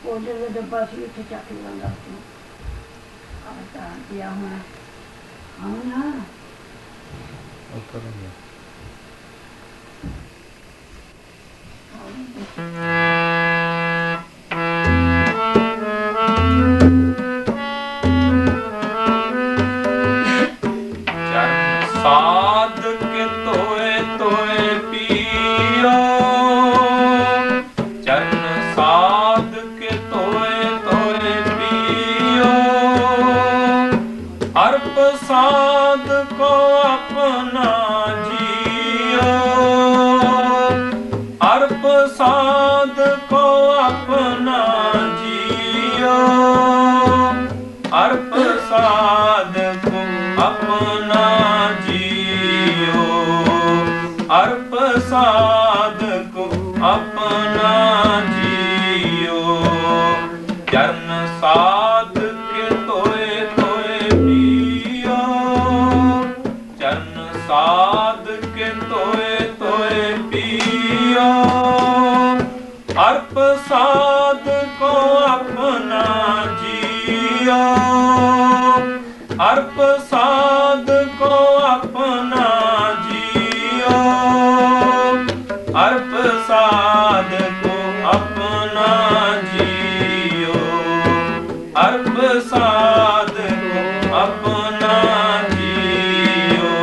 Powder का डब्बा से इतने चक लगा दिया होना हम ना साध के तोए तोए पियो, चरण साध के तोए तोए पियो, अर्प साध को अपना जियो, अर्प साध को अपना जियो, अर्प साध को अपना जियो, अर्प साध को अपना जियो, चरण साध के तोए तोए पियो, चरण साध के तोए तोए पियो, अर्प साध को अपना जियो, अर्प साध को अपना जियो, अर्प साध को अपना जियो, अर्प साध को अपना जियो,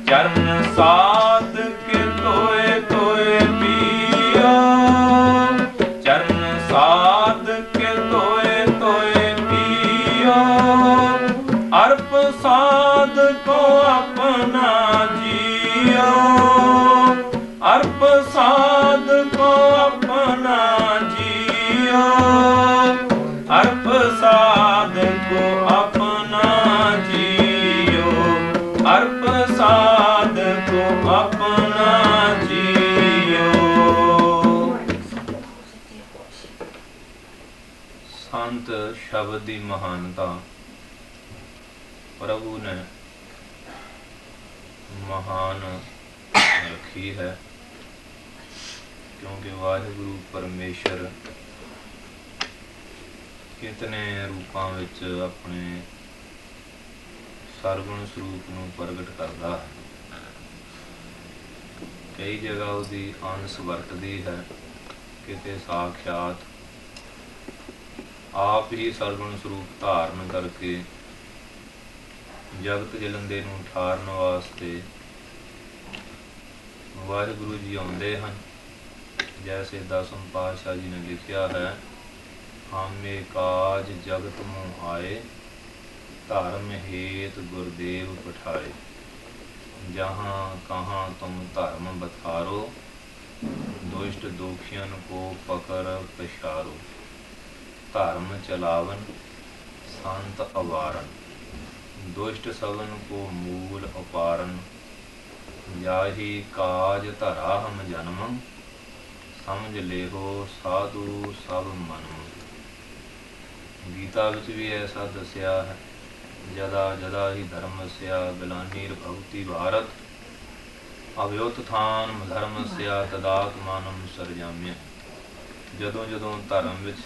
चरण साध के तोए तोए पियो, चरण साध के तोए तोए पियो, अर्प साध को अपना जियो, अर्प साध को अपना जियो, अर्प साध को अपना जियो, अर्प साध को अपना जियो। संत शब्द की महानता प्रभु ने महान रखी है, क्योंकि वाहिगुरु परमेश्वर कितने रूपों विच अपने सरगुण स्वरूप नूं प्रगट करता है। कई जगह उसकी अंश वरतदी है, किते साक्षात आप ही सरगुण स्वरूप धारण करके जगत जलंदे नूं ठारन वास्ते वाहिगुरु जी आउंदे हन। जैसे दसम पातशाह जी ने लिखिया है, हामे काज जगत मुँह आए, धर्म हेत गुरदेव पठाए, जहाँ कहाँ तुम धर्म बथारो, दुष्ट दोखियन को पकड़ पछारो, धर्म चलावन संत अवारन, दुष्ट सवन को मूल अपारन, जाहि काज धरा हम जन्म, समझ लेहो साधु सब मन। गीता विच भी ऐसा दसिया है, जदा जदा ही धर्मस्या ग्लानिर भवति भारत, अभ्युत्थान धर्मस्या तदात्मानं सर्जाम्य। जदों जदों धर्म विच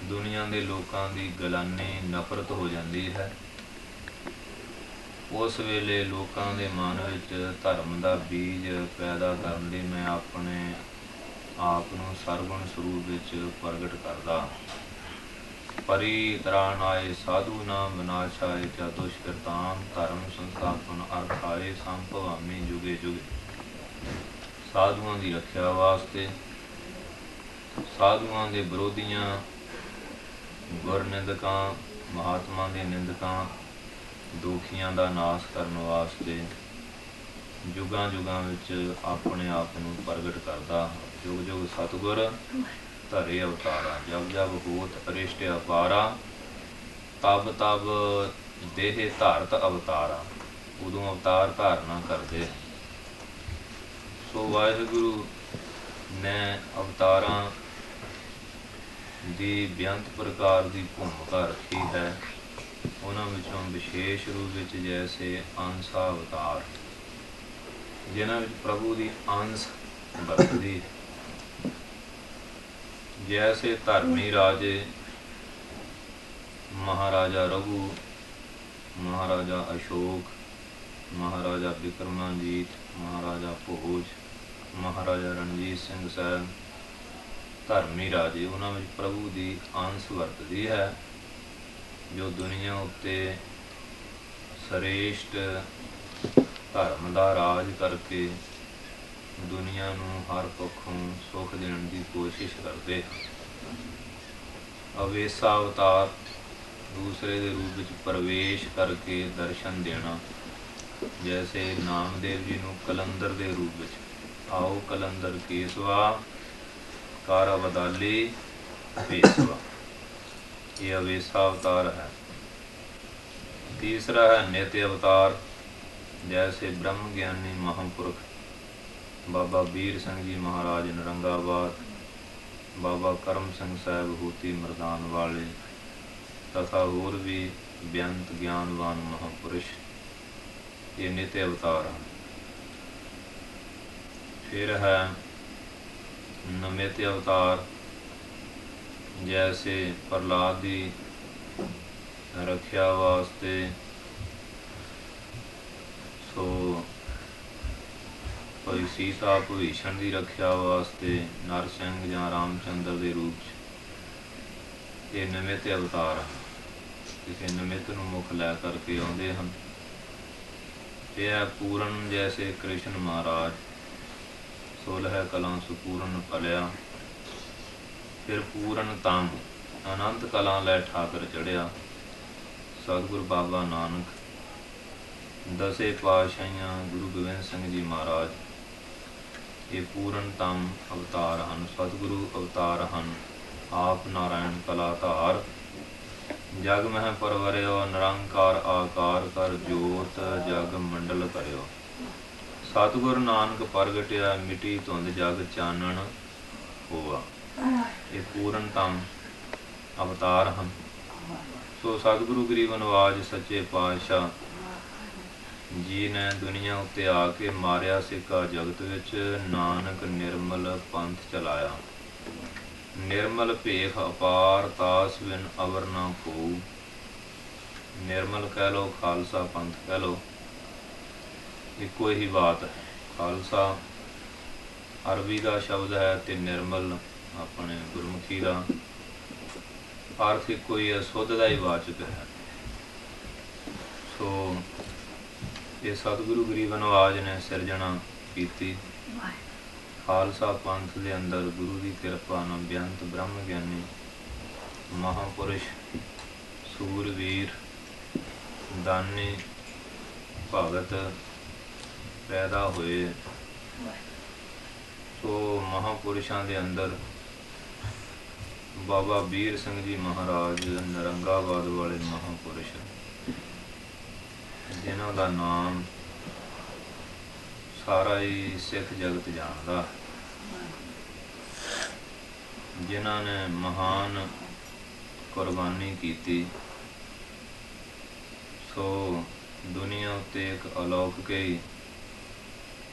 दुनिया के लोगों की गलानी नफरत हो जाती है, उस वेले लोगों के मन विच धर्म का बीज पैदा करने लई मैं अपने आप नूं सरगुण स्वरूप विच प्रगट करदा। परित्राणाय साधु नाम विनाशाय च दुष्कृताम, धर्म संस्थापन अर्थाय संभवामी जुगे जुगे। साधुओं की रक्षा वास्ते, साधुओं के विरोधियां, गुर निंदकां, महात्मा के निंदकां, दोखियां का नाश करने वास्ते जुगां जुगां विच अपने आप नूं प्रगट करदा। जुग जुग सतगुर धरे अवतारा, जब जब होत अरिष्ट अपारा, तब तब देह धारत अवतारा। उदों अवतार धारना करते। सो वाहिगुरु ने अवतारां दी बेअंत प्रकार की भूमिका रखी है। उन्हां विचों विशेष रूप विच जैसे अंसा अवतार, जिन्हां विच प्रभु की अंश वरतदी, जैसे धर्मी राजे महाराजा रघु, महाराजा अशोक, महाराजा विक्रमाजीत, महाराजा भोज, महाराजा रणजीत सिंह साहब धर्मी राजे, उन्हां विच प्रभु की अंश वरतदी है, जो दुनिया उत्ते श्रेष्ठ धर्म का राज करके दुनिया नूं हर पक्षों सुख देने की कोशिश करते हैं। अवेसा अवतार दूसरे के रूप में प्रवेश करके दर्शन देना, जैसे नामदेव जी नूं कलंदर के रूप में, आओ कलंदर केसवा कारा बदाली पेशवा, ये अवेसा अवतार है। तीसरा है नित्य अवतार, जैसे ब्रह्म ज्ञानी महापुरुष बाबा वीर सिंह जी महाराज नरंगाबाद, बाबा करम सिंह साहब होती मरदान वाले, तथा होर भी बेअंत ज्ञानवान महापुरुष, ये नित्य अवतार हैं। फिर है नमित्य अवतार, जैसे प्रहलाद की रक्षा वास्ते सो कोई सीता भविष्ण की रक्षा वास्ते नरसिंह या रामचंद्र के रूप ये निमित्त अवतार हैं, किसी निमित्त नूं मुख लै करके आउंदे हैं। यह पूरन, जैसे कृष्ण महाराज 16 कलां सुपूरन फलिया, फिर पूरन तम अनंत कलां लै ठाकर चढ़िया, सतगुरु बाबा नानक, दसे पातशाहियां गुरु गोबिंद सिंह जी महाराज, ये पूरन तम अवतार हैं, सतगुरु अवतार हैं। आप नारायण कला धार, जग मह परवरियो, निरंकार आकार कर जोत जग मंडल करियो, सतगुर नानक प्रगटिया, मिटी धुंध जग चानन होआ, ये पूरन तम अवतार हैं। सो सतगुरु गरीब नवाज सच्चे पातशाह जी ने दुनिया उत्ते आके मारिया सिक्का जगत विच, नानक निर्मल पंथ चलाया, निर्मल भेख अपार, तास बिन अवर ना को, निर्मल कह लो खालसा पंथ कह लो, इको ही बात है। खालसा अरबी का शब्द है ते निर्मल अपने गुरमुखी का अर्थ इको ही है, शुद्ध का ही वाचक है। सो ये सतगुरु गरीब नवाज ने सिरजना की, खालसा पंथ के अंदर गुरु की कृपा नाल बेअंत ब्रह्म ज्ञानी महापुरुष, सूरवीर, दानी, भगत पैदा हुए। तो महापुरुषों के अंदर बाबा वीर सिंह जी महाराज नरंगाबाद वाले महापुरुष, जिन्हों का नाम सारा ही सिख जगत जानता, जिन्हों ने महान कुर्बानी की, सो दुनिया उत्ते एक अलौकिक ही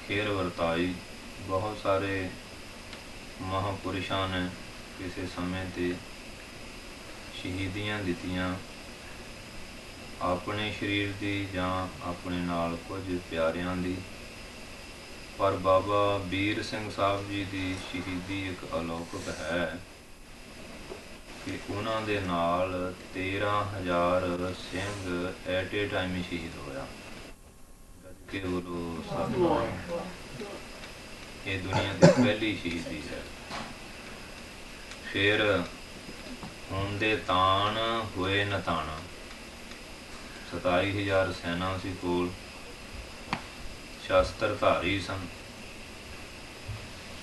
खेर वरताई। बहुत सारे महापुरुषों ने किसी समय ते शहीदियां दित्तियां, अपने शरीर की जां अपने नाल कुछ प्यारियां दी, पर बाबा वीर सिंह साहब जी की शहीदी एक अलौकिक है कि उन्हां दे नाल 13,000 सिंह एट ए टाइम शहीद होया। के बोलो सतनाम, ये दुनिया की पहली शहीदी है। फिर होंदे तान होए नताना, 27,000 सैना सी कोल, शस्त्रधारी सन,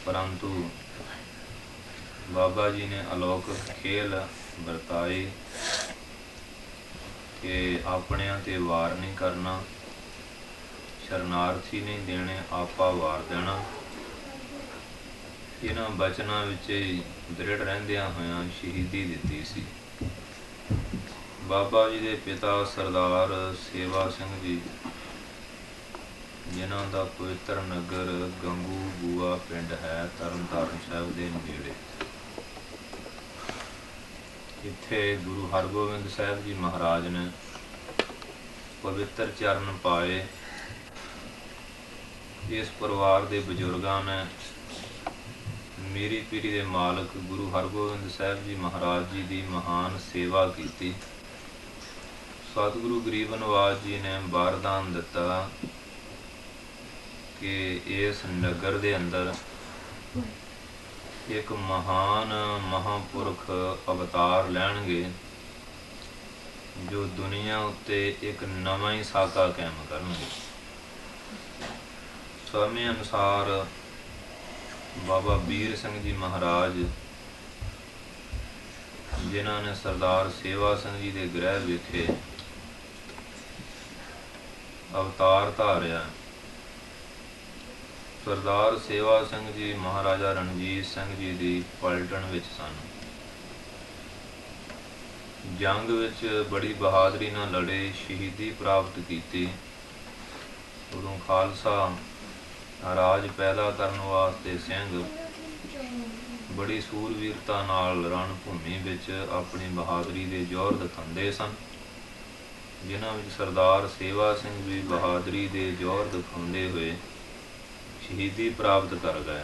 परंतु बाबा जी ने अलौकिक खेल वरताई कि अपनियां ते वार नहीं करना, शरणार्थी नहीं देने, आपा वार देना। इन्हां बचनां विच दृढ़ रहिंदियां होइयां शहीदी दित्ती सी। बाबा जी के पिता सरदार सेवा सिंह जी, जिन्हां दा पवित्र नगर गंगू बूआ पिंड है तरन तारण साहिब दे नेड़े, ਇੱਥੇ ਗੁਰੂ ਹਰਗੋਬਿੰਦ ਸਾਹਿਬ ਜੀ ਮਹਾਰਾਜ ਨੇ ਪਵਿੱਤਰ ਚਰਨ ਪਾਏ। ਇਸ ਪਰਿਵਾਰ ਦੇ ਬਜ਼ੁਰਗਾਂ ਨੇ ਮੀਰੀ ਪੀਰੀ ਦੇ ਮਾਲਕ ਗੁਰੂ ਹਰਗੋਬਿੰਦ ਸਾਹਿਬ ਜੀ ਮਹਾਰਾਜ ਜੀ ਦੀ ਮਹਾਨ ਸੇਵਾ ਕੀਤੀ। ਸਤਿਗੁਰੂ ਗਰੀਬ ਨਿਵਾਸ ਜੀ ਨੇ ਵਰਦਾਨ ਦਿੱਤਾ ਕਿ ਇਸ ਨਗਰ ਦੇ ਅੰਦਰ ਇੱਕ ਮਹਾਨ ਮਹਾਂਪੁਰਖ ਅਵਤਾਰ ਲੈਣਗੇ ਜੋ ਦੁਨੀਆ ਉੱਤੇ ਇੱਕ ਨਵਾਂ ਹੀ ਸਾਕਾ ਕਾਇਮ ਕਰਨਗੇ। ਸਮੇਂ ਅਨੁਸਾਰ ਬਾਬਾ ਵੀਰ ਸਿੰਘ ਜੀ ਮਹਾਰਾਜ, ਜਿਨ੍ਹਾਂ ਨੇ ਸਰਦਾਰ ਸੇਵਾ ਸਿੰਘ ਜੀ ਦੇ ਗ੍ਰਹਿ ਵਿਖੇ ਅਵਤਾਰ ਧਾਰਿਆ, ਸਰਦਾਰ ਸੇਵਾ ਸਿੰਘ ਜੀ ਮਹਾਰਾਜਾ ਰਣਜੀਤ ਸਿੰਘ ਜੀ ਦੀ ਪਲਟਨ ਵਿੱਚ ਸਨ। ਜੰਗ ਵਿੱਚ ਬੜੀ ਬਹਾਦਰੀ ਨਾਲ ਲੜੇ, ਸ਼ਹੀਦੀ ਪ੍ਰਾਪਤ ਕੀਤੀ। ਉਦੋਂ ਖਾਲਸਾ ਰਾਜ ਪੈਦਾ ਕਰਨ ਵਾਸਤੇ ਸਿੰਘ ਬੜੀ ਸੂਰਬੀਰਤਾ ਨਾਲ ਰਣ ਭੂਮੀ ਵਿੱਚ ਆਪਣੀ ਬਹਾਦਰੀ ਦੇ ਜੌਹਰ ਦਿਖਾਉਂਦੇ ਸਨ, ਜਿਨ੍ਹਾਂ ਵਿੱਚ ਸਰਦਾਰ ਸੇਵਾ ਸਿੰਘ ਵੀ ਬਹਾਦਰੀ ਦੇ ਜੌਹਰ ਦਿਖਾਉਂਦੇ ਹੋਏ ਸ਼ਹੀਦੀ ਪ੍ਰਾਪਤ ਕਰ ਗਏ।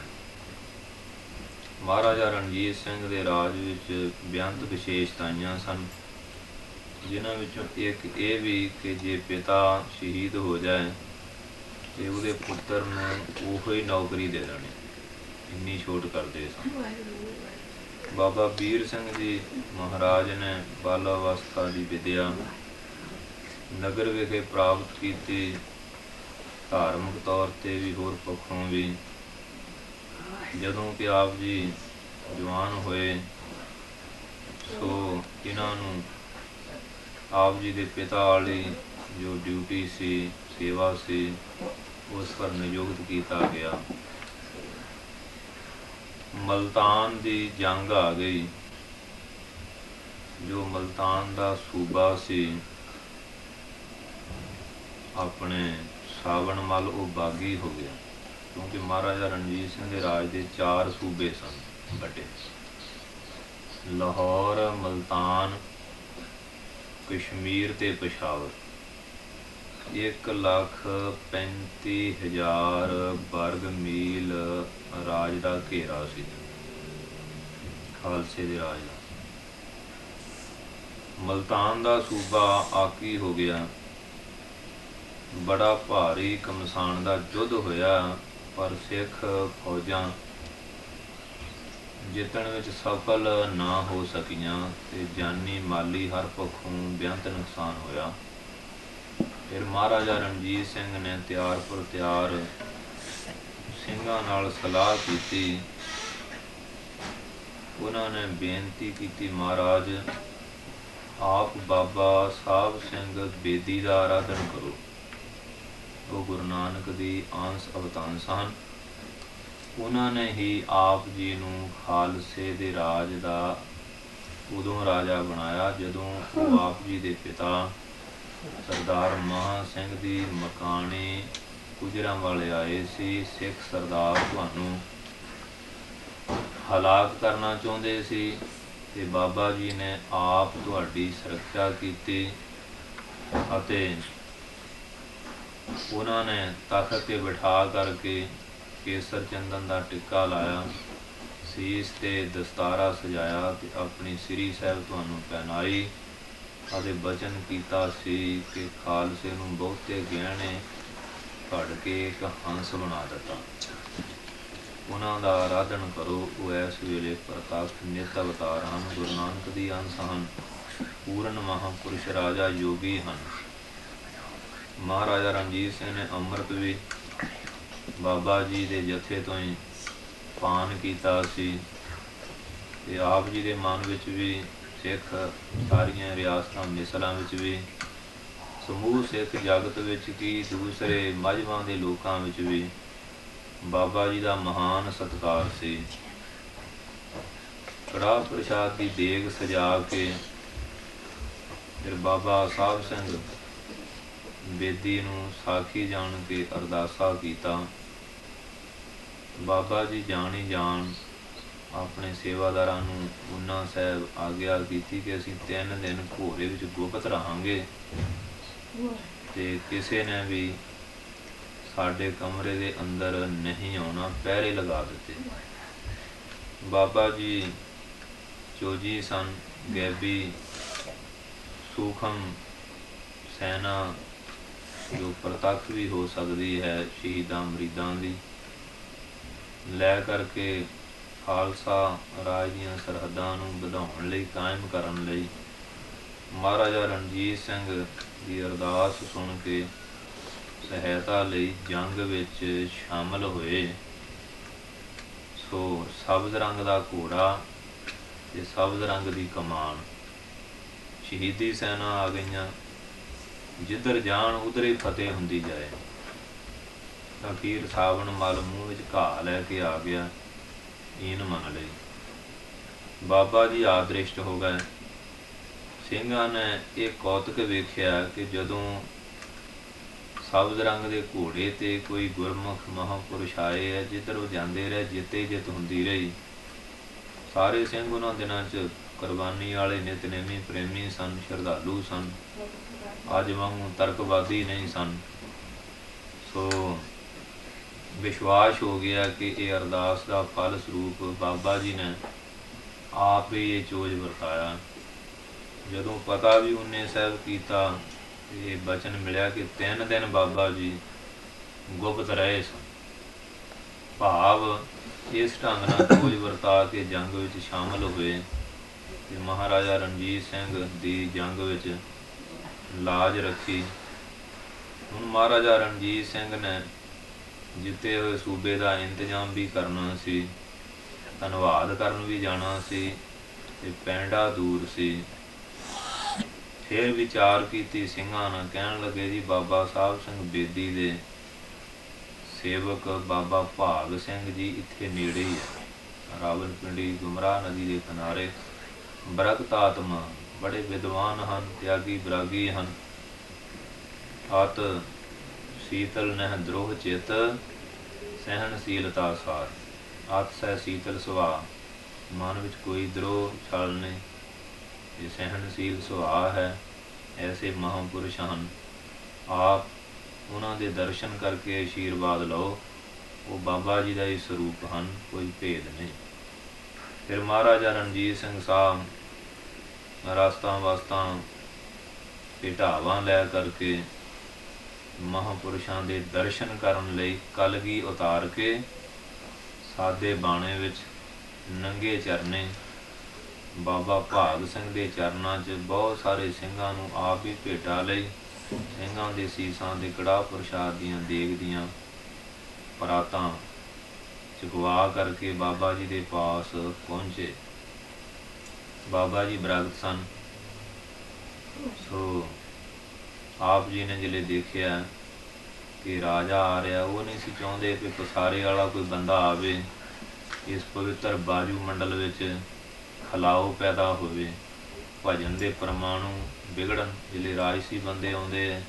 ਮਹਾਰਾਜਾ ਰਣਜੀਤ ਸਿੰਘ ਦੇ ਰਾਜ ਵਿੱਚ ਬੇਅੰਤ ਵਿਸ਼ੇਸ਼ਤਾਵਾਂ ਸਨ, ਜਿਨ੍ਹਾਂ ਵਿੱਚੋਂ ਇੱਕ ਇਹ ਵੀ ਕਿ ਜੇ ਪਿਤਾ ਸ਼ਹੀਦ ਹੋ ਜਾਏ ਤੇ ਉਹਦੇ ਪੁੱਤਰ ਨੂੰ ਉਹੋ ਹੀ ਨੌਕਰੀ ਦੇ ਦੇਣੀ, ਇੰਨੀ ਛੋਟ ਕਰਦੇ ਸਨ। ਬਾਬਾ ਵੀਰ ਸਿੰਘ ਜੀ ਮਹਾਰਾਜ ਨੇ ਬਾਲ ਅਵਸਥਾ ਦੀ ਵਿਦਿਆ ਨਗਰ ਵਿਖੇ ਪ੍ਰਾਪਤ ਕੀਤੀ, ਧਾਰਮਿਕ ਤੌਰ 'ਤੇ ਵੀ ਹੋਰ ਪੱਖੋਂ ਵੀ। ਜਦੋਂ ਕਿ ਆਪ ਜੀ ਜਵਾਨ ਹੋਏ ਸੋ ਇਹਨਾਂ ਨੂੰ ਆਪ ਜੀ ਦੇ ਪਿਤਾ ਵਾਲੀ ਜੋ ਡਿਊਟੀ ਸੀ, ਸੇਵਾ ਸੀ, ਉਸ ਪਰ ਨਿਯੁਕਤ ਕੀਤਾ ਗਿਆ। ਮਲਤਾਨ ਦੀ ਜੰਗ ਆ ਗਈ। ਜੋ ਮਲਤਾਨ ਦਾ ਸੂਬਾ ਸੀ ਆਪਣੇ ਸਾਵਣ ਮੱਲ, ਉਹ ਬਾਗੀ ਹੋ ਗਿਆ, ਕਿਉਂਕਿ ਮਹਾਰਾਜਾ ਰਣਜੀਤ ਸਿੰਘ ਦੇ ਰਾਜ ਦੇ 4 ਸੂਬੇ ਸਨ ਵੱਡੇ: ਲਾਹੌਰ, ਮਲਤਾਨ, ਕਸ਼ਮੀਰ ਤੇ ਪਸ਼ਾਵਰ। 1,35,000 ਵਰਗ ਮੀਲ ਰਾਜ ਦਾ ਘੇਰਾ ਸੀ ਖਾਲਸੇ ਦੇ ਰਾਜ ਦਾ। ਮਲਤਾਨ ਦਾ ਸੂਬਾ ਆਕੀ ਹੋ ਗਿਆ। ਬੜਾ ਭਾਰੀ ਘਮਸਾਨ ਦਾ ਯੁੱਧ ਹੋਇਆ, ਪਰ ਸਿੱਖ ਫੌਜਾਂ ਜਿੱਤਣ ਵਿੱਚ ਸਫਲ ਨਾ ਹੋ ਸਕੀਆਂ ਤੇ ਜਾਨੀ ਮਾਲੀ ਹਰ ਪੱਖੋਂ ਬੇਅੰਤ ਨੁਕਸਾਨ ਹੋਇਆ। ਫਿਰ ਮਹਾਰਾਜਾ ਰਣਜੀਤ ਸਿੰਘ ਨੇ ਤਿਆਰ ਪਰ ਤਿਆਰ ਸਿੰਘਾਂ ਨਾਲ ਸਲਾਹ ਕੀਤੀ। ਉਹਨਾਂ ਨੇ ਬੇਨਤੀ ਕੀਤੀ, ਮਹਾਰਾਜ ਆਪ ਬਾਬਾ ਸਾਹਿਬ ਸਿੰਘ ਬੇਦੀ ਦਾ ਆਰਾਧਨ ਕਰੋ। ਉਹ ਗੁਰੂ ਨਾਨਕ ਦੀ ਅੰਸ਼ ਅਵਤਾਂਸ਼ ਹਨ। ਉਹਨਾਂ ਨੇ ਹੀ ਆਪ ਜੀ ਨੂੰ ਖਾਲਸੇ ਦੇ ਰਾਜ ਦਾ ਉਦੋਂ ਰਾਜਾ ਬਣਾਇਆ ਜਦੋਂ ਉਹ ਆਪ ਜੀ ਦੇ ਪਿਤਾ ਸਰਦਾਰ ਮਹਾਂ ਸਿੰਘ ਦੀ ਮਕਾਣੀ ਗੁਜਰਾਂ ਵਾਲੇ ਆਏ ਸੀ। ਸਿੱਖ ਸਰਦਾਰ ਤੁਹਾਨੂੰ ਹਲਾਕ ਕਰਨਾ ਚਾਹੁੰਦੇ ਸੀ ਤੇ ਬਾਬਾ ਜੀ ਨੇ ਆਪ ਤੁਹਾਡੀ ਸੁਰੱਖਿਆ ਕੀਤੀ ਅਤੇ ਉਹਨਾਂ ਨੇ ਤਖ਼ਤ 'ਤੇ ਬਿਠਾ ਕਰਕੇ ਕੇਸਰ ਚੰਦਨ ਦਾ ਟਿੱਕਾ ਲਾਇਆ, ਸੀਸ 'ਤੇ ਦਸਤਾਰਾ ਸਜਾਇਆ ਤੇ ਆਪਣੀ ਸ੍ਰੀ ਸਾਹਿਬ ਤੁਹਾਨੂੰ ਪਹਿਨਾਈ ਅਤੇ ਬਚਨ ਕੀਤਾ ਸੀ ਕਿ ਖਾਲਸੇ ਨੂੰ ਬਹੁਤੇ ਗਹਿਣੇ ਘੜ ਕੇ ਇੱਕ ਹੰਸ ਬਣਾ ਦਿੱਤਾ। ਉਹਨਾਂ ਦਾ ਆਰਾਧਨ ਕਰੋ। ਉਹ ਇਸ ਵੇਲੇ ਪ੍ਰਤੱਖ ਨਿਤ ਅਵਤਾਰ ਹਨ, ਗੁਰੂ ਨਾਨਕ ਦੀ ਅੰਸ਼ ਹਨ, ਪੂਰਨ ਮਹਾਂਪੁਰਸ਼ ਰਾਜਾ ਯੋਗੀ ਹਨ। ਮਹਾਰਾਜਾ ਰਣਜੀਤ ਸਿੰਘ ਨੇ ਅੰਮ੍ਰਿਤ ਵੀ ਬਾਬਾ ਜੀ ਦੇ ਜਥੇ ਤੋਂ ਹੀ ਪਾਨ ਕੀਤਾ ਸੀ ਤੇ ਆਪ ਜੀ ਦੇ ਮਨ ਵਿੱਚ ਵੀ ਸਿੱਖ ਸਾਰੀਆਂ ਰਿਆਸਤਾਂ ਮਿਸਲਾਂ ਵਿੱਚ ਵੀ, ਸਮੂਹ ਸਿੱਖ ਜਗਤ ਵਿੱਚ ਕੀ ਦੂਸਰੇ ਮਜ਼੍ਹਬਾਂ ਦੇ ਲੋਕਾਂ ਵਿੱਚ ਵੀ ਬਾਬਾ ਜੀ ਦਾ ਮਹਾਨ ਸਤਿਕਾਰ ਸੀ। ਕੜਾਹ ਪ੍ਰਸ਼ਾਦ ਦੀ ਦੇਗ ਸਜਾ ਕੇ ਫਿਰ ਬਾਬਾ ਸਾਹਿਬ ਸਿੰਘ ਬੇਦੀ ਨੂੰ ਸਾਖੀ ਜਾਣ ਕੇ ਅਰਦਾਸਾ ਕੀਤਾ। ਬਾਬਾ ਜੀ ਜਾਣੀ ਜਾਣ ਆਪਣੇ ਸੇਵਾਦਾਰਾਂ ਨੂੰ ਉਨਾ ਸਾਹਿਬ ਆਗਿਆ ਕੀਤੀ ਕਿ ਅਸੀਂ 3 ਦਿਨ ਘੋਰੇ ਵਿੱਚ ਗੁਪਤ ਰਹਾਂਗੇ ਤੇ ਕਿਸੇ ਨੇ ਵੀ ਸਾਡੇ ਕਮਰੇ ਦੇ ਅੰਦਰ ਨਹੀਂ ਆਉਣਾ, ਪਹਿਰੇ ਲਗਾ ਦਿੱਤੇ। ਬਾਬਾ ਜੀ ਚੋਜੀ ਸਨ, ਗੈਬੀ, ਸੂਖਮ ਸੈਨਾ ਜੋ ਪ੍ਰਤੱਖ ਵੀ ਹੋ ਸਕਦੀ ਹੈ ਸ਼ਹੀਦਾਂ ਮਰੀਦਾਂ ਦੀ, ਲੈ ਕਰਕੇ ਖਾਲਸਾ ਰਾਜ ਦੀਆਂ ਸਰਹੱਦਾਂ ਨੂੰ ਵਧਾਉਣ ਲਈ, ਕਾਇਮ ਕਰਨ ਲਈ ਮਹਾਰਾਜਾ ਰਣਜੀਤ ਸਿੰਘ ਦੀ ਅਰਦਾਸ ਸੁਣ ਕੇ ਸਹਾਇਤਾ ਲਈ ਜੰਗ ਵਿੱਚ ਸ਼ਾਮਲ ਹੋਏ। ਸੋ ਸਬਜ਼ ਰੰਗ ਦਾ ਘੋੜਾ ਤੇ ਸਬਜ਼ ਰੰਗ ਦੀ ਕਮਾਨ, ਸ਼ਹੀਦੀ ਸੈਨਾ ਆ ਗਈਆਂ, ਜਿੱਧਰ ਜਾਣ ਉਧਰ ਹੀ ਫਤਿਹ ਹੁੰਦੀ ਜਾਏ। ਅਖੀਰ ਸਾਵਣ ਮਲ ਮੂੰਹ ਵਿੱਚ ਘਾਹ ਲੈ ਕੇ ਆ ਗਿਆ, ਈਨ ਮੰਨ ਲਈ। ਬਾਬਾ ਜੀ ਆਦ੍ਰਿਸ਼ਟ ਹੋ ਗਏ। ਸਿੰਘਾਂ ਨੇ ਇਹ ਕੌਤਕ ਵੇਖਿਆ ਕਿ ਜਦੋਂ ਸਬਜ਼ ਰੰਗ ਦੇ ਘੋੜੇ ਤੇ ਕੋਈ ਗੁਰਮੁਖ ਮਹਾਂਪੁਰਸ਼ ਆਏ ਹੈ, ਜਿੱਧਰ ਉਹ ਜਾਂਦੇ ਰਹੇ ਜਿੱਤੇ ਜਿੱਤ ਹੁੰਦੀ ਰਹੀ। ਸਾਰੇ ਸਿੰਘ ਉਹਨਾਂ ਦਿਨਾਂ 'ਚ ਕੁਰਬਾਨੀ ਵਾਲੇ ਨਿਤਨੇਮੀ ਪ੍ਰੇਮੀ ਸਨ, ਸ਼ਰਧਾਲੂ ਸਨ, ਅੱਜ ਵਾਂਗੂ ਤਰਕਵਾਦੀ ਨਹੀਂ ਸਨ। ਸੋ ਵਿਸ਼ਵਾਸ ਹੋ ਗਿਆ ਕਿ ਇਹ ਅਰਦਾਸ ਦਾ ਫਲ ਸਰੂਪ ਬਾਬਾ ਜੀ ਨੇ ਆਪ ਹੀ ਇਹ ਚੋਜ ਵਰਤਾਇਆ। ਜਦੋਂ ਪਤਾ ਵੀ ਉਹਨੇ ਸਾਹਿਬ ਕੀਤਾ, ਇਹ ਬਚਨ ਮਿਲਿਆ ਕਿ 3 ਦਿਨ ਬਾਬਾ ਜੀ ਗੁਪਤ ਰਹੇ ਸਨ। ਭਾਵ ਇਸ ਢੰਗ ਨਾਲ ਚੋਜ ਵਰਤਾ ਕੇ ਜੰਗ ਵਿੱਚ ਸ਼ਾਮਲ ਹੋਏ ਤੇ ਮਹਾਰਾਜਾ ਰਣਜੀਤ ਸਿੰਘ ਦੀ ਜੰਗ ਵਿੱਚ ਲਾਜ ਰੱਖੀ। ਹੁਣ ਮਹਾਰਾਜਾ ਰਣਜੀਤ ਸਿੰਘ ਨੇ ਜਿੱਤੇ ਹੋਏ ਸੂਬੇ ਦਾ ਇੰਤਜ਼ਾਮ ਵੀ ਕਰਨਾ ਸੀ, ਧੰਨਵਾਦ ਕਰਨ ਵੀ ਜਾਣਾ ਸੀ ਤੇ ਪੈਂਡਾ ਦੂਰ ਸੀ। ਫਿਰ ਵਿਚਾਰ ਕੀਤੀ ਸਿੰਘਾਂ ਨਾਲ, ਕਹਿਣ ਲੱਗੇ ਜੀ ਬਾਬਾ ਸਾਹਿਬ ਸਿੰਘ ਬੇਦੀ ਦੇ ਸੇਵਕ ਬਾਬਾ ਭਾਗ ਸਿੰਘ ਜੀ ਇੱਥੇ ਨੇੜੇ ਹੀ ਹੈ, ਰਾਵਲਪਿੰਡੀ ਗੁਮਰਾਹ ਨਦੀ ਦੇ ਕਿਨਾਰੇ, ਬਰਕਤ ਆਤਮਾ, ਬੜੇ ਵਿਦਵਾਨ ਹਨ, ਤਿਆਗੀ ਬਰਾਗੀ ਹਨ। ਅਤ ਸੀਤਲ ਨਹਿ ਦ੍ਰੋਹ ਚਿਤ, ਸਹਿਣਸ਼ੀਲਤਾ ਸਾਰ। ਅਤ ਸਹਿ ਸੀਤਲ ਸੁਭਾਅ, ਮਨ ਵਿੱਚ ਕੋਈ ਦ੍ਰੋਹ ਛਲ ਨਹੀਂ, ਇਹ ਸਹਿਣਸ਼ੀਲ ਸੁਭਾਅ ਹੈ। ਐਸੇ ਮਹਾਂਪੁਰਸ਼ ਹਨ। ਆਪ ਉਹਨਾਂ ਦੇ ਦਰਸ਼ਨ ਕਰਕੇ ਆਸ਼ੀਰਵਾਦ ਲਓ, ਉਹ ਬਾਬਾ ਜੀ ਦਾ ਹੀ ਸਰੂਪ ਹਨ, ਕੋਈ ਭੇਦ ਨਹੀਂ। ਫਿਰ ਮਹਾਰਾਜਾ ਰਣਜੀਤ ਸਿੰਘ ਸਾਹਿਬ ਰਸਤਾਂ ਵਸਤਾਂ ਭੇਟਾਵਾਂ ਲੈ ਕਰਕੇ ਮਹਾਂਪੁਰਸ਼ਾਂ ਦੇ ਦਰਸ਼ਨ ਕਰਨ ਲਈ ਕਲਗੀ ਉਤਾਰ ਕੇ ਸਾਦੇ ਬਾਣੇ ਵਿੱਚ ਨੰਗੇ ਚਰਨੇ ਬਾਬਾ ਭਾਗ ਸਿੰਘ ਦੇ ਚਰਨਾਂ 'ਚ ਬਹੁਤ ਸਾਰੇ ਸਿੰਘਾਂ ਨੂੰ ਆਪ ਹੀ ਭੇਟਾ ਲਈ। ਸਿੰਘਾਂ ਦੇ ਸੀਸਾਂ ਦੇ ਕੜਾਹ ਪ੍ਰਸ਼ਾਦ ਦੀਆਂ ਦੇਗ ਦੀਆਂ ਪਰਾਤਾਂ ਚੁਕਵਾ ਕਰਕੇ ਬਾਬਾ ਜੀ ਦੇ ਪਾਸ ਪਹੁੰਚੇ। ਬਾਬਾ ਜੀ ਬਰਾਗਤ ਸਨ। ਸੋ ਆਪ ਜੀ ਨੇ ਜਿਹੜੇ ਦੇਖਿਆ ਕਿ ਰਾਜਾ ਆ ਰਿਹਾ, ਉਹ ਨਹੀਂ ਸੀ ਚਾਹੁੰਦੇ ਕਿ ਪਸਾਰੇ ਵਾਲਾ ਕੋਈ ਬੰਦਾ ਆਵੇ, ਇਸ ਪਵਿੱਤਰ ਬਾਜੂ ਮੰਡਲ ਵਿੱਚ ਖਲਾਓ ਪੈਦਾ ਹੋਵੇ, ਭਜਨ ਦੇ ਪ੍ਰਮਾਣੂ ਵਿਗੜਨ। ਜਿਹੜੇ ਰਾਜਸੀ ਬੰਦੇ ਆਉਂਦੇ ਹੈ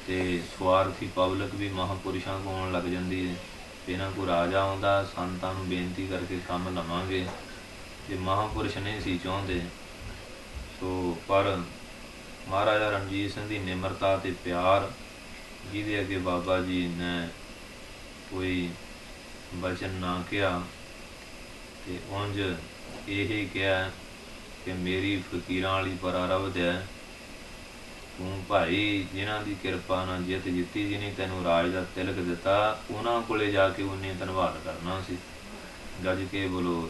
ਤੇ ਸਵਾਰਥੀ ਪਬਲਿਕ ਵੀ ਮਹਾਂਪੁਰਸ਼ਾਂ ਕੋਲ ਆਉਣ ਲੱਗ ਜਾਂਦੀ ਹੈ। ਇਹਨਾਂ ਕੋਲ ਰਾਜਾ ਆਉਂਦਾ, ਸੰਤਾਂ ਨੂੰ ਬੇਨਤੀ ਕਰਕੇ ਕੰਮ ਲਵਾਂਗੇ, ਤੇ ਮਹਾਂਪੁਰਸ਼ ਨਹੀਂ ਸੀ ਚਾਹੁੰਦੇ। ਸੋ ਪਰ ਮਹਾਰਾਜਾ ਰਣਜੀਤ ਸਿੰਘ ਦੀ ਨਿਮਰਤਾ ਤੇ ਪਿਆਰ, ਜਿਹਦੇ ਅੱਗੇ ਬਾਬਾ ਜੀ ਨੇ ਕੋਈ ਬਚਨ ਨਾ ਕਿਹਾ ਤੇ ਉਂਝ ਇਹ ਕਿਹਾ ਕਿ ਮੇਰੀ ਫਕੀਰਾਂ ਵਾਲੀ ਪਰਾਰਬਧ ਹੈ, ਤੂੰ ਭਾਈ ਜਿਨ੍ਹਾਂ ਦੀ ਕਿਰਪਾ ਨਾਲ ਜਿੱਤ ਜਿੱਤੀ, ਜਿਹਨੇ ਤੈਨੂੰ ਰਾਜ ਦਾ ਤਿਲਕ ਦਿੱਤਾ, ਉਹਨਾਂ ਕੋਲੇ ਜਾ ਕੇ ਉਹਨੇ ਧੰਨਵਾਦ ਕਰਨਾ ਸੀ। ਗੱਜ ਕੇ ਬੋਲੋ,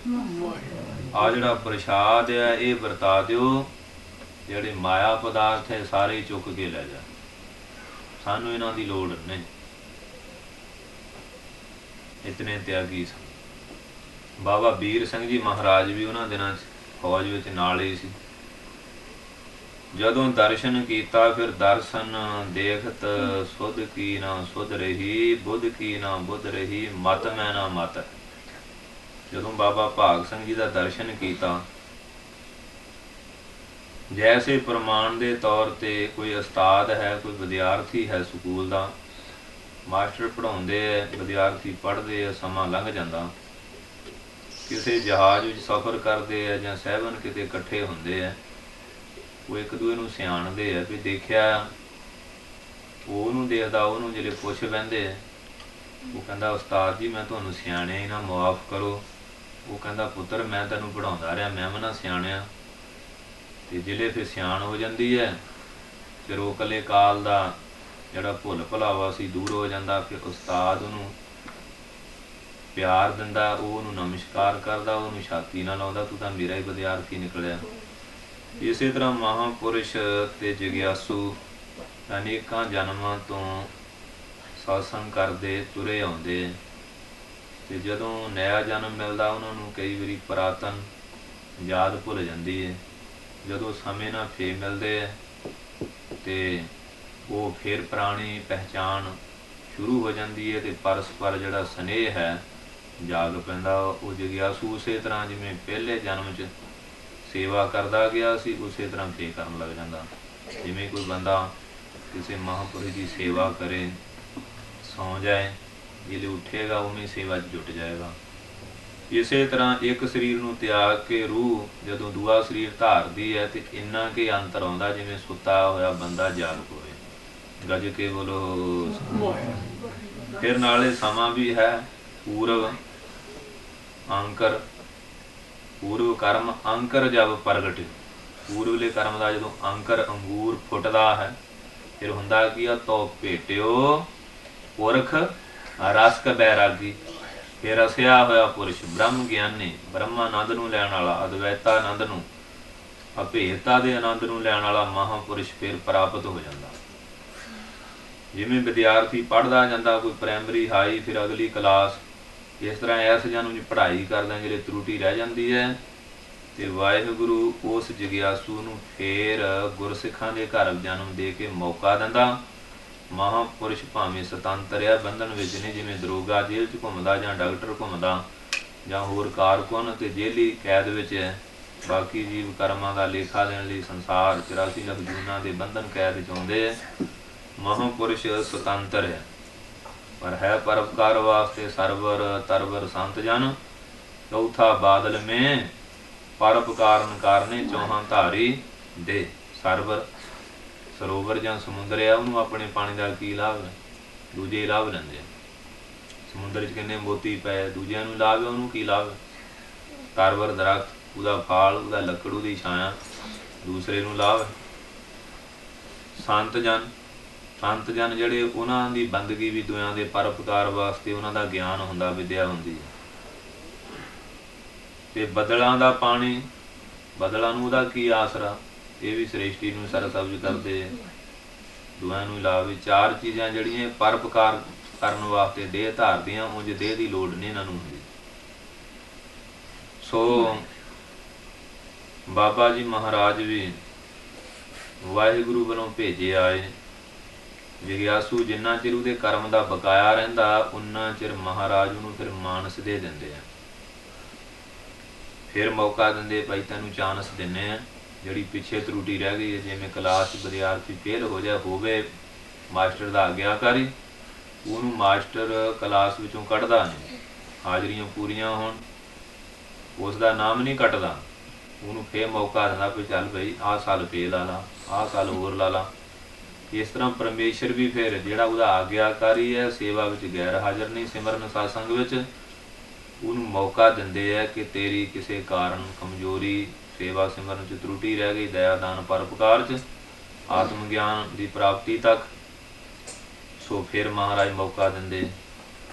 ਆ ਜਿਹੜਾ ਪ੍ਰਸ਼ਾਦ ਹੈ ਇਹ ਵਰਤਾ ਦਿਓ, ਜਿਹੜੇ ਮਾਇਆ ਪਦਾਰਥ ਹੈ ਸਾਰੇ ਚੁੱਕ ਕੇ ਲੈ ਜਾ, ਸਾਨੂੰ ਇਹਨਾਂ ਦੀ ਲੋੜ ਨਹੀਂ। ਇਤਨੇ ਤਿਆਗੀ ਸਨ। ਬਾਬਾ ਵੀਰ ਸਿੰਘ ਜੀ ਮਹਾਰਾਜ ਵੀ ਉਹਨਾਂ ਦਿਨਾਂ 'ਚ ਫੌਜ ਵਿੱਚ ਨਾਲ ਹੀ ਸੀ। ਜਦੋਂ ਦਰਸ਼ਨ ਕੀਤਾ, ਫਿਰ ਦਰਸ਼ਨ ਦੇਖਤ ਸੁਧ ਕੀ ਨਾ ਸੁਧ ਰਹੀ, ਬੁੱਧ ਕੀ ਨਾ ਬੁੱਧ ਰਹੀ, ਮਤ ਮੈਂ ਨਾ ਮਤ। ਜਦੋਂ ਬਾਬਾ ਭਾਗ ਸਿੰਘ ਜੀ ਦਾ ਦਰਸ਼ਨ ਕੀਤਾ, ਜੈਸੇ ਪ੍ਰਮਾਣ ਦੇ ਤੌਰ ਤੇ ਕੋਈ ਉਸਤਾਦ ਹੈ, ਕੋਈ ਵਿਦਿਆਰਥੀ ਹੈ ਸਕੂਲ ਦਾ, ਮਾਸਟਰ ਪੜ੍ਹਾਉਂਦੇ ਹੈ, ਵਿਦਿਆਰਥੀ ਪੜ੍ਹਦੇ ਆ, ਸਮਾਂ ਲੰਘ ਜਾਂਦਾ, ਕਿਸੇ ਜਹਾਜ਼ ਵਿੱਚ ਸਫ਼ਰ ਕਰਦੇ ਆ ਜਾਂ ਸਹਿਬਨ ਕਿਤੇ ਇਕੱਠੇ ਹੁੰਦੇ ਆ, ਉਹ ਇੱਕ ਦੂਜੇ ਨੂੰ ਸਿਆਣਦੇ ਆ ਵੀ ਦੇਖਿਆ, ਉਹ ਉਹਨੂੰ ਦੇਖਦਾ, ਉਹਨੂੰ ਜਿਹੜੇ ਪੁੱਛ ਬਹਿੰਦੇ ਆ, ਉਹ ਕਹਿੰਦਾ ਉਸਤਾਦ ਜੀ ਮੈਂ ਤੁਹਾਨੂੰ ਸਿਆਣਿਆ ਹੀ ਨਾ, ਮੁਆਫ ਕਰੋ। ਉਹ ਕਹਿੰਦਾ ਪੁੱਤਰ ਮੈਂ ਤੈਨੂੰ ਪੜ੍ਹਾਉਂਦਾ ਰਿਹਾ, ਮੈਂ ਵੀ ਨਾ ਸਿਆਣਿਆ। ਅਤੇ ਜਿਹੜੇ ਫਿਰ ਸਿਆਣ ਹੋ ਜਾਂਦੀ ਹੈ, ਫਿਰ ਉਹ ਇਕੱਲੇ ਕਾਲ ਦਾ ਜਿਹੜਾ ਭੁੱਲ ਭੁਲਾਵਾ ਸੀ ਦੂਰ ਹੋ ਜਾਂਦਾ। ਫਿਰ ਉਸਤਾਦ ਉਹਨੂੰ ਪਿਆਰ ਦਿੰਦਾ, ਉਹ ਉਹਨੂੰ ਨਮਸਕਾਰ ਕਰਦਾ, ਉਹਨੂੰ ਛਾਤੀ ਨਾਲ ਲਾਉਂਦਾ, ਤੂੰ ਤਾਂ ਮੇਰਾ ਹੀ ਵਿਦਿਆਰਥੀ ਨਿਕਲਿਆ। ਇਸੇ ਤਰ੍ਹਾਂ ਮਹਾਂਪੁਰਸ਼ ਅਤੇ ਜਗਿਆਸੂ ਅਨੇਕਾਂ ਜਨਮਾਂ ਤੋਂ ਸਤਸੰਗ ਕਰਦੇ ਤੁਰੇ ਆਉਂਦੇ, ਅਤੇ ਜਦੋਂ ਨਇਆ ਜਨਮ ਮਿਲਦਾ ਉਹਨਾਂ ਨੂੰ ਕਈ ਵਾਰੀ ਪੁਰਾਤਨ ਯਾਦ ਭੁੱਲ ਜਾਂਦੀ ਹੈ। ਜਦੋਂ ਸਮੇਂ ਨਾਲ ਫੇਰ ਮਿਲਦੇ ਹੈ ਅਤੇ ਉਹ ਫਿਰ ਪੁਰਾਣੀ ਪਹਿਚਾਣ ਸ਼ੁਰੂ ਹੋ ਜਾਂਦੀ ਹੈ, ਅਤੇ ਪਰਸਪਰ ਜਿਹੜਾ ਸਨੇਹ ਹੈ ਜਾਗ ਪੈਂਦਾ। ਉਹ ਜਗਿਆਸੂ ਉਸੇ ਤਰ੍ਹਾਂ ਜਿਵੇਂ ਪਹਿਲੇ ਜਨਮ 'ਚ ਸੇਵਾ ਕਰਦਾ ਗਿਆ ਸੀ, ਉਸੇ ਤਰ੍ਹਾਂ ਫੇਰ ਕਰਨ ਲੱਗ ਜਾਂਦਾ। ਜਿਵੇਂ ਕੋਈ ਬੰਦਾ ਕਿਸੇ ਮਹਾਂਪੁਰਖ ਦੀ ਸੇਵਾ ਕਰੇ, ਸੌਂ ਜਾਏ, ਜਿਹੜੇ ਉੱਠੇਗਾ ਉਵੇਂ ਸੇਵਾ 'ਚ ਜੁਟ ਜਾਏਗਾ। ਇਸੇ ਤਰ੍ਹਾਂ ਇੱਕ ਸਰੀਰ ਨੂੰ ਤਿਆਗ ਕੇ ਰੂਹ ਜਦੋਂ ਦੂਆ ਸਰੀਰ ਧਾਰਦੀ ਹੈ, ਅਤੇ ਇੰਨਾ ਕਿ ਅੰਤਰ ਆਉਂਦਾ ਜਿਵੇਂ ਸੁੱਤਾ ਹੋਇਆ ਬੰਦਾ ਜਾਗ ਪਵੇ। ਗੱਜ ਕੇ ਬੋਲੋ। ਫਿਰ ਨਾਲੇ ਸਮਾਂ ਵੀ ਹੈ ਪੂਰਵ ਅੰਕਰ, ਪੂਰਵ ਕਰਮ ਅੰਕਰ ਜਬ ਪ੍ਰਗਟ। ਪੂਰਵਲੇ ਕਰਮ ਦਾ ਜਦੋਂ ਅੰਕਰ ਅੰਗੂਰ ਫੁੱਟਦਾ ਹੈ, ਫਿਰ ਹੁੰਦਾ ਕੀ ਆ, ਤੋ ਭੇਟਿਓ ਪੁਰਖ ਰਸ ਬੈਰਾਗੀ। ਫਿਰ ਰਸਿਆ ਹੋਇਆ ਪੁਰਸ਼ ਬ੍ਰਹਮ ਗਿਆਨੀ, ਬ੍ਰਹਮਾਨੰਦ ਨੂੰ ਲੈਣ ਵਾਲਾ, ਅਦਵੈਤਾ ਆਨੰਦ ਨੂੰ, ਅਭੇਦਤਾ ਦੇ ਆਨੰਦ ਨੂੰ ਲੈਣ ਵਾਲਾ ਮਹਾਂਪੁਰਸ਼ ਫਿਰ ਪ੍ਰਾਪਤ ਹੋ ਜਾਂਦਾ। ਜਿਵੇਂ ਵਿਦਿਆਰਥੀ ਪੜ੍ਹਦਾ ਜਾਂਦਾ, ਕੋਈ ਪ੍ਰਾਇਮਰੀ, ਹਾਈ, ਫਿਰ ਅਗਲੀ ਕਲਾਸ, ਇਸ ਤਰ੍ਹਾਂ ਇਸ ਜਨਮ ਦੀ ਪੜ੍ਹਾਈ ਕਰਦਾ ਜਿਹੜੇ ਤਰੁਟੀ ਰਹਿ ਜਾਂਦੀ ਹੈ, ਅਤੇ ਵਾਹਿਗੁਰੂ ਉਸ ਜਗਿਆਸੂ ਨੂੰ ਫਿਰ ਗੁਰਸਿੱਖਾਂ ਦੇ ਘਰ ਜਨਮ ਦੇ ਕੇ ਮੌਕਾ ਦਿੰਦਾ। ਮਹਾਂਪੁਰਸ਼ ਭਾਵੇਂ ਸੁਤੰਤਰ ਆ, ਬੰਧਨ ਵਿੱਚ ਨਹੀਂ, ਜਿਵੇਂ ਦਰੋਗਾ ਜੇਲ੍ਹ 'ਚ ਘੁੰਮਦਾ ਜਾਂ ਡਾਕਟਰ ਘੁੰਮਦਾ ਜਾਂ ਹੋਰ ਕਾਰਕੁਨ, ਅਤੇ ਜੇਲ੍ਹੀ ਕੈਦ ਵਿੱਚ ਹੈ। ਬਾਕੀ ਜੀਵ ਕਰਮਾਂ ਦਾ ਲੇਖਾ ਦੇਣ ਲਈ ਸੰਸਾਰ 84 ਲੱਖ ਜੂਨਾਂ ਦੇ ਬੰਧਨ ਕੈਦ 'ਚ ਆਉਂਦੇ ਹੈ। ਮਹਾਂਪੁਰਸ਼ ਸੁਤੰਤਰ ਹੈ, ਪਰ ਹੈ ਪਰਉਪਕਾਰ ਵਾਸਤੇ ਸਰਵਰ ਤਰਵਰ ਸੰਤ ਜਨ। ਚੌਥਾ ਬਾਦਲ ਮੇਂ ਪਰਉਪਕਾਰਨ ਕਾਰਨੇ ਚੌਹਾਂ ਧਾਰੀ ਦੇ। ਸਰਵਰ ਸਰੋਵਰ ਜਾਂ ਸਮੁੰਦਰ ਆ, ਉਹਨੂੰ ਆਪਣੇ ਪਾਣੀ ਦਾ ਕੀ ਲਾਭ ਹੈ? ਦੂਜੇ ਲਾਭ ਲੈਂਦੇ ਆ। ਸਮੁੰਦਰ 'ਚ ਕਿੰਨੇ ਮੋਤੀ ਪਏ, ਦੂਜਿਆਂ ਨੂੰ ਲਾਭ ਹੈ, ਉਹਨੂੰ ਕੀ ਲਾਭ ਹੈ? ਤਰਵਰ ਦਰਖਤ, ਉਹਦਾ ਫਲ, ਉਹਦਾ ਲੱਕੜ, ਉਹਦੀ ਛਾਇਆ, ਦੂਸਰੇ ਨੂੰ ਲਾਭ ਹੈ। ਸੰਤ ਜਨ, ਸੰਤ ਜਨ ਜਿਹੜੇ ਉਹਨਾਂ ਦੀ ਬੰਦਗੀ ਵੀ ਦੁਆਇਆਂ ਦੇ ਪਰਉਪਕਾਰ ਵਾਸਤੇ, ਉਹਨਾਂ ਦਾ ਗਿਆਨ ਹੁੰਦਾ, ਵਿਦਿਆ ਹੁੰਦੀ ਹੈ। ਅਤੇ ਬੱਦਲਾਂ ਦਾ ਪਾਣੀ, ਬੱਦਲਾਂ ਨੂੰ ਉਹਦਾ ਕੀ ਆਸਰਾ, ਇਹ ਵੀ ਸ੍ਰੇਸ਼ਟੀ ਨੂੰ ਸਰਸਬਜ਼ ਕਰਦੇ, ਦੁਆਇਆਂ ਨੂੰ ਲਾਭ। ਚਾਰ ਚੀਜ਼ਾਂ ਜਿਹੜੀਆਂ ਪਰਉਪਕਾਰ ਕਰਨ ਵਾਸਤੇ ਦੇਹ ਧਾਰਦੀਆਂ, ਉਂਝ ਦੇਹ ਦੀ ਲੋੜ ਨਹੀਂ ਇਹਨਾਂ ਨੂੰ ਹੁੰਦੀ। ਸੋ ਬਾਬਾ ਜੀ ਮਹਾਰਾਜ ਵੀ ਵਾਹਿਗੁਰੂ ਵੱਲੋਂ ਭੇਜੇ ਆਏ। ਜਗਿਆਸੂ ਜਿੰਨਾ ਚਿਰ ਉਹਦੇ ਕਰਮ ਦਾ ਬਕਾਇਆ ਰਹਿੰਦਾ, ਉਨਾ ਚਿਰ ਮਹਾਰਾਜ ਉਹਨੂੰ ਫਿਰ ਮਾਨਸ ਦੇ ਦਿੰਦੇ ਆ। ਫਿਰ ਮੌਕਾ ਦਿੰਦੇ, ਭਾਈ ਤੈਨੂੰ ਚਾਂਸ ਦਿੰਦੇ ਆ, ਜਿਹੜੀ ਪਿੱਛੇ ਤਰੁਟੀ ਰਹਿ ਗਈ ਹੈ। ਜਿਵੇਂ ਕਲਾਸ 'ਚ ਵਿਦਿਆਰਥੀ ਫੇਲ ਹੋ ਜਾਏ, ਹੋਵੇ ਮਾਸਟਰ ਦਾ ਆਗਿਆਕਾਰੀ, ਉਹਨੂੰ ਮਾਸਟਰ ਕਲਾਸ ਵਿੱਚੋਂ ਕੱਢਦਾ ਨਹੀਂ। ਹਾਜ਼ਰੀਆਂ ਪੂਰੀਆਂ ਹੋਣ, ਉਸ ਦਾ ਨਾਮ ਨਹੀਂ ਕੱਟਦਾ, ਉਹਨੂੰ ਫਿਰ ਮੌਕਾ ਦਿੰਦਾ ਵੀ ਚੱਲ ਬਈ ਆਹ ਸਾਲ ਫੇਲ ਲਾ ਲਾ, ਆਹ ਸਾਲ ਹੋਰ ਲਾ ਲਾ। ਇਸ ਤਰ੍ਹਾਂ ਪਰਮੇਸ਼ਰ ਵੀ ਫਿਰ ਜਿਹੜਾ ਉਹਦਾ ਆਗਿਆਕਾਰੀ ਹੈ, ਸੇਵਾ ਵਿੱਚ ਗੈਰ ਹਾਜ਼ਰ ਨਹੀਂ, ਸਿਮਰਨ ਸਤਸੰਗ ਵਿੱਚ, ਉਹਨੂੰ ਮੌਕਾ ਦਿੰਦੇ ਆ ਕਿ ਤੇਰੀ ਕਿਸੇ ਕਾਰਨ ਕਮਜ਼ੋਰੀ, ਸੇਵਾ ਸਿਮਰਨ 'ਚ ਤਰੁਟੀ ਰਹਿ ਗਈ, ਦਇਆ ਦਾਨ ਪਰਉਪਕਾਰ 'ਚ, ਆਤਮ ਗਿਆਨ ਦੀ ਪ੍ਰਾਪਤੀ ਤੱਕ। ਸੋ ਫਿਰ ਮਹਾਰਾਜ ਮੌਕਾ ਦਿੰਦੇ।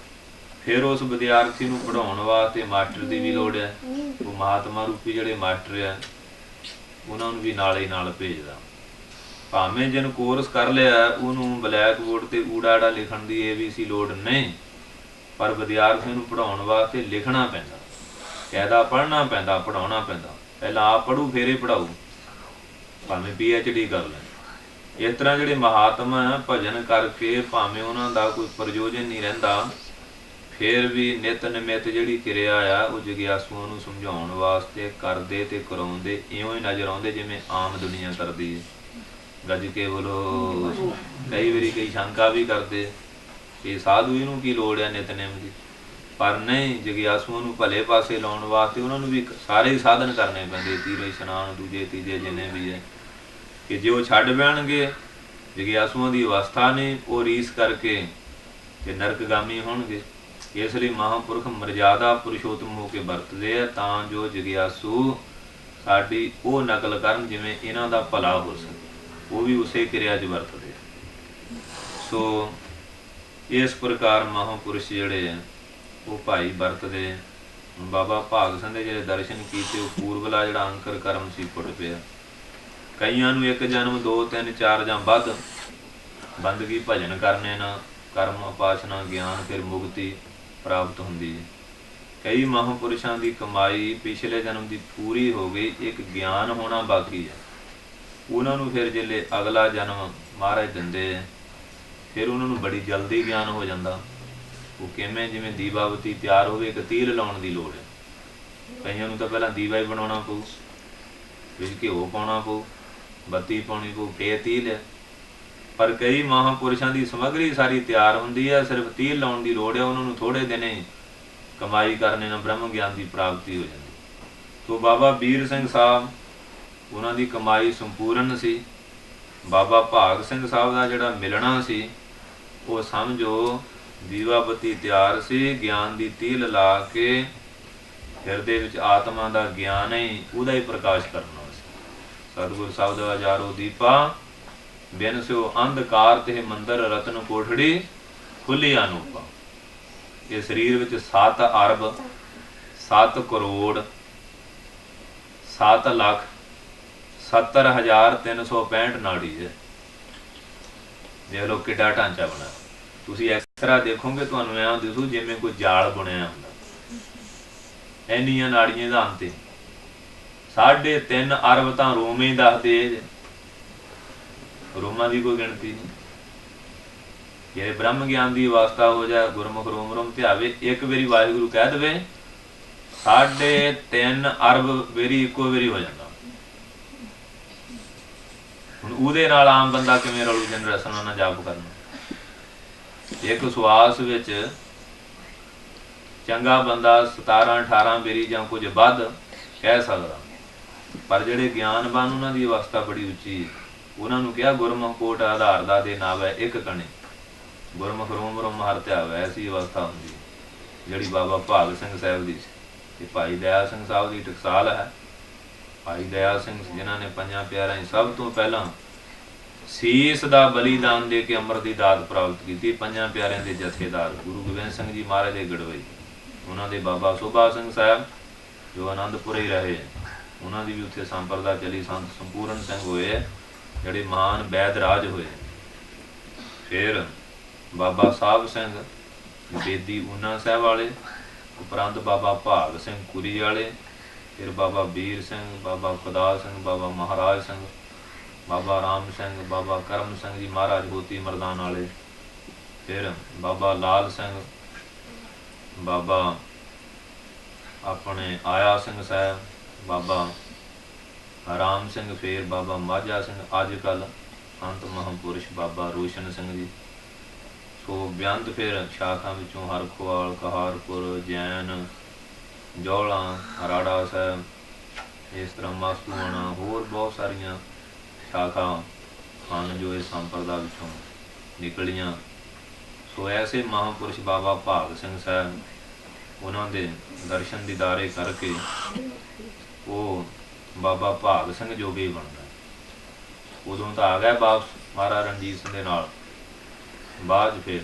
ਫਿਰ ਉਸ ਵਿਦਿਆਰਥੀ ਨੂੰ ਪੜ੍ਹਾਉਣ ਵਾਸਤੇ ਮਾਸਟਰ ਦੀ ਵੀ ਲੋੜ ਹੈ। ਉਹ ਮਹਾਤਮਾ ਰੂਪੀ ਜਿਹੜੇ ਮਾਸਟਰ ਆ, ਉਹਨਾਂ ਨੂੰ ਵੀ ਨਾਲ ਹੀ ਨਾਲ ਭੇਜਦਾ। ਭਾਵੇਂ ਜਿਹਨੂੰ ਕੋਰਸ ਕਰ ਲਿਆ, ਉਹਨੂੰ ਬਲੈਕ ਬੋਰਡ 'ਤੇ ਊੜਾ ਲਿਖਣ ਦੀ ABC ਲੋੜ ਨਹੀਂ, ਪਰ ਵਿਦਿਆਰਥੀ ਨੂੰ ਪੜ੍ਹਾਉਣ ਵਾਸਤੇ ਲਿਖਣਾ ਪੈਂਦਾ, ਕਾਇਦਾ ਪੜ੍ਹਨਾ ਪੈਂਦਾ, ਪੜ੍ਹਾਉਣਾ ਪੈਂਦਾ। ਪਹਿਲਾਂ ਆਪ ਪੜ੍ਹੂ ਫਿਰ ਹੀ ਪੜ੍ਹਾਊ, ਭਾਵੇਂ PhD ਕਰ ਲੈ। ਇਸ ਤਰ੍ਹਾਂ ਜਿਹੜੇ ਮਹਾਤਮਾ ਭਜਨ ਕਰਕੇ, ਭਾਵੇਂ ਉਹਨਾਂ ਦਾ ਕੋਈ ਪ੍ਰਯੋਜਨ ਨਹੀਂ ਰਹਿੰਦਾ, ਫਿਰ ਵੀ ਨਿਤ ਨਿਮਿਤ ਜਿਹੜੀ ਕਿਰਿਆ ਆ, ਉਹ ਜਗਿਆਸੂਆਂ ਨੂੰ ਸਮਝਾਉਣ ਵਾਸਤੇ ਕਰਦੇ ਅਤੇ ਕਰਾਉਂਦੇ ਇਉਂ ਹੀ ਨਜ਼ਰ ਆਉਂਦੇ ਜਿਵੇਂ ਆਮ ਦੁਨੀਆ ਕਰਦੀ ਹੈ। ਗੱਜ ਕੇ ਬੋਲੋ। ਕਈ ਵਾਰੀ ਕਈ ਸ਼ੰਕਾ ਵੀ ਕਰਦੇ ਕਿ ਸਾਧੂ ਇਹਨੂੰ ਕੀ ਲੋੜ ਹੈ ਨਿਤਨੇਮ ਦੀ, ਪਰ ਨਹੀਂ, ਜਗਿਆਸੂਆਂ ਨੂੰ ਭਲੇ ਪਾਸੇ ਲਾਉਣ ਵਾਸਤੇ ਉਹਨਾਂ ਨੂੰ ਵੀ ਸਾਰੇ ਹੀ ਸਾਧਨ ਕਰਨੇ ਪੈਂਦੇ, ਤੀਰਥ ਇਸ਼ਨਾਨ ਦੂਜੇ ਤੀਜੇ ਜਿੰਨੇ ਵੀ ਹੈ, ਕਿ ਜੇ ਉਹ ਛੱਡ ਬਹਿਣਗੇ ਜਗਿਆਸੂਆਂ ਦੀ ਅਵਸਥਾ ਨੇ, ਉਹ ਰੀਸ ਕਰਕੇ ਤੇ ਨਰਕਗਾਮੀ ਹੋਣਗੇ। ਇਸ ਲਈ ਮਹਾਂਪੁਰਖ ਮਰਜ਼ਾਦਾ ਪੁਰਸ਼ੋਤਮ ਹੋ ਕੇ ਵਰਤਦੇ ਆ, ਤਾਂ ਜੋ ਜਗਿਆਸੂ ਸਾਡੀ ਉਹ ਨਕਲ ਕਰਨ ਜਿਵੇਂ ਇਹਨਾਂ ਦਾ ਭਲਾ ਹੋ ਸਕੇ, ਉਹ ਵੀ ਉਸੇ ਕਿਰਿਆ 'ਚ ਵਰਤਦੇ। ਸੋ ਇਸ ਪ੍ਰਕਾਰ ਮਹਾਂਪੁਰਸ਼ ਜਿਹੜੇ ਆ ਉਹ ਭਾਈ ਵਰਤਦੇ। ਬਾਬਾ ਭਾਗ ਸਿੰਘ ਦੇ ਜਿਹੜੇ ਦਰਸ਼ਨ ਕੀਤੇ, ਉਹ ਪੂਰਬਲਾ ਜਿਹੜਾ ਅੰਕਰ ਕਰਮ ਸੀ ਫੁੱਟ ਪਿਆ। ਕਈਆਂ ਨੂੰ ਇੱਕ ਜਨਮ 2 3 4 ਜਾਂ ਵੱਧ ਬੰਦਗੀ ਭਜਨ ਕਰਨੇ ਨਾਲ ਕਰਮ ਉਪਾਸਨਾ ਗਿਆਨ ਫਿਰ ਮੁਕਤੀ ਪ੍ਰਾਪਤ ਹੁੰਦੀ ਹੈ। ਕਈ ਮਹਾਂਪੁਰਸ਼ਾਂ ਦੀ ਕਮਾਈ ਪਿਛਲੇ ਜਨਮ ਦੀ ਪੂਰੀ ਹੋ ਗਈ, ਇੱਕ ਗਿਆਨ ਹੋਣਾ ਬਾਕੀ ਹੈ। ਉਹਨਾਂ ਨੂੰ ਫਿਰ ਜਿਹੜੇ ਅਗਲਾ ਜਨਮ ਮਹਾਰਾਜ ਦਿੰਦੇ, ਫਿਰ ਉਹਨਾਂ ਨੂੰ ਬੜੀ ਜਲਦੀ ਗਿਆਨ ਹੋ ਜਾਂਦਾ। ਉਹ ਕਿਵੇਂ, ਜਿਵੇਂ ਦੀਵਾਬਤੀ ਤਿਆਰ ਹੋਵੇ, ਇੱਕ ਤੀਲ ਲਾਉਣ ਦੀ ਲੋੜ ਹੈ। ਕਈਆਂ ਨੂੰ ਤਾਂ ਪਹਿਲਾਂ ਦੀਵਾ ਹੀ ਬਣਾਉਣਾ ਪਊ, ਵਿੱਚ ਘਿਓ ਪਾਉਣਾ ਪਊ, ਬੱਤੀ ਪਾਉਣੀ ਪਊ, ਫੇਰ ਤੀਲ ਹੈ। ਪਰ ਕਈ ਮਹਾਂਪੁਰਸ਼ਾਂ ਦੀ ਸਮੱਗਰੀ ਸਾਰੀ ਤਿਆਰ ਹੁੰਦੀ ਹੈ, ਸਿਰਫ ਤੀਲ ਲਾਉਣ ਦੀ ਲੋੜ ਹੈ। ਉਹਨਾਂ ਨੂੰ ਥੋੜ੍ਹੇ ਦਿਨੇ ਕਮਾਈ ਕਰਨੇ ਨਾਲ ਬ੍ਰਹਮ ਗਿਆਨ ਦੀ ਪ੍ਰਾਪਤੀ ਹੋ ਜਾਂਦੀ। ਸੋ ਬਾਬਾ ਵੀਰ ਸਿੰਘ ਸਾਹਿਬ, ਉਹਨਾਂ ਦੀ ਕਮਾਈ ਸੰਪੂਰਨ ਸੀ। ਬਾਬਾ ਭਾਗ ਸਿੰਘ ਸਾਹਿਬ ਦਾ ਜਿਹੜਾ ਮਿਲਣਾ ਸੀ, ਉਹ ਸਮਝੋ ਦੀਵਾਬਤੀ ਤਿਆਰ ਸੀ, ਗਿਆਨ ਦੀ ਤੀਲ ਲਾ ਕੇ ਹਿਰਦੇ ਵਿੱਚ ਆਤਮਾ ਦਾ ਗਿਆਨ ਹੀ, ਉਹਦਾ ਹੀ ਪ੍ਰਕਾਸ਼ ਕਰਨਾ ਸੀ। ਸਤਿਗੁਰ ਸਾਹਿਬ ਦਾ ਹਜ਼ਾਰੋ ਦੀਪਾ ਬਿਨ ਸਿਓ ਅੰਧਕਾਰ ਤੇ ਮੰਦਰ ਰਤਨ ਕੋਠੜੀ ਖੁੱਲੀ ਅਨੂਪਾ। ਇਹ ਸਰੀਰ ਵਿੱਚ 7 ਅਰਬ 7 ਕਰੋੜ 7 ਲੱਖ 70,365 ਨਾੜੀ ਹੈ। ਦੇਖ ਲਓ ਕਿੱਡਾ ਢਾਂਚਾ ਬਣਾ। ਤੁਸੀਂ ਐਕਸਰਾ ਦੇਖੋਗੇ ਤੁਹਾਨੂੰ ਐਂ ਦਿਸੂ ਜਿਵੇਂ ਕੋਈ ਜਾਲ ਬੁਣਿਆ ਹੁੰਦਾ। ਇੰਨੀਆਂ ਨਾੜੀਆਂ ਦਾ ਅੰਤ 3.5 ਅਰਬ ਤਾਂ ਰੋਮ ਹੀ ਦੱਸਦੇ, ਰੋਮਾਂ ਦੀ ਕੋਈ ਗਿਣਤੀ ਨਹੀਂ। ਜੇ ਬ੍ਰਹਮ ਗਿਆਨ ਦੀ ਅਵਸਥਾ ਹੋ ਜਾਏ, ਗੁਰਮੁਖ ਰੋਮ ਰੋਮ ਧਿਆਵੇ, ਇੱਕ ਵਾਰੀ ਵਾਹਿਗੁਰੂ ਕਹਿ ਦੇਵੇ, 3.5 ਅਰਬ ਵਾਰੀ ਇੱਕੋ ਵਾਰੀ ਹੋ ਜਾਂਦਾ। ਹੁਣ ਉਹਦੇ ਨਾਲ ਆਮ ਬੰਦਾ ਕਿਵੇਂ ਰਲੂ ਜਿਨ ਰਸਨਾ ਨਾਲ ਜਾਪ ਕਰਨਾ। ਇੱਕ ਸਵਾਸ ਵਿੱਚ ਚੰਗਾ ਬੰਦਾ 17 18 ਵਾਰੀ ਜਾਂ ਕੁਝ ਵੱਧ ਕਹਿ ਸਕਦਾ, ਪਰ ਜਿਹੜੇ ਗਿਆਨਵਾਨ ਉਹਨਾਂ ਦੀ ਅਵਸਥਾ ਬੜੀ ਉੱਚੀ। ਉਹਨਾਂ ਨੂੰ ਕਿਹਾ ਗੁਰਮੁਖ ਕੋਟ ਆਧਾਰ ਦਾ ਦੇ ਨਾਵੈ ਇੱਕ ਕਣੇ, ਗੁਰਮੁਖ ਰੋਮ ਰੋਮ ਹਰ ਧਿਆਵੈ। ਐਸੀ ਅਵਸਥਾ ਹੁੰਦੀ ਜਿਹੜੀ ਬਾਬਾ ਭਾਗ ਸਿੰਘ ਸਾਹਿਬ ਦੀ ਸੀ। ਤੇ ਭਾਈ ਦਇਆ ਸਿੰਘ ਸਾਹਿਬ ਦੀ ਟਕਸਾਲ ਹੈ। ਭਾਈ ਦਇਆ ਸਿੰਘ ਜਿਨ੍ਹਾਂ ਨੇ 5 ਪਿਆਰਿਆਂ ਸਭ ਤੋਂ ਪਹਿਲਾਂ ਸੀਸ ਦਾ ਬਲੀਦਾਨ ਦੇ ਕੇ ਅੰਮ੍ਰਿਤ ਦੀ ਦਾਤ ਪ੍ਰਾਪਤ ਕੀਤੀ। 5 ਪਿਆਰਿਆਂ ਦੇ ਜਥੇਦਾਰ ਗੁਰੂ ਗੋਬਿੰਦ ਸਿੰਘ ਜੀ ਮਹਾਰਾਜ ਦੇ ਗੜਵਈ, ਉਹਨਾਂ ਦੇ ਬਾਬਾ ਸੁਭਾ ਸਿੰਘ ਸਾਹਿਬ ਜੋ ਆਨੰਦਪੁਰੇ ਹੀ ਰਹੇ, ਉਹਨਾਂ ਦੀ ਵੀ ਉੱਥੇ ਸੰਪਰਦਾ ਚਲੀ। ਸੰਤ ਸੰਪੂਰਨ ਸਿੰਘ ਹੋਏ ਜਿਹੜੇ ਮਹਾਨ ਵੈਦ ਰਾਜ ਹੋਏ। ਫਿਰ ਬਾਬਾ ਸਾਹਿਬ ਸਿੰਘ ਬੇਦੀ ਊਨਾ ਸਾਹਿਬ ਵਾਲੇ, ਉਪਰੰਤ ਬਾਬਾ ਭਾਗ ਸਿੰਘ ਕੁਰੀ ਵਾਲੇ, ਫਿਰ ਬਾਬਾ ਵੀਰ ਸਿੰਘ, ਬਾਬਾ ਖੁਦਾ ਸਿੰਘ, ਬਾਬਾ ਮਹਾਰਾਜ ਸਿੰਘ, ਬਾਬਾ ਰਾਮ ਸਿੰਘ, ਬਾਬਾ ਕਰਮ ਸਿੰਘ ਜੀ ਮਹਾਰਾਜ ਹੋਤੀ ਮਰਦਾਨ ਵਾਲੇ, ਫਿਰ ਬਾਬਾ ਲਾਲ ਸਿੰਘ, ਬਾਬਾ ਆਪਣੇ ਆਇਆ ਸਿੰਘ ਸਾਹਿਬ, ਬਾਬਾ ਰਾਮ ਸਿੰਘ, ਫਿਰ ਬਾਬਾ ਮਾਝਾ ਸਿੰਘ, ਅੱਜ ਕੱਲ੍ਹ ਅੰਤ ਮਹਾਂਪੁਰਸ਼ ਬਾਬਾ ਰੋਸ਼ਨ ਸਿੰਘ ਜੀ। ਸੋ ਬੇਅੰਤ ਫਿਰ ਸ਼ਾਖਾ ਵਿੱਚੋਂ ਹਰਖਵਾਲ, ਕਹਾਰਪੁਰ, ਜੈਨ, ਜੌਲਾ, ਰਾੜਾ ਸਾਹਿਬ, ਇਸ ਤਰ੍ਹਾਂ ਮਾਸੂਆਣਾ, ਹੋਰ ਬਹੁਤ ਸਾਰੀਆਂ ਸ਼ਾਖਾ ਹਨ ਜੋ ਇਸ ਸੰਪਰਦਾ ਵਿੱਚੋਂ ਨਿਕਲੀਆਂ। ਸੋ ਐਸੇ ਮਹਾਂਪੁਰਸ਼ ਬਾਬਾ ਭਾਗ ਸਿੰਘ ਸਾਹਿਬ, ਉਹਨਾਂ ਦੇ ਦਰਸ਼ਨ ਦੀਦਾਰੇ ਕਰਕੇ ਉਹ ਬਾਬਾ ਭਾਗ ਸਿੰਘ ਜੋਗੀ ਬਣਦਾ। ਉਦੋਂ ਤਾਂ ਆ ਗਿਆ ਵਾਪਸ ਮਹਾਰਾਜ ਰਣਜੀਤ ਸਿੰਘ ਦੇ ਨਾਲ। ਬਾਅਦ ਫਿਰ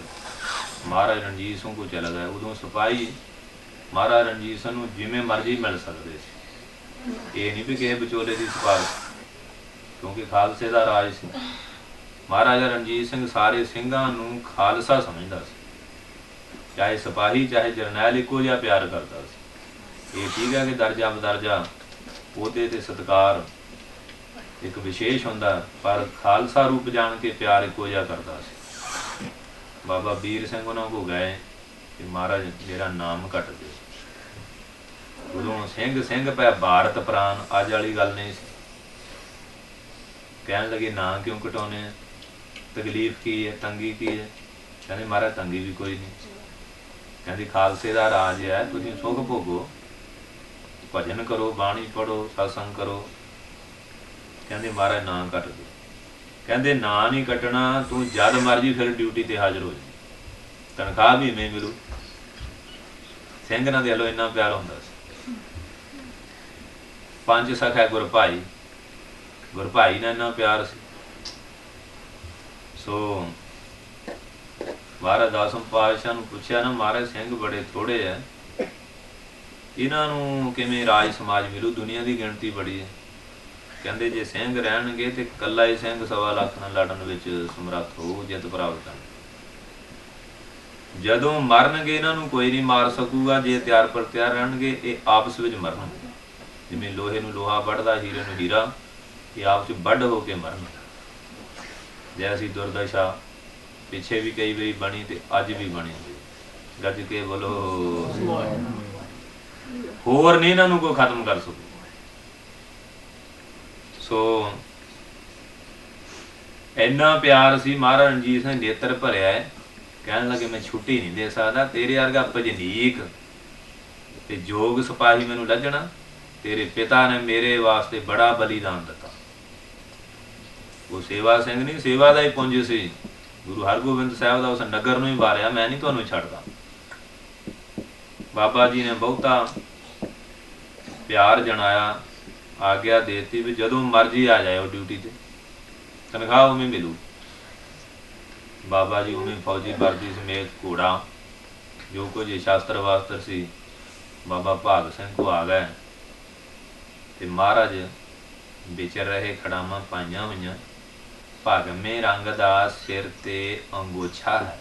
ਮਹਾਰਾਜ ਰਣਜੀਤ ਸਿੰਘ ਕੋਲ ਚਲਾ ਗਿਆ। ਉਦੋਂ ਸਿਪਾਹੀ ਮਹਾਰਾਜ ਰਣਜੀਤ ਸਿੰਘ ਨੂੰ ਜਿਵੇਂ ਮਰਜ਼ੀ ਮਿਲ ਸਕਦੇ ਸੀ। ਇਹ ਨਹੀਂ ਵੀ ਕਿਸੇ ਵਿਚੋਲੇ ਦੀ ਸਿਫਾਰਿਸ਼, ਕਿਉਂਕਿ ਖਾਲਸੇ ਦਾ ਰਾਜ ਸੀ। ਮਹਾਰਾਜਾ ਰਣਜੀਤ ਸਿੰਘ ਸਾਰੇ ਸਿੰਘਾਂ ਨੂੰ ਖਾਲਸਾ ਸਮਝਦਾ ਸੀ। ਚਾਹੇ ਸਿਪਾਹੀ ਚਾਹੇ ਜਰਨੈਲ ਇੱਕੋ ਜਿਹਾ ਪਿਆਰ ਕਰਦਾ ਸੀ। ਇਹ ਠੀਕ ਹੈ ਕਿ ਦਰਜਾ ਬਦਰਜਾ ਉਹਦੇ ਤੇ ਸਤਿਕਾਰ ਇੱਕ ਵਿਸ਼ੇਸ਼ ਹੁੰਦਾ, ਪਰ ਖਾਲਸਾ ਰੂਪ ਜਾਣ ਕੇ ਪਿਆਰ ਇੱਕੋ ਜਿਹਾ ਕਰਦਾ ਸੀ। ਬਾਬਾ ਵੀਰ ਸਿੰਘ ਉਹਨਾਂ ਕੋਲ ਗਏ ਕਿ ਮਹਾਰਾਜ ਮੇਰਾ ਨਾਮ ਕੱਟ ਦਿਓ। ਉਦੋਂ ਸਿੰਘ ਸਿੰਘ ਪੈ ਭਾਰਤ ਪ੍ਰਾਨ, ਅੱਜ ਵਾਲੀ ਗੱਲ ਨਹੀਂ ਸੀ। ਕਹਿਣ ਲੱਗੇ ਨਾਂ ਕਿਉਂ ਕਟਾਉਣੇ ਆ, ਤਕਲੀਫ ਕੀ ਹੈ, ਤੰਗੀ ਕੀ ਹੈ? ਕਹਿੰਦੇ ਮਹਾਰਾਜ ਤੰਗੀ ਵੀ ਕੋਈ ਨਹੀਂ, ਕਹਿੰਦੀ ਖਾਲਸੇ ਦਾ ਰਾਜ ਹੈ, ਤੁਸੀਂ ਸੁਖ ਭੋਗੋ, ਭਜਨ ਕਰੋ, ਬਾਣੀ ਪੜ੍ਹੋ, ਸਤਸੰਗ ਕਰੋ। ਕਹਿੰਦੇ ਮਹਾਰਾਜ ਨਾਂ ਕੱਟ ਦਿਓ। ਕਹਿੰਦੇ ਨਾਂ ਨਹੀਂ ਕੱਟਣਾ, ਤੂੰ ਜਦ ਮਰਜੀ ਫਿਰ ਡਿਊਟੀ ਤੇ ਹਾਜ਼ਰ ਹੋ ਜਾ, ਤਨਖਾਹ ਵੀ ਮੈਂ ਮਿਲੂ। ਸਿੰਘ ਨਾਲ ਦੇ ਲੋ ਇੰਨਾ ਪਿਆਰ ਹੁੰਦਾ ਸੀ। ਪੰਜ ਸਖਾ ਗੁਰ ਭਾਈ ਨਾਲ ਇੰਨਾ ਪਿਆਰ ਸੀ। ਸੋ ਮਹਾਰਾਜ ਦਸਮ ਪਾਤਸ਼ਾਹ ਨੂੰ ਪੁੱਛਿਆ ਨਾ, ਮਹਾਰਾਜ ਸਿੰਘ ਬੜੇ ਥੋੜੇ ਆ, ਇਹਨਾਂ ਨੂੰ ਕਿਵੇਂ ਰਾਜ ਸਮਾਜ ਮਿਲੂ, ਦੁਨੀਆ ਦੀ ਗਿਣਤੀ ਬੜੀ ਹੈ। ਕਹਿੰਦੇ ਜੇ ਸਿੰਘ ਰਹਿਣਗੇ ਤੇ ਇਕੱਲਾ ਹੀ ਸਿੰਘ 1.25 ਲੱਖ ਨਾਲ ਲੜਨ ਵਿੱਚ ਸਮਰੱਥ ਹੋਊ, ਜਿੱਤ ਪ੍ਰਾਪਤ ਕਰਨ। ਜਦੋਂ ਮਰਨਗੇ ਇਹਨਾਂ ਨੂੰ ਕੋਈ ਨਹੀਂ ਮਾਰ ਸਕੂਗਾ, ਜੇ ਤਿਆਰ ਪਰ ਤਿਆਰ ਰਹਿਣਗੇ ਇਹ ਆਪਸ ਵਿੱਚ ਮਰਨਗੇ। ਜਿਵੇਂ ਲੋਹੇ ਨੂੰ ਲੋਹਾ ਵੱਢਦਾ, ਹੀਰੇ ਨੂੰ ਹੀਰਾ, ਇਹ ਆਪਸ ਵਿੱਚ ਵੱਢ ਹੋ ਕੇ ਮਰਨ। ਜੈਸੀ ਦੁਰਦਸ਼ਾ ਪਿੱਛੇ ਵੀ ਕਈ ਵਾਰੀ ਬਣੀ ਤੇ ਅੱਜ ਵੀ ਬਣੀ। ਗੱਜ ਕੇ ਬੋਲੋ, ਹੋਰ ਨਹੀਂ ਇਹਨਾਂ ਨੂੰ ਕੋਈ ਖਤਮ ਕਰ ਸਕੂ। ਸੋ ਇੰਨਾ ਪਿਆਰ ਸੀ। ਮਹਾਰਾਜ ਰਣਜੀਤ ਸਿੰਘ ਨੇਤਰ ਭਰਿਆ, ਕਹਿਣ ਲੱਗੇ ਮੈਂ ਛੁੱਟੀ ਨਹੀਂ ਦੇ ਸਕਦਾ, ਤੇਰੇ ਵਰਗਾ ਭਜਨੀਕ ਤੇ ਜੋਗ ਸਿਪਾਹੀ ਮੈਨੂੰ ਲੱਜਣਾ। ਤੇਰੇ ਪਿਤਾ ਨੇ ਮੇਰੇ ਵਾਸਤੇ ਬੜਾ ਬਲੀਦਾਨ ਦਿੱਤਾ। ਉਹ ਸੇਵਾ ਸਿੰਘ ਨਹੀਂ, ਸੇਵਾ ਦਾ ਹੀ ਪੁੰਜ ਸੀ। ਗੁਰੂ ਹਰਗੋਬਿੰਦ ਸਾਹਿਬ ਦਾ ਉਸ ਨਗਰ ਨੂੰ ਹੀ ਵਾਰਿਆ, ਮੈਂ ਨਹੀਂ ਤੁਹਾਨੂੰ ਛੱਡਦਾ। ਬਾਬਾ ਜੀ ਨੇ ਬਹੁਤਾ ਪਿਆਰ ਜਣਾਇਆ, ਆਗਿਆ ਦੇਤੀ ਵੀ ਜਦੋਂ ਮਰਜੀ ਆ ਜਾਏ ਉਹ ਡਿਊਟੀ ਤੇ, ਤਨਖਾਹ ਉਵੇਂ ਮਿਲੂ। ਬਾਬਾ ਜੀ ਉਵੇਂ ਫੌਜੀ ਵਰਦੀ ਸਮੇਤ ਘੋੜਾ, ਜੋ ਕੁਝ ਸ਼ਾਸਤਰ ਵਾਸਤਰ ਸੀ, ਬਾਬਾ ਭਾਗ ਸਿੰਘ ਕੋ ਆ ਗਏ। ਤੇ ਮਹਾਰਾਜ ਵਿਚਰ ਰਹੇ, ਖੜਾਵਾਂ ਪਾਈਆਂ ਹੋਈਆਂ, ਭਗਵੇਂ ਰੰਗ ਦਾ ਸਿਰ ਤੇ ਅੰਗੋਛਾ ਹੈ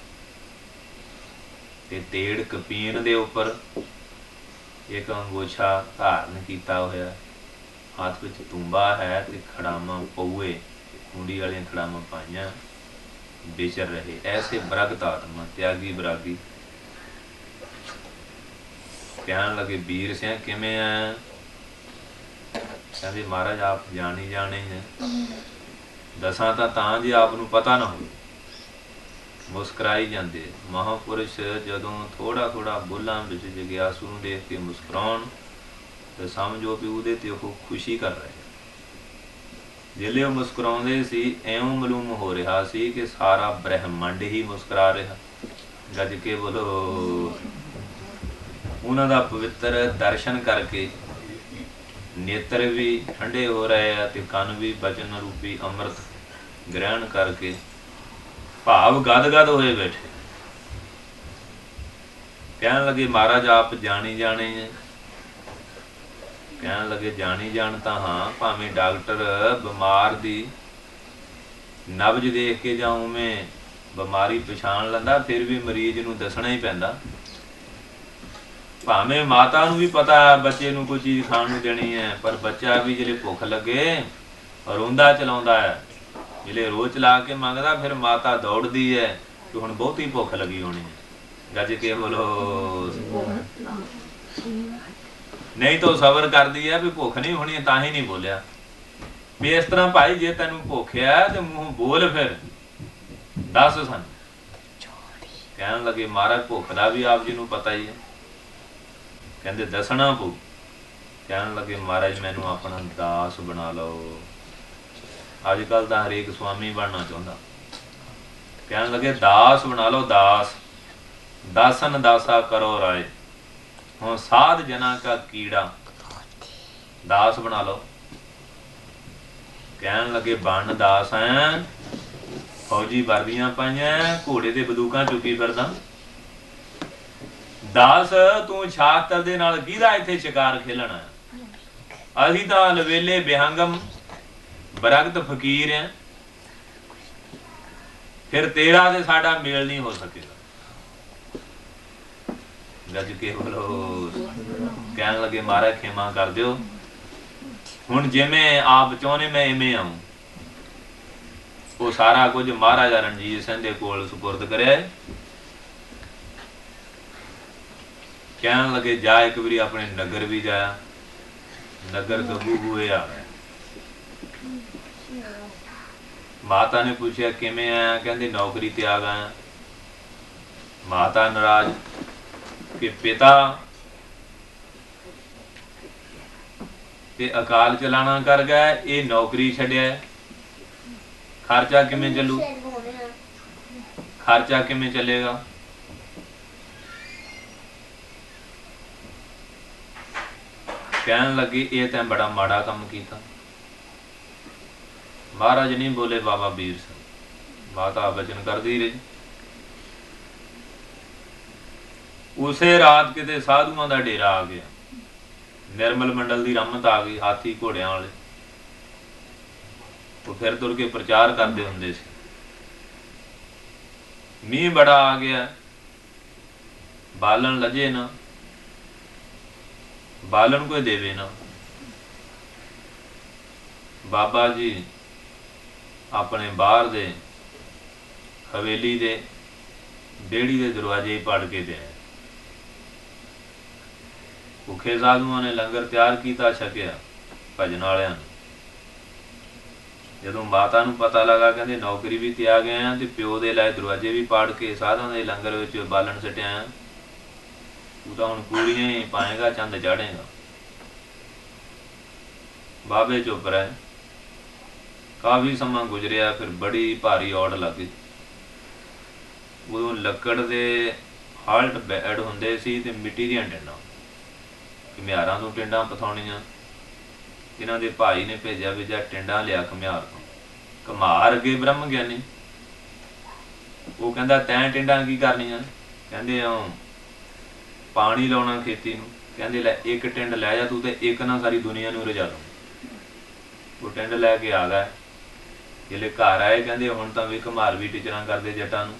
ਤੇ ਤੇੜ ਕਪੀਨ ਦੇ ਉੱਪਰ ਇੱਕ ਅੰਗੋਛਾ ਧਾਰਨ ਕੀਤਾ ਹੋਇਆ, ਹੱਥ ਵਿੱਚ ਤੂੰਬਾ ਹੈ ਤੇ ਖੜਾਵਾਂ ਪਊਏ, ਕੁੰਡੀ ਵਾਲੀਆਂ ਖੜਾਵਾਂ ਪਾਈਆਂ, ਵਿਚਰ ਰਹੇ। ਐਸੇ ਬਰਗਤ ਆਤਮਾ ਤਿਆਗੀ ਬਰਾਗੀ। ਕਹਿਣ ਲੱਗੇ ਵੀਰ ਸਿੰਘ ਕਿਵੇਂ ਆ? ਕਹਿੰਦੇ ਮਹਾਰਾਜ ਆਪ ਜਾਣੀ ਜਾਣੇ ਹੈ, ਦਸਾਂ ਤਾਂ ਜੇ ਆਪ ਨੂੰ ਪਤਾ ਨਾ ਹੋਵੇ। ਮੁਸਕਰਾਈ ਜਾਂਦੇ। ਮਹਾਂਪੁਰਸ਼ ਜਦੋਂ ਥੋੜਾ ਥੋੜਾ ਬੋਲਾਂ ਵਿੱਚ ਜਗਿਆਸੂ ਨੂੰ ਦੇਖ ਕੇ ਮੁਸਕਰਾਉਣ ਤੇ ਸਮਝੋ ਵੀ ਉਹਦੇ ਤੇ ਉਹ ਖੁਸ਼ੀ ਕਰ ਰਹੇ। ਜਿਹੜੇ ਉਹ ਮੁਸਕਰਾਉਂਦੇ ਸੀ, ਐਉਂ ਮਾਲੂਮ ਹੋ ਰਿਹਾ ਸੀ ਕਿ ਸਾਰਾ ਬ੍ਰਹਿਮੰਡ ਹੀ ਮੁਸਕਰਾ ਰਿਹਾ। ਗੱਜ ਕੇ ਬੋਲੋ। ਉਹਨਾਂ ਦਾ ਪਵਿੱਤਰ ਦਰਸ਼ਨ ਕਰਕੇ ਨੇਤਰ ਵੀ ਠੰਡੇ ਹੋ ਰਹੇ ਆ ਤੇ ਕੰਨ ਵੀ ਬਚਨ ਰੂਪੀ ਅੰਮ੍ਰਿਤ ਗ੍ਰਹਿਣ ਕਰਕੇ ਭਾਵ ਗਦ ਹੋਏ ਬੈਠੇ। ਕਹਿਣ ਲੱਗੇ ਮਹਾਰਾਜ ਆਪ ਜਾਣੀ ਜਾਣੇ ਹੈ। ਕਹਿਣ ਲੱਗੇ ਜਾਣੀ ਜਾਣ ਤਾਂ ਹਾਂ, ਭਾਵੇਂ ਡਾਕਟਰ ਬਿਮਾਰ ਦੀ ਨਬਜ ਦੇਖ ਕੇ ਜਾਂ ਉਵੇਂ ਬਿਮਾਰੀ ਪਛਾਣ ਲੈਂਦਾ, ਫਿਰ ਵੀ ਮਰੀਜ਼ ਨੂੰ ਦੱਸਣਾ ਹੀ ਪੈਂਦਾ। ਭਾਵੇਂ ਮਾਤਾ ਨੂੰ ਵੀ ਪਤਾ ਬੱਚੇ ਨੂੰ ਕੋਈ ਚੀਜ਼ ਖਾਣ ਨੂੰ ਦੇਣੀ ਹੈ, ਪਰ ਬੱਚਾ ਵੀ ਜਿਹੜੇ ਭੁੱਖ ਲੱਗੇ ਰੋਂਦਾ ਚਲਾਉਂਦਾ ਹੈ, ਜਿਹੜੇ ਰੋਜ਼ ਚਲਾ ਕੇ ਮੰਗਦਾ, ਫਿਰ ਮਾਤਾ ਦੌੜਦੀ ਹੈ ਕਿ ਹੁਣ ਬਹੁਤੀ ਭੁੱਖ ਲੱਗੀ ਹੋਣੀ ਹੈ। ਗੱਜ ਕੇ ਬੋਲੋ। ਨਹੀਂ ਤਾਂ ਸਬਰ ਕਰਦੀ ਹੈ ਵੀ ਭੁੱਖ ਨਹੀਂ ਹੋਣੀ, ਤਾਂ ਹੀ ਨਹੀਂ ਬੋਲਿਆ। ਵੀ ਇਸ ਤਰ੍ਹਾਂ ਭਾਈ ਜੇ ਤੈਨੂੰ ਭੁੱਖ ਹੈ ਤੇ ਮੂੰਹ ਬੋਲ, ਫਿਰ ਦੱਸ ਸਾਨੂੰ। ਕਹਿਣ ਲੱਗੇ ਮਹਾਰਾਜ ਭੁੱਖ ਦਾ ਵੀ ਆਪ ਜੀ ਨੂੰ ਪਤਾ ਹੀ ਹੈ। ਕਹਿੰਦੇ ਦੱਸਣਾ ਪਊ। ਕਹਿਣ ਲੱਗੇ ਮਹਾਰਾਜ ਮੈਨੂੰ ਆਪਣਾ ਦਾਸ ਬਣਾ ਲਓ। ਅੱਜ ਕੱਲ ਤਾਂ ਹਰੇਕ ਸਵਾਮੀ ਬਣਨਾ ਚਾਹੁੰਦਾ। ਕਹਿਣ ਲੱਗੇ ਦਾਸ ਬਣਾ ਲਓ, ਦਾਸ। ਦਾਸਨ ਦਾਸਾ ਕਰੋ ਰਾਏ, ਹੁਣ ਸਾਧ ਜਨਾ ਕਾ ਕੀੜਾ। ਦਾਸ ਬਣਾ ਲਓ। ਕਹਿਣ ਲੱਗੇ ਬਣ ਦਾਸ ਐ, ਫੌਜੀ ਵਰਦੀਆਂ ਪਾਈਆਂ, ਘੋੜੇ ਤੇ ਬੰਦੂਕਾਂ ਚੁੱਕੀ ਫਿਰਦਾ। ਦਾਸ ਤੂੰ ਸ਼ਾਸਤਰ ਦੇ ਨਾਲ ਕਿਹਦਾ ਇੱਥੇ ਸ਼ਿਕਾਰ ਖੇਲਣਾ? ਅਸੀਂ ਤਾਂ ਲਵੇਲੇ ਬਿਹੰਗਮ ਬਰਗਤ ਫਕੀਰ ਆ, ਫਿਰ ਤੇਰਾ ਤੇ ਸਾਡਾ ਮੇਲ ਨਹੀਂ ਹੋ ਸਕੇਗਾ। ਗੱਜ ਕੇ ਬੋਲੋ। ਕਹਿਣ ਲੱਗੇ ਮਹਾਰਾਜ ਖਿਮਾ ਕਰ ਦਿਓ, ਹੁਣ ਜਿਵੇਂ ਆਪ ਚਾਹੁੰਦੇ ਮੈਂ ਇਵੇਂ ਆਊਂ। ਉਹ ਸਾਰਾ ਕੁਝ ਮਹਾਰਾਜਾ ਰਣਜੀਤ ਸਿੰਘ ਦੇ ਕੋਲ ਸੁਪੁਰਦ ਕਰਿਆ। ਕਹਿਣ ਲੱਗੇ ਜਾ ਇੱਕ ਵਾਰੀ ਆਪਣੇ ਨਗਰ ਵੀ ਜਾਇਆ। ਨਗਰ ਗੱਭੂ ਬੂਏ ਆ ਗਏ। ਮਾਤਾ ਨੇ ਪੁੱਛਿਆ ਕਿਵੇਂ ਆਇਆ? ਕਹਿੰਦੇ ਨੌਕਰੀ ਤੇ ਆ ਗਿਆ। ਮਾਤਾ ਨਾਰਾਜ਼। कि पिता ते अकाल चलाना कर गया, ये नौकरी छड्या, खर्चा किवें चलू, खर्चा किवें चलेगा। कहन लगे ये तैं बड़ा माड़ा काम किया। महाराज नहीं बोले बाबा वीर सिंह, माता वचन करती रही। उसे रात किते साधुआं दा डेरा आ गया, निर्मल मंडल की रमत आ गई, हाथी घोड़ियां वाले। वो फिर तुर के प्रचार करते हुंदे सी। मींह बड़ा आ गया, बालन लजे ना, बालन कोई देवे ना। बाबा जी अपने बाहर दे हवेली दे बेड़ी दे दरवाजे ही पड़ के दे। भुखे साधुआं ने लंगर तैयार किया, छकिया भजन वालियां ने। जदों माता नूं पता लगा, कहंदे नौकरी भी त्याग गए हैं, प्यो दे लाए दरवाजे भी पाड़ के साधां दे लंगर विच बालन सटिया, तू तां हुण पूड़ियां ही पाएगा, चंद चाढ़ेगा। बाबे चुप रहे। काफ़ी समा गुजरिया, फिर बड़ी भारी औड़ लग गई। उदों लकड़ दे हाल्ट बैड हुंदे सी ते मिट्टी दीआं टिंडां, घुमियारां तों टिंडां पथाउणियां। इन्हां दे भाई ने भेजिया भी जा टिंडां लिया घुमियार तों। घुमार अगे ब्रह्म ज्ञानी, वो कहंदा तैं टिंडां की करनियां? कहंदे पानी लाउणा खेती नूं। कहंदे लै एक टिंड लै जा तू, ते एक ना सारी दुनिया नूं रजा दूं। वो टिंड लैके आ गए। जिले घर आए, कहंदे हुण तां वे घुमार भी टिचरां करदे जट्टां नूं।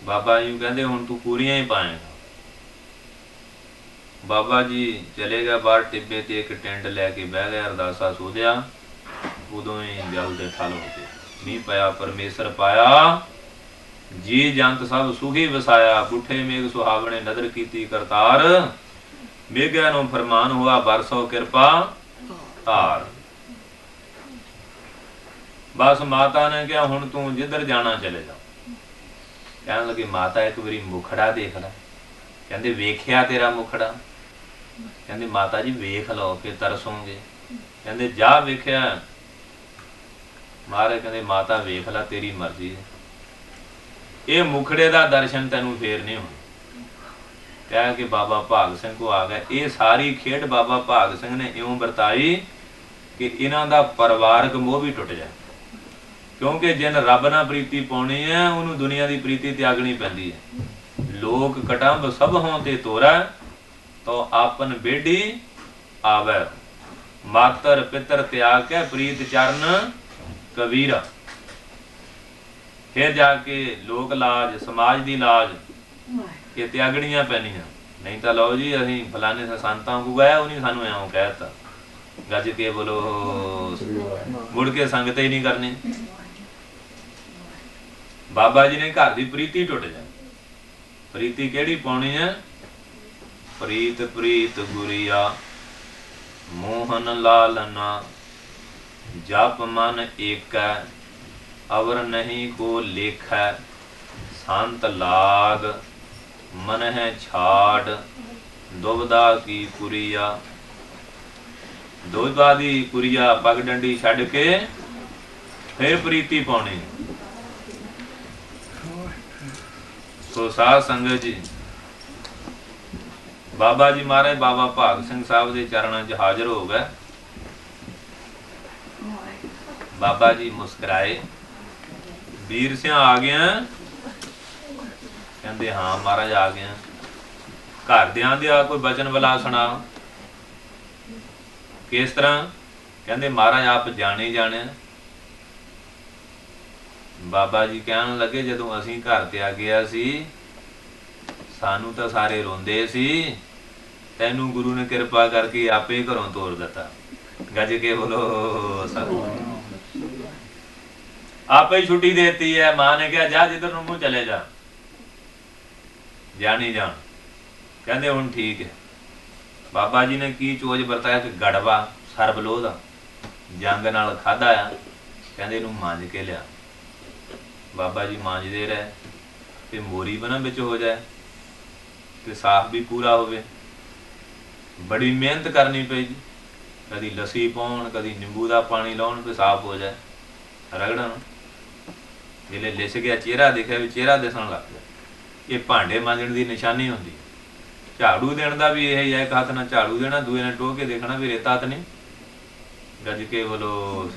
बाबा जी कहंदे हुण तू पूरियां ही पाएगा। बाबा जी चले गए बाहर टिब्बे ते, एक टिंड लैके बह गया, अरदासा सोधिया। उदों ही जल दे ठल हो गए। मींह पाया, परमेसर पाया, जी जंत सब सुखी वसाया। बुठे मेघ सुहावने नदर कीती करतार, मेघा नो फरमान हुआ बरसो कृपा तार। बस माता ने कहा हुण तू जिधर जाना चले जा। कहने लगी माता एक बारी मुखड़ा देख ला। कहंदे वेख्या तेरा मुखड़ा? कहंदे माता जी वेख लो फिर तरसोंगे। कहंदे जा वेख्या? महाराज कहंदे माता वेख ला तेरी मर्जी है, ये मुखड़े का दर्शन तैनू फेर नहीं होना। कह के बाबा भाग सिंह को आ गए। ये सारी खेड बाबा भाग सिंह ने इउं वरताई कि इन्हां दा परिवारक मोह भी टुट जाए, क्योंकि जिन रब नाल प्रीति पाउणी है उन्होंने दुनिया की प्रीति त्यागनी पैंदी है। लोक कटंब सब हों ते तोरा, तो आपन बेडी आवे। मातर पितर त्याग के प्रीत चरण कबीरा। फिर जाके लोक लाज समाज की लाज ये त्यागणियां पैनियां। नहीं तो लो जी असीं फलाने संतां को गया, उन्हें सानू ऐं कहता गज के बोलो, मुड़ के संगत ही नहीं करनी। बाबा जी ने घर की प्रीति टुट जाए। प्रीति केड़ी पाउणी है? प्रीत प्रीत गुरिया मोहन लालना, जप मन एक अवर नहीं को लेखै। शांत लाग मन है छाड़, दुबदा की कुरिया। दुबदा दी कुरिया पग डंडी छड़ के फिर प्रीति पाउणी। सो साध संगत जी, बाबा जी महाराज बाबा भाग सिंह साहब के चरणों च हाजिर हो गए। बाबा जी मुस्कुराए, वीर सिंह आ गया? कहते हाँ महाराज आ गया। घरदियां दा कोई बचन बला सुना। किस तरह? कहते महाराज आप जाने जाने। बाबा जी कहन लगे जदों असीं घर ते आ गया सी, सानू तो सारे रोंदे सी, तैनू गुरु ने कृपा करके आपे घरों तोड़ दिता। गज के बोलो सतनाम। आपे ही छुट्टी देती है। मां ने कहा जा जिधर मुंह चले जा, जानी जान। कहते हुण ठीक है। बाबा जी ने की चोज बरताया कि गड़वा सरबलोह दा जंग नाल खाधा आ। कहते इनू मांज के लिया। बाबा जी मांजते रहे। ਤੇ ਮੋਰੀ ਬਣਾ ਵਿੱਚ ਹੋ ਜਾਏ ਤੇ ਸਾਫ਼ ਵੀ ਪੂਰਾ ਹੋਵੇ। ਬੜੀ ਮਿਹਨਤ ਕਰਨੀ ਪਈ ਜੀ, ਕਦੀ ਲੱਸੀ ਪਾਉਣ, ਕਦੀ ਨਿੰਬੂ ਦਾ ਪਾਣੀ ਲਾਉਣ ਤੇ ਸਾਫ਼ ਹੋ ਜਾਏ। ਰਗੜਨ ਜਿਹੜੇ ਲਿਸ ਗਿਆ ਚਿਹਰਾ ਦਿਖਿਆ ਵੀ ਚਿਹਰਾ ਦਿਸਣ ਲੱਗ ਗਿਆ। ਇਹ ਭਾਂਡੇ ਮਾਂਜਣ ਦੀ ਨਿਸ਼ਾਨੀ ਹੁੰਦੀ। ਝਾੜੂ ਦੇਣ ਦਾ ਵੀ ਇਹ ਹੀ ਹੈ, ਇੱਕ ਹੱਥ ਨਾਲ ਝਾੜੂ ਦੇਣਾ, ਦੂਏ ਨਾਲ ਟੋਹ ਕੇ ਦੇਖਣਾ ਵੀ ਰੇਤਾ ਤਾਂ ਨਹੀਂ। ਗੱਜ ਕੇ ਬੋਲੋ।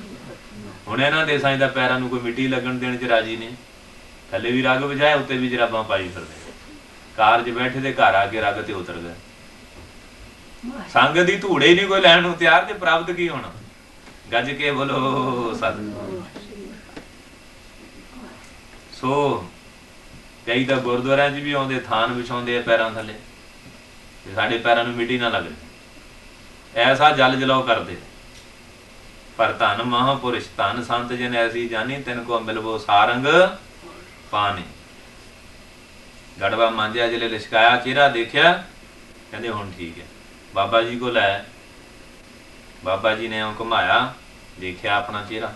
ਹੁਣ ਇਹਨਾਂ ਦੇਸਾਂ 'ਚ ਤਾਂ ਪੈਰਾਂ ਨੂੰ ਕੋਈ ਮਿੱਟੀ ਲੱਗਣ ਦੇਣ 'ਚ ਰਾਜੀ ਨਹੀਂ। ਥੱਲੇ ਵੀ ਰਗ ਵਜਾਏ, ਉੱਤੇ ਵੀ ਜਰਾਬਾਂ ਪਾਈ ਫਿਰਦੇ। ਕਾਰ 'ਚ ਬੈਠੇ ਤੇ ਘਰ ਆ ਕੇ ਰਗ ਤੇ ਉਤਰ ਗਏ। ਸੰਗ ਦੀ ਧੂੜੇ ਹੀ ਨਹੀਂ ਕੋਈ ਲੈਣ ਨੂੰ ਤਿਆਰ, ਤੇ ਪ੍ਰਾਪਤ ਕੀ ਹੋਣਾ। ਗੱਜ ਕੇ ਬੋਲੋ ਸਤਿ। ਸੋ ਕਈ ਤਾਂ ਗੁਰਦੁਆਰਿਆਂ 'ਚ ਵੀ ਆਉਂਦੇ, ਥਾਨ ਵਿਛਾਉਂਦੇ ਆ ਪੈਰਾਂ ਥੱਲੇ, ਤੇ ਸਾਡੇ ਪੈਰਾਂ ਨੂੰ ਮਿੱਟੀ ਨਾ ਲੱਗੇ, ਐਸਾ ਜਲ ਜਲਾਓ ਕਰਦੇ। ਪਰ ਧਨ ਮਹਾਂਪੁਰਸ਼ ਧਨ ਸੰਤ ਜਨ ਐਸੀ ਜਾਨੀ, ਤਿੰਨ ਕੋ ਮਿਲਵੋ ਸਾਰੰਗ ਪਾਣੀ। ਗੜਵਾ ਮਾਂਜਿਆ, ਜਿਹੜੇ ਲਿਸ਼ਕਾਇਆ, ਚਿਹਰਾ ਦੇਖਿਆ, ਕਹਿੰਦੇ ਹੁਣ ਠੀਕ ਹੈ। ਬਾਬਾ ਜੀ ਕੋਲ ਆਇਆ, ਬਾਬਾ ਜੀ ਨੇ ਉਹ ਘੁਮਾਇਆ, ਦੇਖਿਆ ਆਪਣਾ ਚਿਹਰਾ,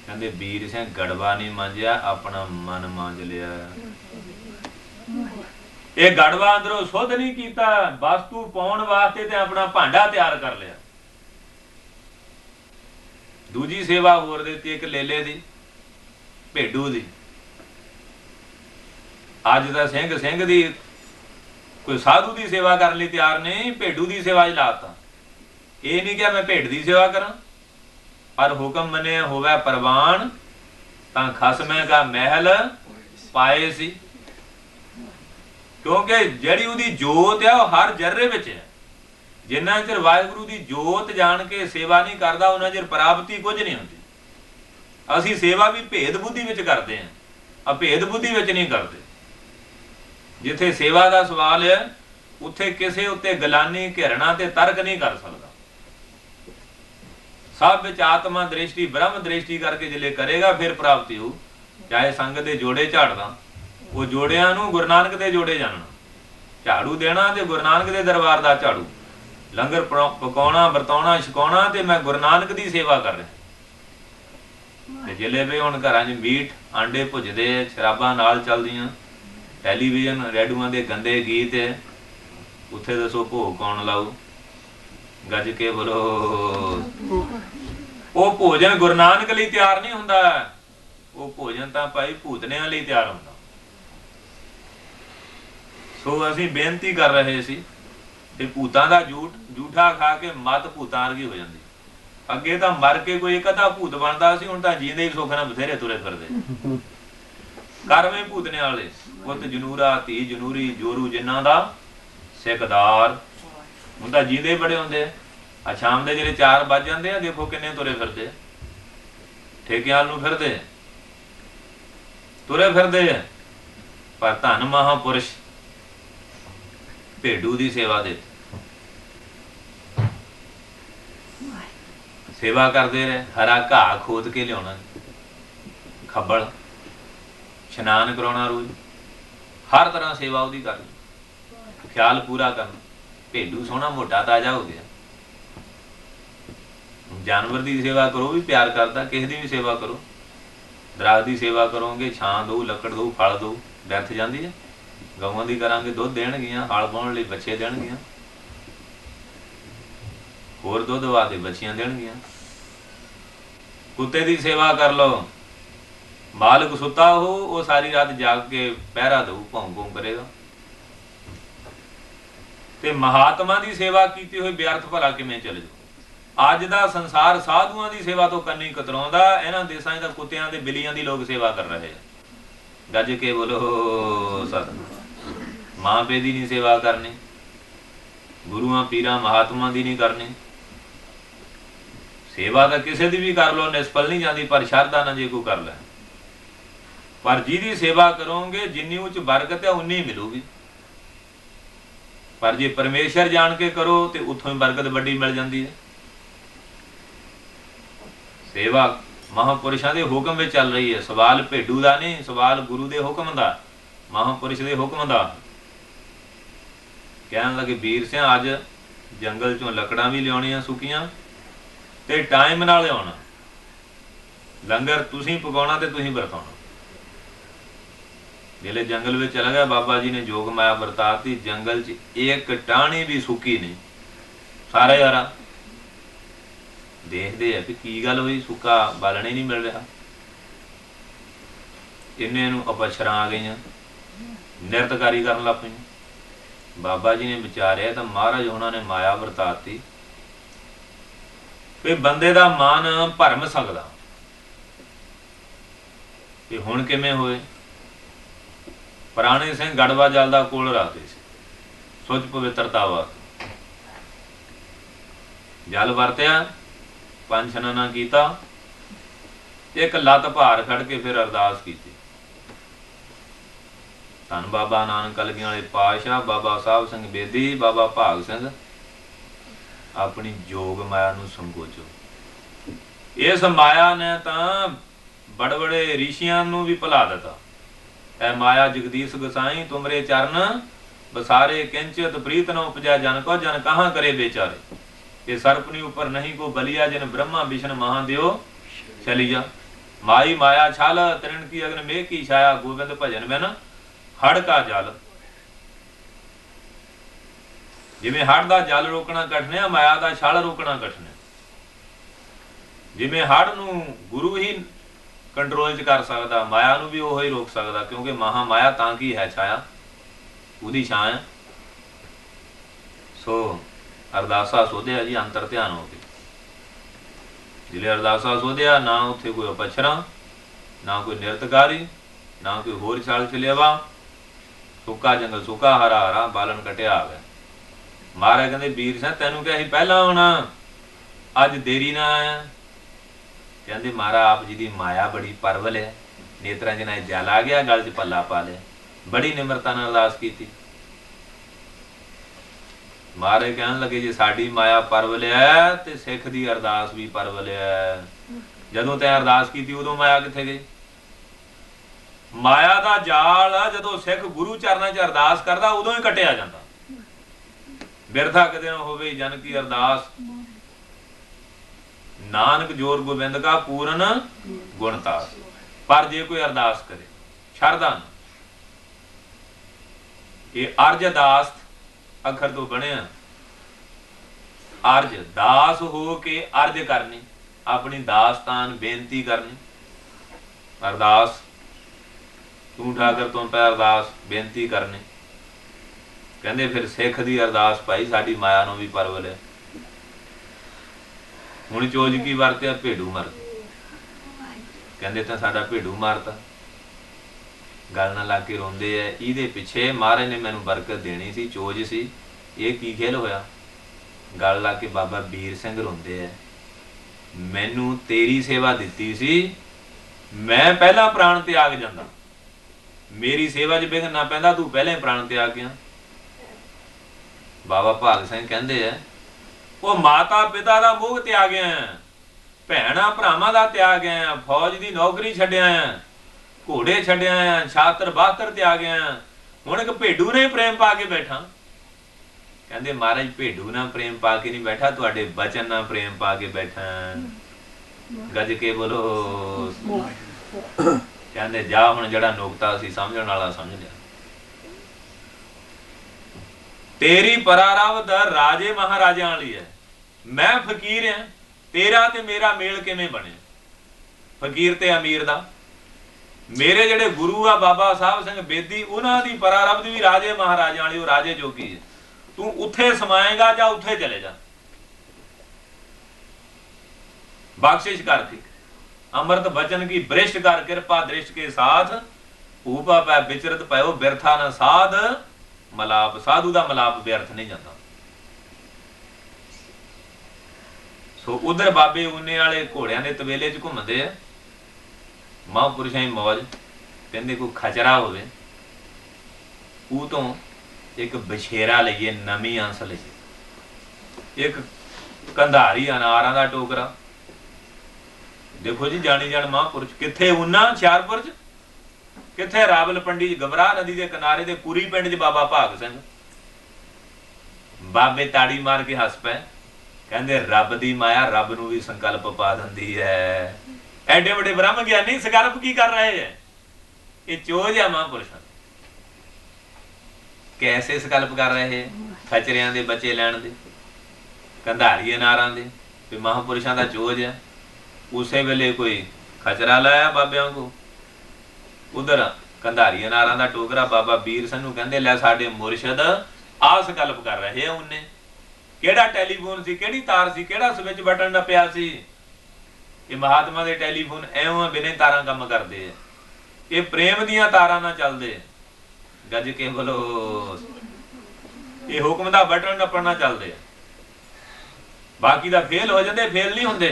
ਕਹਿੰਦੇ ਵੀਰ ਸਿੰਘ ਗੜਵਾ ਨਹੀਂ ਮਾਂਜਿਆ, ਆਪਣਾ ਮਨ ਮਾਂਜ ਲਿਆ। ਇਹ ਗੜਵਾ ਅੰਦਰੋਂ ਸੁੱਧ ਨਹੀਂ ਕੀਤਾ, ਵਸਤੂ ਪਾਉਣ ਵਾਸਤੇ ਤੇ ਆਪਣਾ ਭਾਂਡਾ ਤਿਆਰ ਕਰ ਲਿਆ। ਦੂਜੀ ਸੇਵਾ ਹੋਰ ਦਿੱਤੀ, ਇੱਕ ਲੇਲੇ ਦੀ, ਭੇਡੂ ਦੀ। ਅੱਜ ਦਾ ਸਿੰਘ ਦੀ ਕੋਈ ਸਾਧੂ ਦੀ ਸੇਵਾ ਕਰਨ ਲਈ ਤਿਆਰ ਨਹੀਂ, ਭੇਡੂ ਦੀ ਸੇਵਾ 'ਚ ਲਾਤਾ। ਇਹ ਨਹੀਂ ਕਿਹਾ ਮੈਂ ਭੇਡ ਦੀ ਸੇਵਾ ਕਰਾਂ, ਪਰ ਹੁਕਮ ਮੰਨਿਆ ਹੋਵੇ ਪ੍ਰਵਾਨ, ਤਾਂ ਖਸਮੇ ਕਾ ਮਹਿਲ ਪਾਏ ਸੀ। ਕਿਉਂਕਿ ਜਿਹੜੀ ਉਹਦੀ ਜੋਤ ਆ ਉਹ ਹਰ ਜਰਰੇ ਵਿੱਚ ਹੈ। ਜਿੰਨਾ ਚਿਰ ਵਾਹਿਗੁਰੂ ਦੀ ਜੋਤ ਜਾਣ ਕੇ ਸੇਵਾ ਨਹੀਂ ਕਰਦਾ, ਉਹਨਾਂ ਚਿਰ ਪ੍ਰਾਪਤੀ ਕੁਝ ਨਹੀਂ ਹੁੰਦੀ। ਅਸੀਂ ਸੇਵਾ ਵੀ ਭੇਦ ਬੁੱਧੀ ਵਿੱਚ ਕਰਦੇ ਹਾਂ, ਅਭੇਦ ਬੁੱਧੀ ਵਿੱਚ ਨਹੀਂ ਕਰਦੇ। ਜਿੱਥੇ ਸੇਵਾ ਦਾ ਸਵਾਲ ਹੈ, ਉੱਥੇ ਕਿਸੇ ਉੱਤੇ ਗਲਾਨੀ, ਘਿਰਣਾ ਤੇ ਤਰਕ ਨਹੀਂ ਕਰ ਸਕਦਾ। ਸਭ ਵਿੱਚ ਆਤਮਾ ਦ੍ਰਿਸ਼ਟੀ, ਬ੍ਰਹਮ ਦ੍ਰਿਸ਼ਟੀ ਕਰਕੇ ਜਿਲੇ ਕਰੇਗਾ, ਫਿਰ ਪ੍ਰਾਪਤੀ ਹੋ। ਚਾਹੇ ਸੰਗਤ ਦੇ ਜੋੜੇ ਝਾੜਦਾ, ਉਹ ਜੋੜਿਆਂ ਨੂੰ ਗੁਰੂ ਨਾਨਕ ਦੇ ਜੋੜੇ ਜਾਣਨਾ। ਝਾੜੂ ਦੇਣਾ ਤੇ ਗੁਰੂ ਨਾਨਕ ਦੇ ਦਰਬਾਰ ਦਾ ਝਾੜੂ, ਲੰਗਰ ਪਕਾਉਣਾ, ਵਰਤਾਉਣਾ, ਛਕਾਉਣਾ, ਤੇ ਮੈਂ ਗੁਰੂ ਨਾਨਕ ਦੀ ਸੇਵਾ ਕਰ ਰਿਹਾ। ਤੇ ਜਿਲੇ ਵੀ ਹੁਣ ਘਰਾਂ 'ਚ ਮੀਟ ਆਂਡੇ ਭੁੱਜਦੇ, ਸ਼ਰਾਬਾਂ ਨਾਲ ਚੱਲਦੀਆਂ, ਟੈਲੀਵਿਜ਼ਨ ਰੇਡੂਆਂ ਦੇ ਗੰਦੇ ਗੀਤ, ਉੱਥੇ ਦੱਸੋ ਭੋਗ ਕੌਣ ਲਾਊ। ਗੱਜ ਕੇ ਬੋਲੋ। ਉਹ ਭੋਜਨ ਗੁਰੂ ਨਾਨਕ ਲਈ ਤਿਆਰ ਨਹੀਂ ਹੁੰਦਾ, ਉਹ ਭੋਜਨ ਤਾਂ ਭਾਈ ਭੂਤਨਿਆਂ ਲਈ ਤਿਆਰ ਹੁੰਦਾ। ਸੋ ਅਸੀਂ ਬੇਨਤੀ ਕਰ ਰਹੇ ਸੀ ਤੇ ਭੂਤਾਂ ਦਾ ਝੂਠਾ ਖਾ ਕੇ ਮੱਤ ਭੂਤਾਂ ਵਰਗੀ ਹੋ ਜਾਂਦੀ। ਅੱਗੇ ਤਾਂ ਮਰ ਕੇ ਕੋਈ ਇੱਕ ਅੱਧਾ ਭੂਤ ਬਣਦਾ ਸੀ, ਹੁਣ ਤਾਂ ਜੀਂਦੇ ਹੀ ਸੁੱਖ ਨਾਲ ਬਥੇਰੇ ਤੁਰੇ ਫਿਰਦੇ। ਕਰਵੇਂ ਭੂਤਨੇ ਵਾਲੇ, ਪੁੱਤ ਜਨੂਰਾ, ਧੀ ਜਨੂਰੀ, ਜੋਰੂ ਜਿਨ੍ਹਾਂ ਦਾ ਸਿਕਦਾਰ, ਹੁਣ ਤਾਂ ਜੀਂਦੇ ਬੜੇ ਹੁੰਦੇ ਆ। ਸ਼ਾਮ ਦੇ ਜਿਹੜੇ 4 ਵੱਜ ਜਾਂਦੇ ਆ, ਦੇਖੋ ਕਿੰਨੇ ਤੁਰੇ ਫਿਰਦੇ, ਠੇਕਿਆਂ ਨੂੰ ਫਿਰਦੇ, ਤੁਰੇ ਫਿਰਦੇ। ਪਰ ਧੰਨ ਮਹਾਂਪੁਰਸ਼ ਭੇਡੂ ਦੀ ਸੇਵਾ ਦੇ, ਸੇਵਾ ਕਰਦੇ ਰਹੇ। ਹਰਾ ਘਾਹ ਖੋਦ ਕੇ ਲਿਆਉਣਾ, ਖੱਬਲ, ਇਸ਼ਨਾਨ ਕਰਾਉਣਾ ਰੋਜ਼, ਹਰ ਤਰ੍ਹਾਂ ਸੇਵਾ ਉਹਦੀ ਕਰਨੀ, ਖਿਆਲ ਪੂਰਾ ਕਰਨਾ। ਭੇਡੂ ਸੋਹਣਾ ਮੋਟਾ ਤਾਜ਼ਾ ਹੋ ਗਿਆ। ਜਾਨਵਰ ਦੀ ਸੇਵਾ ਕਰੋ, ਵੀ ਪਿਆਰ ਕਰਦਾ, ਕਿਸੇ ਦੀ ਵੀ ਸੇਵਾ ਕਰੋ। ਦਰਖਤ ਦੀ ਸੇਵਾ ਕਰੋਗੇ, ਛਾਂ ਦਊ, ਲੱਕੜ ਦਊ, ਫਲ ਦਊ, ਡੈਥ ਜਾਂਦੀ ਹੈ। ਗਊਆਂ ਦੀ ਕਰਾਂਗੇ, ਦੁੱਧ ਦੇਣਗੀਆਂ, ਹਲ ਪਾਉਣ ਲਈ ਬੱਚੇ ਦੇਣਗੀਆਂ, ਹੋਰ ਦੁੱਧ ਵਾਸਤੇ ਬੱਚੀਆਂ ਦੇਣਗੀਆਂ। ਕੁੱਤੇ ਦੀ ਸੇਵਾ ਕਰ ਲਓ, ਮਾਲਕ ਸੁੱਤਾ ਹੋ, ਉਹ ਸਾਰੀ ਰਾਤ ਜਾਗ ਕੇ ਪਹਿਰਾ ਦਊ, ਭੌਂ ਭੌਂ ਕਰੇਗਾ। ਤੇ ਮਹਾਤਮਾ ਦੀ ਸੇਵਾ ਕੀਤੀ ਹੋਈ ਵਿਅਰਥ ਭਲਾ ਕਿਵੇਂ ਚਲੇ ਜਾਓ। ਅੱਜ ਦਾ ਸੰਸਾਰ ਸਾਧੂਆਂ ਦੀ ਸੇਵਾ ਤੋਂ ਕੰਨੀ ਕਤਰਾਉਂਦਾ। ਇਹਨਾਂ ਦੇਸਾਂ 'ਚ ਤਾਂ ਕੁੱਤਿਆਂ ਤੇ ਬਿੱਲੀਆਂ ਦੀ ਲੋਕ ਸੇਵਾ ਕਰ ਰਹੇ ਆ। ਗੱਜ ਕੇ ਬੋਲੋ ਸਤਿ। ਮਾਂ ਪਿਓ ਦੀ ਨਹੀਂ ਸੇਵਾ ਕਰਨੀ, ਗੁਰੂਆਂ ਪੀਰਾਂ ਮਹਾਤਮਾ ਦੀ ਨਹੀਂ ਕਰਨੀ। ਸੇਵਾ ਤਾਂ ਕਿਸੇ ਦੀ ਵੀ ਕਰ ਲਓ, ਨਿਸਫਲ ਨਹੀਂ ਜਾਂਦੀ, ਪਰ ਸ਼ਰਧਾ ਨਾਲ ਜੇ ਕੋਈ ਕਰ ਲੈ। ਪਰ ਜਿਹਦੀ ਸੇਵਾ ਕਰੋਗੇ, ਜਿੰਨੀ ਉੱਚ ਬਰਕਤ ਹੈ ਉਨੀ ਮਿਲੂਗੀ। ਪਰ ਜੇ ਪਰਮੇਸ਼ਰ ਜਾਣ ਕੇ ਕਰੋ ਤੇ ਉੱਥੋਂ ਹੀ ਬਰਕਤ ਵੱਡੀ ਮਿਲ ਜਾਂਦੀ ਹੈ। ਸੇਵਾ ਮਹਾਂਪੁਰਸ਼ਾਂ ਦੇ ਹੁਕਮ ਵਿੱਚ ਚੱਲ ਰਹੀ ਹੈ। ਸਵਾਲ ਭੇਡੂ ਦਾ ਨਹੀਂ, ਸਵਾਲ ਗੁਰੂ ਦੇ ਹੁਕਮ ਦਾ, ਮਹਾਂਪੁਰਸ਼ ਦੇ ਹੁਕਮ ਦਾ। ਕਹਿਣ ਲੱਗੇ ਵੀਰ ਸਿੰਘ ਅੱਜ ਜੰਗਲ ਚੋਂ ਲੱਕੜਾਂ ਵੀ ਲਿਆਉਣੀਆਂ ਸੁੱਕੀਆਂ, ਤੇ ਟਾਈਮ ਨਾਲ ਲਿਆਉਣਾ। ਲੰਗਰ ਤੁਸੀਂ ਪਕਾਉਣਾ ਤੇ ਤੁਸੀਂ ਵਰਤਾਉਣਾ। जिले जंगल में चला गया बाबा जी ने जोग माया बरताती, जंगल च एक टाणी भी सुकी नहीं। सारे यार देखते है कि की गल हुई, सुक्का बालने नहीं मिल रहा। इन्ने नूं अपछरां आ गई, निरतकारी करन लग पई। बाबा जी ने विचारिया तो महाराज उन्होंने माया वरताती कि बंदे दा मन भरम सकदा कि हुण किवें होए। पुराने सिंह गड़वा जल दा कोल रखदे सी, सुच पवित्रता वास्ते जल वरतिया, पंज छनाना कीता, एक लत भार खड़ के फिर अरदास की। धन बाबा नानक कलगियां वाले पातशाह, बाबा साहब सिंह बेदी, बाबा भाग सिंह अपनी जोग माया नूं संकोचो। इस माया ने तां बड़े बड़े ऋषियां नूं भी भुला दिता। ऐ माया जगदीश गोसाई तुमरे चरण बसारे, किंचित प्रीत न उपजा जन को, जन कहाँ करे बेचारे। ये सर्पनी ऊपर नहीं को बलिया, जिन ब्रह्मा विष्णु महादेव चलिया। माई माया छाल, तृण की अग्न में की छाया, गोविंद भजन में न हड़ का जल। जिवें हड़ का जल रोकना कठिन है, माया का छल रोकना कठिन है। जिवें हड़ नूं गुरु ही कंट्रोल च कर सकदा, माया नूं भी ओह ही रोक सकदा, क्योंकि महा माया तां की है छाया, उहदी छां है। सो अरदासा सोधिया जी अंतर ध्यान हो के, जिले अरदासा सोधिया, ना उत्थे कोई अपछरा, ना कोई निरतकारी, ना कोई होर छल छलेवा। सुक्का जंगल सुक्का, हरा हरा, बालन कटिया आ गया। महाराज कहते वीर सिंह तैनूं क्या ही पहला होना, अज देरी ना आया। कहते महाराज आप जी की माया बड़ी परवल है, नेत्रां च ना जल आ गया, गल च पल्ला पा लिया। बड़ी निमरता नाल अरदास की। महाराज कहन लगे जे साडी माया परवल है ते सिख दी अरदास भी परवल है। जदों तैं अरदास की उदों माया कित्थे गई? माया दा जाल जदों सिख गुरु चरनां च अरदास करदा उदों ही कटिया जांदा। बिरथा कदे ना होवे जन की अरदास, नानक जोर गोबिंद का पूर्ण गुणतास। पर जे कोई अरदास करे शरदा ना, ये अर्ज दास अखर तो बनिया। अर्ज दास हो के अर्ज करनी, अपनी दास्तान बेनती करनी। अरदास तू ठाकर तुम पे अरदास बेनती करनी। कहते फिर सिख दी अरदास भाई साडी माया नूं भी परवल है। हुण चोज की वरत्या, भेडू मर गए। कहते तो साडा भेडू मारता। गल ना ला के रोंदे है। इहदे पिछे महाराज ने मैनूं बरकत देनी सी, चोज सी, ये की खेल होया। गल ला के बाबा वीर सिंह रोंदे है, मैनूं तेरी सेवा दित्ती सी, मैं पहला प्राण त्याग जांदा, मेरी सेवा च विघन ना पैंदा, तू पहले प्राण त्याग गया। बाबा भाग सिंह कहंदे है वो माता पिता दा मोह त्यागिया, भैणां भरावां दा त्यागिया, फौज दी नौकरी छड्डिया, घोड़े छड्डिया, छात्र बास्तर त्यागिया, हुण इक भेडू ने प्रेम पा के बैठा। कहंदे महाराज भेडू ना प्रेम पा के नहीं बैठा, तुहाडे बचन ना प्रेम पा के बैठा। गज के बोलो। कहंदे जा हुण जिहड़ा नुकता सी समझण वाला समझ लिया। तेरी परारब्ध राजे महाराजा वाली है, मैं फकीर हां, तेरा ते मेरा मेल किवें बने? फकीर ते अमीर दा। मेरे जिहड़े गुरु आ बाबा साहब सिंह बेदी, उन्हां दी परारब्ध भी राजे महाराजा वाली, वो राजे जोगी है। तू उत्थे समाएगा जा उत्थे चले जा, बख्शिश करके अमृत बचन की बृष्ट कर, कृपा दृष्ट के साथ ऊपा पै विचरत पयो, बिरथा न साध मलाप। साधु दा मलाप व्यर्थ नहीं जाता। सो उधर बाबे ऊने वाले घोड़ियां दे तवेले च घुमदे आ, महापुरुषां दी मौज। कहंदे कोई खचरा होवे, ਉਹ ਤੋਂ एक बछेरा लईए, नवी अंस लईए, एक कंधारी अनारां दा टोकरा। देखो जी जानी जान महापुरुष किथे ऊना हुशियारपुर च, किथे रावलपिंडी गबरा नदी के किनारे दे पूरी पिंड च बाबा भाग सिंह। बाबे ताड़ी मार के हस पे, कहंदे रब दी माया रब नूं भी संकल्प पा दिंदी है। एडे बड़े ब्रह्म ज्ञानी संकल्प की कर रहे हैं? ये चोज है महापुरुषां। कैसे संकल्प कर रहे खचरियां दे बच्चे लैण दे, कंधारी नारां दे, भी महापुरुषां दा चोज है। उसे वेले कोई खचरा लाया बाबियां को, उधर कंधारी नारां दा टोकरा बाबा बीर सिंह नूं कहंदे लै साडे मुरशद आ संकल्प कर रहे उन्ने। केड़ा टैलीफोन सी, केड़ी तार सी, केड़ा स्विच बटन नप्पिया सी? ये महात्मा दे टैलीफोन एवं बिने तारां काम करदे है, ये प्रेम दियां तारां ना चलदे। गज के बोलो, ये हुक्म दा बटन नप्पण ना चलदे, बाकी दा फेल हो जांदे, फेल नहीं हुंदे।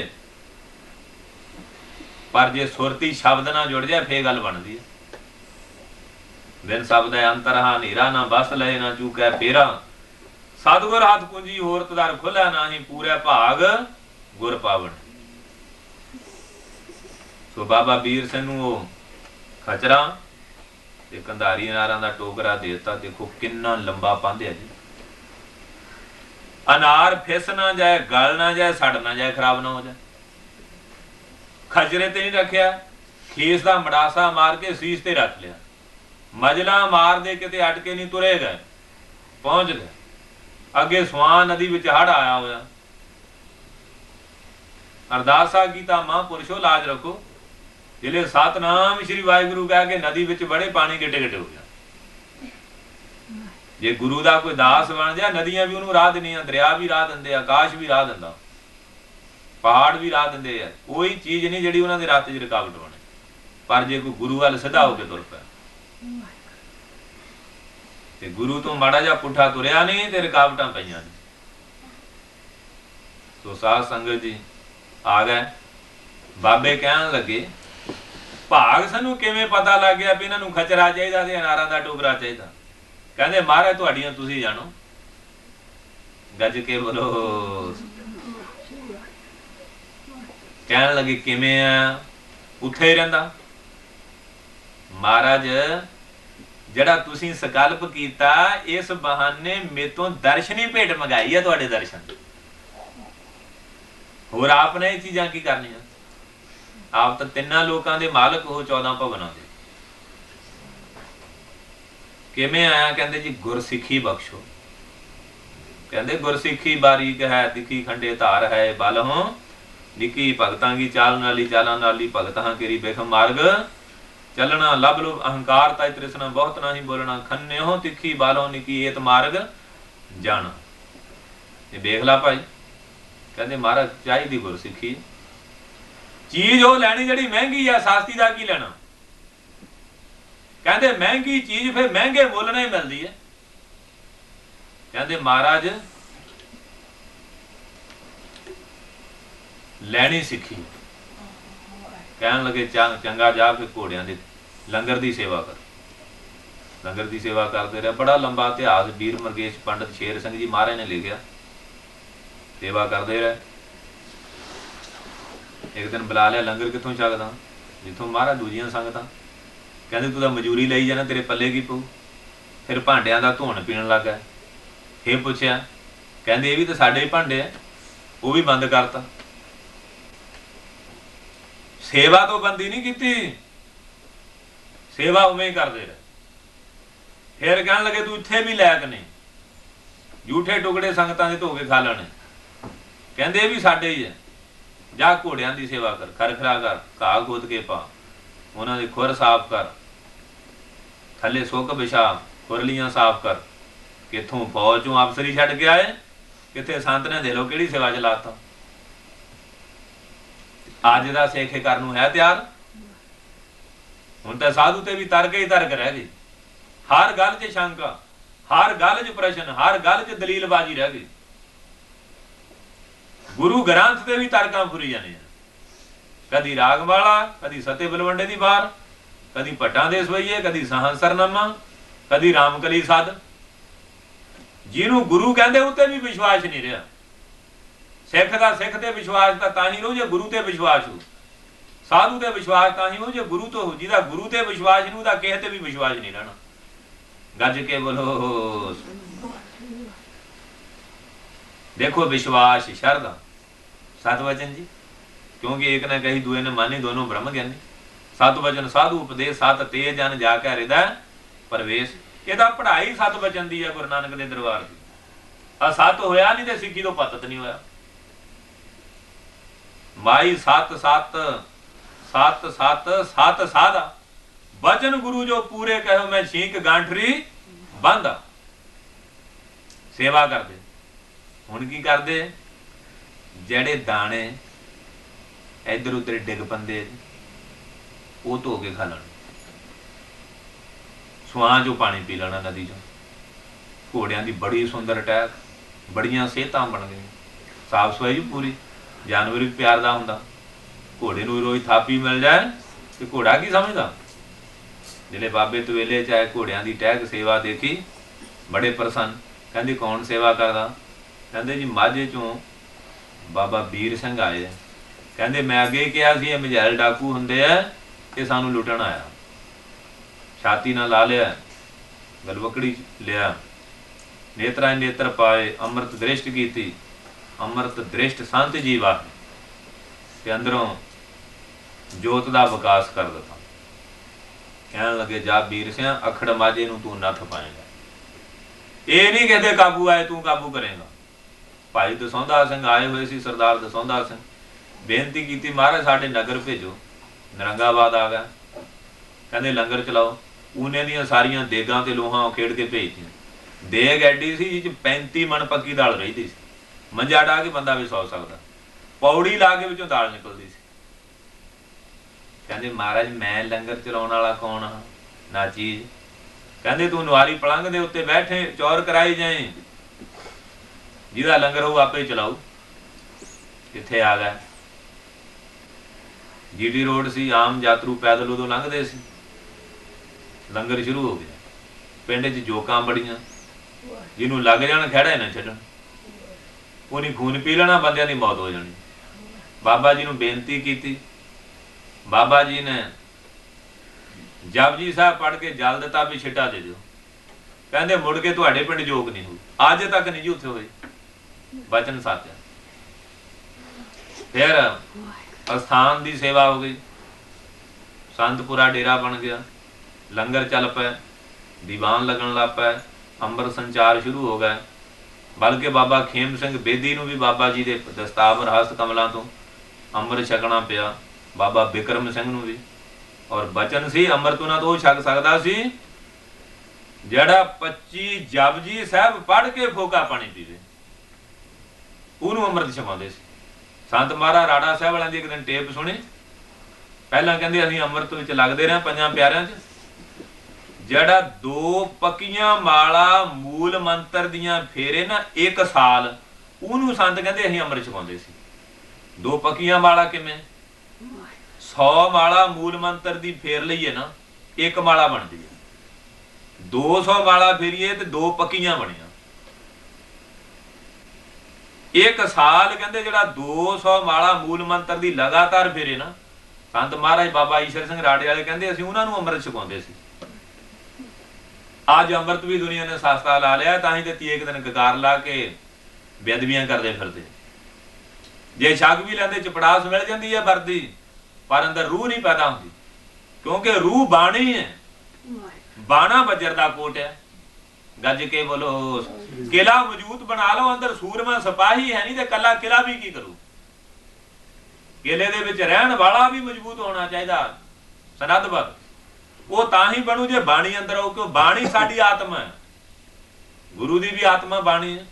पर जे सुरती शब्द ना जुड़ जाए फिर गल बनदी है। बिन शब्द अंतर हा नीरा ना बस लए ना चूकै फेरा, सतगुर हाथ कुंजी होर तदार खुलै नाही, पूरे भाग गुर पावन। सो बाबा बीर सिंह नूं खचरा ते कंधारी नारां दा टोकरा देता। देखो किन्ना लंबा पांधे जी, अनार फिस ना जाए, गल ना जाए, सड़ ना जाए, खराब ना हो जाए। खचरे ते नहीं रखिया, खीस का मड़ासा मार के सीस ते रख लिया, मजला मार दे किते अटके नहीं, तुरे गए, पहुंच गए। अगे स्वां नदी विच हड़ आया होया, अरदासा कीता महापुरुषो लाज रखो। जिले सतनाम श्री वाहिगुरु कह के नदी विच बड़े, पानी गिटे गिटे हो गया। जे गुरु दा कोई दास बन जाए, नदियां भी उन्होंने राह देनियां, दरिया भी राह दिंदे, आकाश भी राह दिंदा, पहाड़ भी राह दिंदे है। कोई चीज नहीं जिहड़ी उन्हां दे रास्ते च रुकावट बने। पर जे कोई गुरु वाल सीधा होके तुर पिया ते गुरु तो माड़ा जा पुठा तुरिया नहीं ते रुकावटां पईयां ने। तो साध संगत जी आ गए, बाबे कहण लगे भाग सानू किवें पता लग गया भी इन्हां नूं खचरा चाहीदा ते अनारां दा टोकरा चाहीदा? कहंदे महाराज तुहाडीआं तुसीं जाणो। गज के बोलो। कहण लगे किवें आ? उत्थे ही रहिंदा। महाराज जिहड़ा तुसीं संकल्प कीता, इस बहाने मेतों दर्शनी भेट मंगाई है, तुहाडे दर्शन। होर आपने ये चीज़ां की करनियां? आप तो तिन्नां लोकां दे मालक हो, 14 भवनां दे। किवें आया? कहंदे जी गुरसिੱਖੀ बख्शो। कहंदे गुरसिੱਖੀ बारीक है, तिखी खंडे धार है, बल हो निकी भगतां की चाल नाली, चालां नाली भगतां केरी बेख मार्ग चलना। लब लुभ अहंकार ताई तृष्णा, बहुत नाही बोलना, खन्ने हो तिखी बालो निकी एत मार्ग जाना। ये देख ला भाई, कहंदे महाराज चाहिदी गुरसिੱਖੀ। चीज वो लैनी जिहड़ी महंगी है, सस्ती दा की लेना। कहंदे महंगी चीज फिर महंगे मुल नहीं मिलती है। कहंदे महाराज लैनी सीखी। कहन लगे चंगा जा के घोड़ियां दे लंगर की सेवा कर। लंगर की सेवा करते रहे। बड़ा लंबा इतिहास वीर मरगेश पंडित शेर सिंह जी महाराज ने लिखिया। सेवा करते रहे। एक दिन बुला लिया, लंगर कितों छकदा? जिथों महाराज दूजियां संगतां। कहंदे तू तां मजूरी लई जाना, तेरे पल्ले की पऊ? फिर भांडियां दा धुन पीण लग गया। फिर पुछया, कहंदे ये भी तो साडे ही भांडे है, वो भी बंद करता। सेवा तो बंदी नहीं की, सेवा उवें ही करते रहे। फिर कहन लगे तू इत्थे भी लैक नहीं, झूठे टुकड़े संगतां दे धो के खा लेने। कहंदे ये भी साडे ही है, जा घोड़ियां की सेवा कर, खरखरा कर, घाह खोद के पा, उन्हां दी खुर साफ कर, थले सुक बिछा, खुरलियां साफ कर। किथों फौज चों अफसरी छड्ड के आए, किथे संत ने दे लो किहड़ी सेवा च लाता। अज दा सिख करन नूं है तैयार? हुण तां साधु ते भी तर्क ही तर्क रह गई। हर गल च शंका, हर गल च प्रश्न, हर गल च दलीलबाजी रह गई। गुरु ग्रंथ ते भी तर्कां फुरी जाने। कदी राग वाला, कदी सते बलवंडे दी बार, कदी भट्टां दे सवैये, कदी सहंसरनामा, कदी रामकली सद। जिन्हों गुरु कहते उत्ते भी विश्वास नहीं रहा। सिख का सिख ते विश्वास तां ही हो जे गुरु ते विश्वास हो, साधु ते विश्वास तां ही हो जे गुरु तो हो। जिहदा गुरु ते विश्वास नहीं, उहदा किसे ते भी विश्वास नहीं रहना। गज के बोलो। देखो विश्वास शरदा सतवचन जी, क्योंकि एक ने कही दुए ने मानी, दोनों ब्रह्म ज्ञानी। सतवचन साधु उपदेश, सत तेज जन जाके हृदय प्रवेश। ਇਹਦਾ ਪੜ੍ਹਾਈ ਸਤ ਬਚਨ ਦੀ ਹੈ ਗੁਰੂ ਨਾਨਕ ਦੇ ਦਰਬਾਰ ਦੀ। ਆ ਸਤ ਹੋਇਆ ਨਹੀਂ ਤੇ ਸਿੱਖੀ ਤੋਂ ਪਤਤ ਨਹੀਂ ਹੋਇਆ। ਮਾਈ ਸਤ ਸਤ ਸਤ ਸਤ ਸਤ ਸਾਧਾ ਬਚਨ ਗੁਰੂ ਜੋ ਪੂਰੇ ਕਹਿਓ ਮੈਂ ਛੀਕ ਗਾਂਠਰੀ ਬੰਦਾ। ਸੇਵਾ ਕਰਦੇ। ਹੁਣ ਕੀ ਕਰਦੇ? ਜਿਹੜੇ ਦਾਣੇ ਇੱਧਰ ਉੱਧਰ ਡਿੱਗ ਪੰਦੇ ਉਹ ਧੋ ਕੇ ਖਾ ਲੈਣ, ਸੁਆਂ ਚੋਂ ਪਾਣੀ ਪੀ ਲੈਣਾ ਨਦੀ ਚੋਂ। ਘੋੜਿਆਂ ਦੀ ਬੜੀ ਸੁੰਦਰ ਅਟੈਕ, ਬੜੀਆਂ ਸਿਹਤਾਂ ਬਣ ਗਈਆਂ, ਸਾਫ ਸਫਾਈ ਪੂਰੀ। ਜਾਨਵਰ ਵੀ ਪਿਆਰ ਦਾ ਹੁੰਦਾ। ਘੋੜੇ ਨੂੰ ਰੋਜ਼ ਥਾਪੀ ਮਿਲ ਜਾਏ ਤੇ ਘੋੜਾ ਕੀ ਸਮਝਦਾ? ਜਿਹੜੇ ਬਾਬੇ ਤਵੇਲੇ ਚਾਹੇ ਘੋੜਿਆਂ ਦੀ ਟਹਿਕ ਸੇਵਾ ਦੇਖੀ, ਬੜੇ ਪ੍ਰਸੰਨ। ਕਹਿੰਦੇ ਕੌਣ ਸੇਵਾ ਕਰਦਾ? ਕਹਿੰਦੇ ਜੀ ਮਾਝੇ ਚੋਂ ਬਾਬਾ ਵੀਰ ਸਿੰਘ ਆਏ। ਕਹਿੰਦੇ ਮੈਂ ਅੱਗੇ ਕਿਹਾ ਸੀ ਇਹ ਮਝੈਲ ਡਾਕੂ ਹੁੰਦੇ ਆ, ਇਹ ਸਾਨੂੰ ਲੁੱਟਣ ਆਇਆ। ਛਾਤੀ ਨਾਲ ਲਾ ਲਿਆ, ਗਲਵਕੜੀ ਲਿਆ, ਨੇਤਰਾਂ ਨੇਤਰ ਪਾਏ, ਅੰਮ੍ਰਿਤ ਦ੍ਰਿਸ਼ਟ ਕੀਤੀ। ਅੰਮ੍ਰਿਤ ਦ੍ਰਿਸ਼ਟ ਸੰਤ ਜੀ ਵਾਹ ਤੇ ਅੰਦਰੋਂ ਜੋਤ ਦਾ ਵਿਕਾਸ ਕਰ ਦਿੱਤਾ। ਕਹਿਣ ਲੱਗੇ ਜਾ ਵੀਰ ਸਿੰਘ ਅਖੜ ਮਾਝੇ ਨੂੰ ਤੂੰ ਨੱਥ ਪਾਏਗਾ। ਇਹ ਨਹੀਂ ਕਹਿੰਦੇ ਕਾਬੂ ਆਏ ਤੂੰ ਕਾਬੂ ਕਰੇਗਾ। ਭਾਈ ਦਸੌਂਧਾ ਸਿੰਘ ਆਏ ਹੋਏ ਸੀ, ਸਰਦਾਰ ਦਸੌਂਧਾ ਸਿੰਘ। ਬੇਨਤੀ ਕੀਤੀ ਮਹਾਰਾਜ ਸਾਡੇ ਨਗਰ ਭੇਜੋ। ਨਰੰਗਾਬਾਦ ਆ ਗਿਆ। ਕਹਿੰਦੇ ਲੰਗਰ ਚਲਾਓ। ਊਨੇ ਦੀਆਂ ਸਾਰੀਆਂ ਦੇਗਾਂ ਤੇ ਲੋਹਾਂ ਖੇਡ ਕੇ ਭੇਜਤੀਆਂ। ਦੇਗ ਐਡੀ ਸੀ ਜਿਹ 'ਚ 35 ਮਣ ਪੱਕੀ ਦਾਲ ਰਹਿੰਦੀ ਸੀ। ਮੰਜਾ ਡਾ ਕੇ ਬੰਦਾ ਵੀ ਸੌ ਸਕਦਾ। ਪੌੜੀ ਲਾ ਕੇ ਵਿੱਚੋਂ ਦਾਲ ਨਿਕਲਦੀ ਸੀ। ਕਹਿੰਦੇ ਮਹਾਰਾਜ ਮੈਂ ਲੰਗਰ ਚਲਾਉਣ ਵਾਲਾ ਕੌਣ ਹਾਂ? ਨਾ ਚੀਜ਼। ਕਹਿੰਦੇ ਤੂੰ ਨਵਾਰੀ ਪਲੰਘ ਦੇ ਉੱਤੇ ਬੈਠੇ ਚੌਰ ਕਰਾਈ ਜਾਏ, ਜਿਹਦਾ ਲੰਗਰ ਹੋਊ ਆਪੇ ਚਲਾਊ। ਕਿੱਥੇ ਆ ਗਿਆ? ਜੀਟੀ ਰੋਡ ਸੀ, ਆਮ ਯਾਤਰੂ ਪੈਦਲ ਉਦੋਂ ਲੰਘਦੇ ਸੀ। ਲੰਗਰ ਸ਼ੁਰੂ ਹੋ ਗਿਆ। ਪਿੰਡ 'ਚ ਜੋਕਾਂ ਬੜੀਆਂ, ਜਿਹਨੂੰ ਲੱਗ ਜਾਣ ਖਹਿੜਾ ਨਾ ਛੱਡਣ। ਉਹਨੇ ਖੂਨ ਪੀ ਲੈਣਾ, ਬੰਦਿਆਂ ਦੀ ਮੌਤ ਹੋ ਜਾਣੀ। ਬਾਬਾ ਜੀ ਨੂੰ ਬੇਨਤੀ ਕੀਤੀ। ਬਾਬਾ ਜੀ ਨੇ ਜਪਜੀ ਸਾਹਿਬ ਪੜ੍ਹ ਕੇ ਜਲ ਦਿੱਤਾ ਵੀ ਛਿੱਟਾ ਦੇ ਦਿਓ। ਕਹਿੰਦੇ ਮੁੜ ਕੇ ਤੁਹਾਡੇ ਪਿੰਡ ਜੋਗ ਨਹੀਂ ਹੋਈ। ਅੱਜ ਤੱਕ ਨਹੀਂ ਜੀ ਉੱਥੇ ਹੋਏ। ਬਚਨ ਸਾਚਾ। ਫਿਰ ਅਸਥਾਨ ਦੀ ਸੇਵਾ ਹੋ ਗਈ। ਸੰਤਪੁਰਾ ਡੇਰਾ ਬਣ ਗਿਆ। ਲੰਗਰ ਚੱਲ ਪਏ, ਦੀਵਾਨ ਲੱਗਣ ਲੱਗ ਪਏ, ਅੰਮ੍ਰਿਤ ਸੰਚਾਰ ਸ਼ੁਰੂ ਹੋ ਗਏ। ਬਲਕਿ ਬਾਬਾ ਖੇਮ ਸਿੰਘ ਬੇਦੀ ਨੂੰ ਵੀ ਬਾਬਾ ਜੀ ਦੇ ਦਸਤਾਵਰ ਹਸਤ ਕਮਲਾਂ ਤੋਂ ਅੰਮ੍ਰਿਤ ਛਕਣਾ ਪਿਆ। ਬਾਬਾ ਬਿਕਰਮ ਸਿੰਘ ਨੂੰ ਵੀ। ਔਰ ਬਚਨ ਸੀ ਅੰਮ੍ਰਿਤ ਉਹਨਾਂ ਤੋਂ ਛਕ ਸਕਦਾ ਸੀ ਜਿਹੜਾ 25 ਜਪਜੀ ਸਾਹਿਬ ਪੜ੍ਹ ਕੇ ਫੋਕਾ ਪਾਣੀ ਪੀਵੇ, ਉਹਨੂੰ ਅੰਮ੍ਰਿਤ ਛਕਾਉਂਦੇ ਸੀ। ਸੰਤ ਮਹਾਰਾਜ ਰਾੜਾ ਸਾਹਿਬ ਵਾਲਿਆਂ ਦੀ ਇੱਕ ਦਿਨ ਟੇਪ ਸੁਣੀ। ਪਹਿਲਾਂ ਕਹਿੰਦੇ ਅਸੀਂ ਅੰਮ੍ਰਿਤ ਵਿੱਚ ਲੱਗਦੇ ਰਹੇ ਪੰਜਾਂ ਪਿਆਰਿਆਂ 'ਚ। ਜਿਹੜਾ 2 ਪੱਕੀਆਂ ਮਾਲਾ ਮੂਲ ਮੰਤਰ ਦੀਆਂ ਫੇਰੇ ਨਾ 1 ਸਾਲ, ਉਹਨੂੰ ਸੰਤ ਕਹਿੰਦੇ ਅਸੀਂ ਅੰਮ੍ਰਿਤ ਛਕਾਉਂਦੇ ਸੀ। 2 ਪੱਕੀਆਂ ਮਾਲਾ ਕਿਵੇਂ? 100 ਮਾਲਾ ਮੂਲ ਮੰਤਰ ਦੀ ਫੇਰ ਲਈਏ ਨਾ, 1 ਮਾਲਾ ਬਣਦੀ ਹੈ। 200 ਮਾਲਾ ਫੇਰੀਏ ਤੇ 2 ਪੱਕੀਆਂ ਬਣੀਆਂ। 1 ਸਾਲ ਕਹਿੰਦੇ ਜਿਹੜਾ 200 ਮਾਲਾ ਮੂਲ ਮੰਤਰ ਦੀ ਲਗਾਤਾਰ ਫੇਰੇ ਨਾ, ਸੰਤ ਮਹਾਰਾਜ ਬਾਬਾ ਈਸ਼ਰ ਸਿੰਘ ਰਾੜੇ ਵਾਲੇ ਕਹਿੰਦੇ ਅਸੀਂ ਉਹਨਾਂ ਨੂੰ ਅੰਮ੍ਰਿਤ ਛਕਾਉਂਦੇ ਸੀ। ਅੱਜ ਅੰਮ੍ਰਿਤ ਵੀ ਦੁਨੀਆ ਨੇ ਸਸਤਾ ਲਾ ਲਿਆ, ਤਾਂ ਹੀ ਤੇ 30 ਦਿਨ ਗਕਾਰ ਲਾ ਕੇ ਬੇਅਦਬੀਆਂ ਕਰਦੇ ਫਿਰਦੇ। ਜੇ ਛਕ ਵੀ ਲੈਂਦੇ ਚਪੜਾਸ ਮਿਲ ਜਾਂਦੀ ਹੈ ਵਰਦੀ, ਪਰ ਅੰਦਰ ਰੂਹ ਨਹੀਂ ਪੈਦਾ ਹੁੰਦੀ। ਕਿਉਂਕਿ ਰੂਹ ਬਾਣੀ ਹੈ। ਬਾਣਾ ਵਜਰ ਦਾ ਕੋਟ ਹੈ। ਗੱਜ ਕੇ ਬੋਲੋ ਕਿਲਾ ਮਜ਼ਬੂਤ ਬਣਾ ਲਓ। ਅੰਦਰ ਸੂਰਮਾ ਸਿਪਾਹੀ ਹੈ ਨਹੀਂ ਤੇ ਕੱਲਾ ਕਿਲਾ ਵੀ ਕੀ ਕਰੂ? ਕਿਲੇ ਦੇ ਵਿੱਚ ਰਹਿਣ ਵਾਲਾ ਵੀ ਮਜ਼ਬੂਤ ਹੋਣਾ ਚਾਹੀਦਾ, ਸਨਦਬੱਧ। ਉਹ ਤਾਂ ਹੀ ਬਣੂ ਜੇ ਬਾਣੀ ਅੰਦਰ ਆਉ। ਕਿਉਂ? ਬਾਣੀ ਸਾਡੀ ਆਤਮਾ ਹੈ। ਗੁਰੂ ਦੀ ਵੀ ਆਤਮਾ ਬਾਣੀ ਹੈ।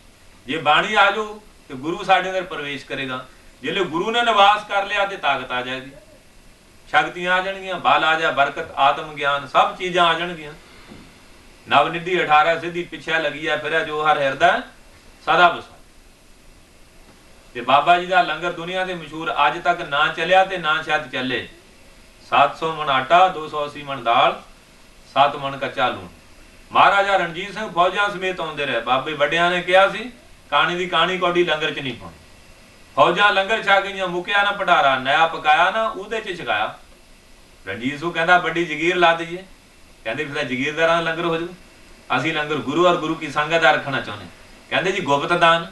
ਜੇ ਬਾਣੀ ਆ ਜਾਊ ਤੇ ਗੁਰੂ ਸਾਡੇ ਅੰਦਰ ਪ੍ਰਵੇਸ਼ ਕਰੇਗਾ। ਜੇ ਗੁਰੂ ਨੇ ਨਿਵਾਸ ਕਰ ਲਿਆ ਤੇ ਤਾਕਤ ਆ ਜਾਏਗੀ, ਸ਼ਕਤੀਆਂ ਆ ਜਾਣਗੀਆਂ, ਬਲ ਆ ਜਾ, ਬਰਕਤ, ਆਤਮ ਗਿਆਨ, ਸਭ ਚੀਜ਼ਾਂ ਆ ਜਾਣਗੀਆਂ। ਨਵ ਨਿਧੀ 18 ਸਿੱਧੀ ਪਿੱਛੇ ਲੱਗੀ ਆ ਫਿਰ ਜੋ ਹਰ ਹਿਰਦਾ ਸਦਾ ਵਸਾ। ਤੇ ਬਾਬਾ ਜੀ ਦਾ ਲੰਗਰ ਦੁਨੀਆ ਦੇ ਮਸ਼ਹੂਰ, ਅੱਜ ਤੱਕ ਨਾ ਚੱਲਿਆ ਤੇ ਨਾ ਸ਼ਾਇਦ ਚੱਲੇ। 700 ਮਣ ਆਟਾ, 280 ਮਣ ਦਾਲ, 7 ਮਣ ਕੱਚਾ ਲੂਣ। ਮਹਾਰਾਜਾ ਰਣਜੀਤ ਸਿੰਘ ਫੌਜਾਂ ਸਮੇਤ ਆਉਂਦੇ ਰਹੇ। ਬਾਬੇ ਵੱਡਿਆਂ ਨੇ ਕਿਹਾ ਸੀ ਕਾਣੀ ਦੀ ਕਾਣੀ ਕੌਡੀ ਲੰਗਰ 'ਚ ਨਹੀਂ ਪਾਉਣੀ। ਫੌਜਾਂ ਲੰਗਰ ਛਕ ਗਈਆਂ, ਮੁੱਕਿਆ ਨਾ ਭੰਡਾਰਾ, ਨਇਆ ਪਕਾਇਆ ਨਾ ਉਹਦੇ 'ਚ ਛਕਾਇਆ। ਰਣਜੀਤ ਸਿੰਘ ਕਹਿੰਦਾ ਵੱਡੀ ਜਗੀਰ ਲਾ ਦਈਏ। ਕਹਿੰਦੇ ਫਿਰ ਜਗੀਰਦਾਰਾਂ ਦਾ ਲੰਗਰ ਹੋ ਜਾਊ। ਅਸੀਂ ਲੰਗਰ ਗੁਰੂ ਔਰ ਗੁਰੂ ਕੀ ਸੰਗਤ ਦਾ ਰੱਖਣਾ ਚਾਹੁੰਦੇ। ਕਹਿੰਦੇ ਜੀ ਗੁਪਤ ਦਾਨ।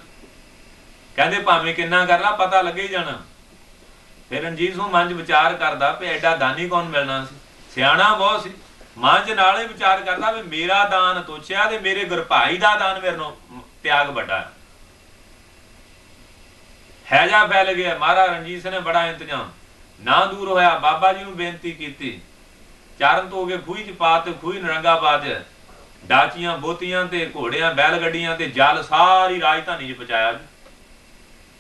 ਕਹਿੰਦੇ ਭਾਵੇਂ ਕਿੰਨਾ ਕਰ ਲਾ, ਪਤਾ ਲੱਗੇ ਹੀ ਜਾਣਾ। ਫਿਰ ਰਣਜੀਤ ਸਿੰਘ ਮਨ 'ਚ ਵਿਚਾਰ ਕਰਦਾ ਵੀ ਐਡਾ ਦਾਨੀ ਕੌਣ ਮਿਲਣਾ ਸੀ। ਸਿਆਣਾ ਬਹੁਤ ਸੀ। ਮਨ ਚ ਨਾਲੇ ਵਿਚਾਰ ਕਰਦਾ ਵੀ ਮੇਰਾ ਦਾਨ ਤੋਛਿਆ ਤੇ ਮੇਰੇ ਗੁਰਭਾਈ ਦਾ ਦਾਨ ਮੇਰੇ ਨੂੰ ਤਿਆਗ ਵੱਡਾ ਹੈਜਾ ਫੈਲ ਗਿਆ। ਮਹਾਰਾਜ ਰਣਜੀਤ ਸਿੰਘ ਨੇ ਬੜਾ ਇੰਤਜ਼ਾਮ ਨਾ ਦੂਰ ਹੋਇਆ, ਬਾਬਾ ਜੀ ਨੂੰ ਬੇਨਤੀ ਕੀਤੀ, ਚਾਰਨ ਧੋ ਕੇ ਖੂਹੀ ਚ ਪਾ ਤੇ ਖੂਹੀ ਨਰੰਗਾ ਪਾ ਤੇ ਡਾਚੀਆਂ ਬੋਤੀਆਂ ਤੇ ਘੋੜਿਆਂ ਬੈਲ ਗੱਡੀਆਂ ਤੇ ਜਲ ਸਾਰੀ ਰਾਜਧਾਨੀ ਚ ਪਹੁੰਚਾਇਆ।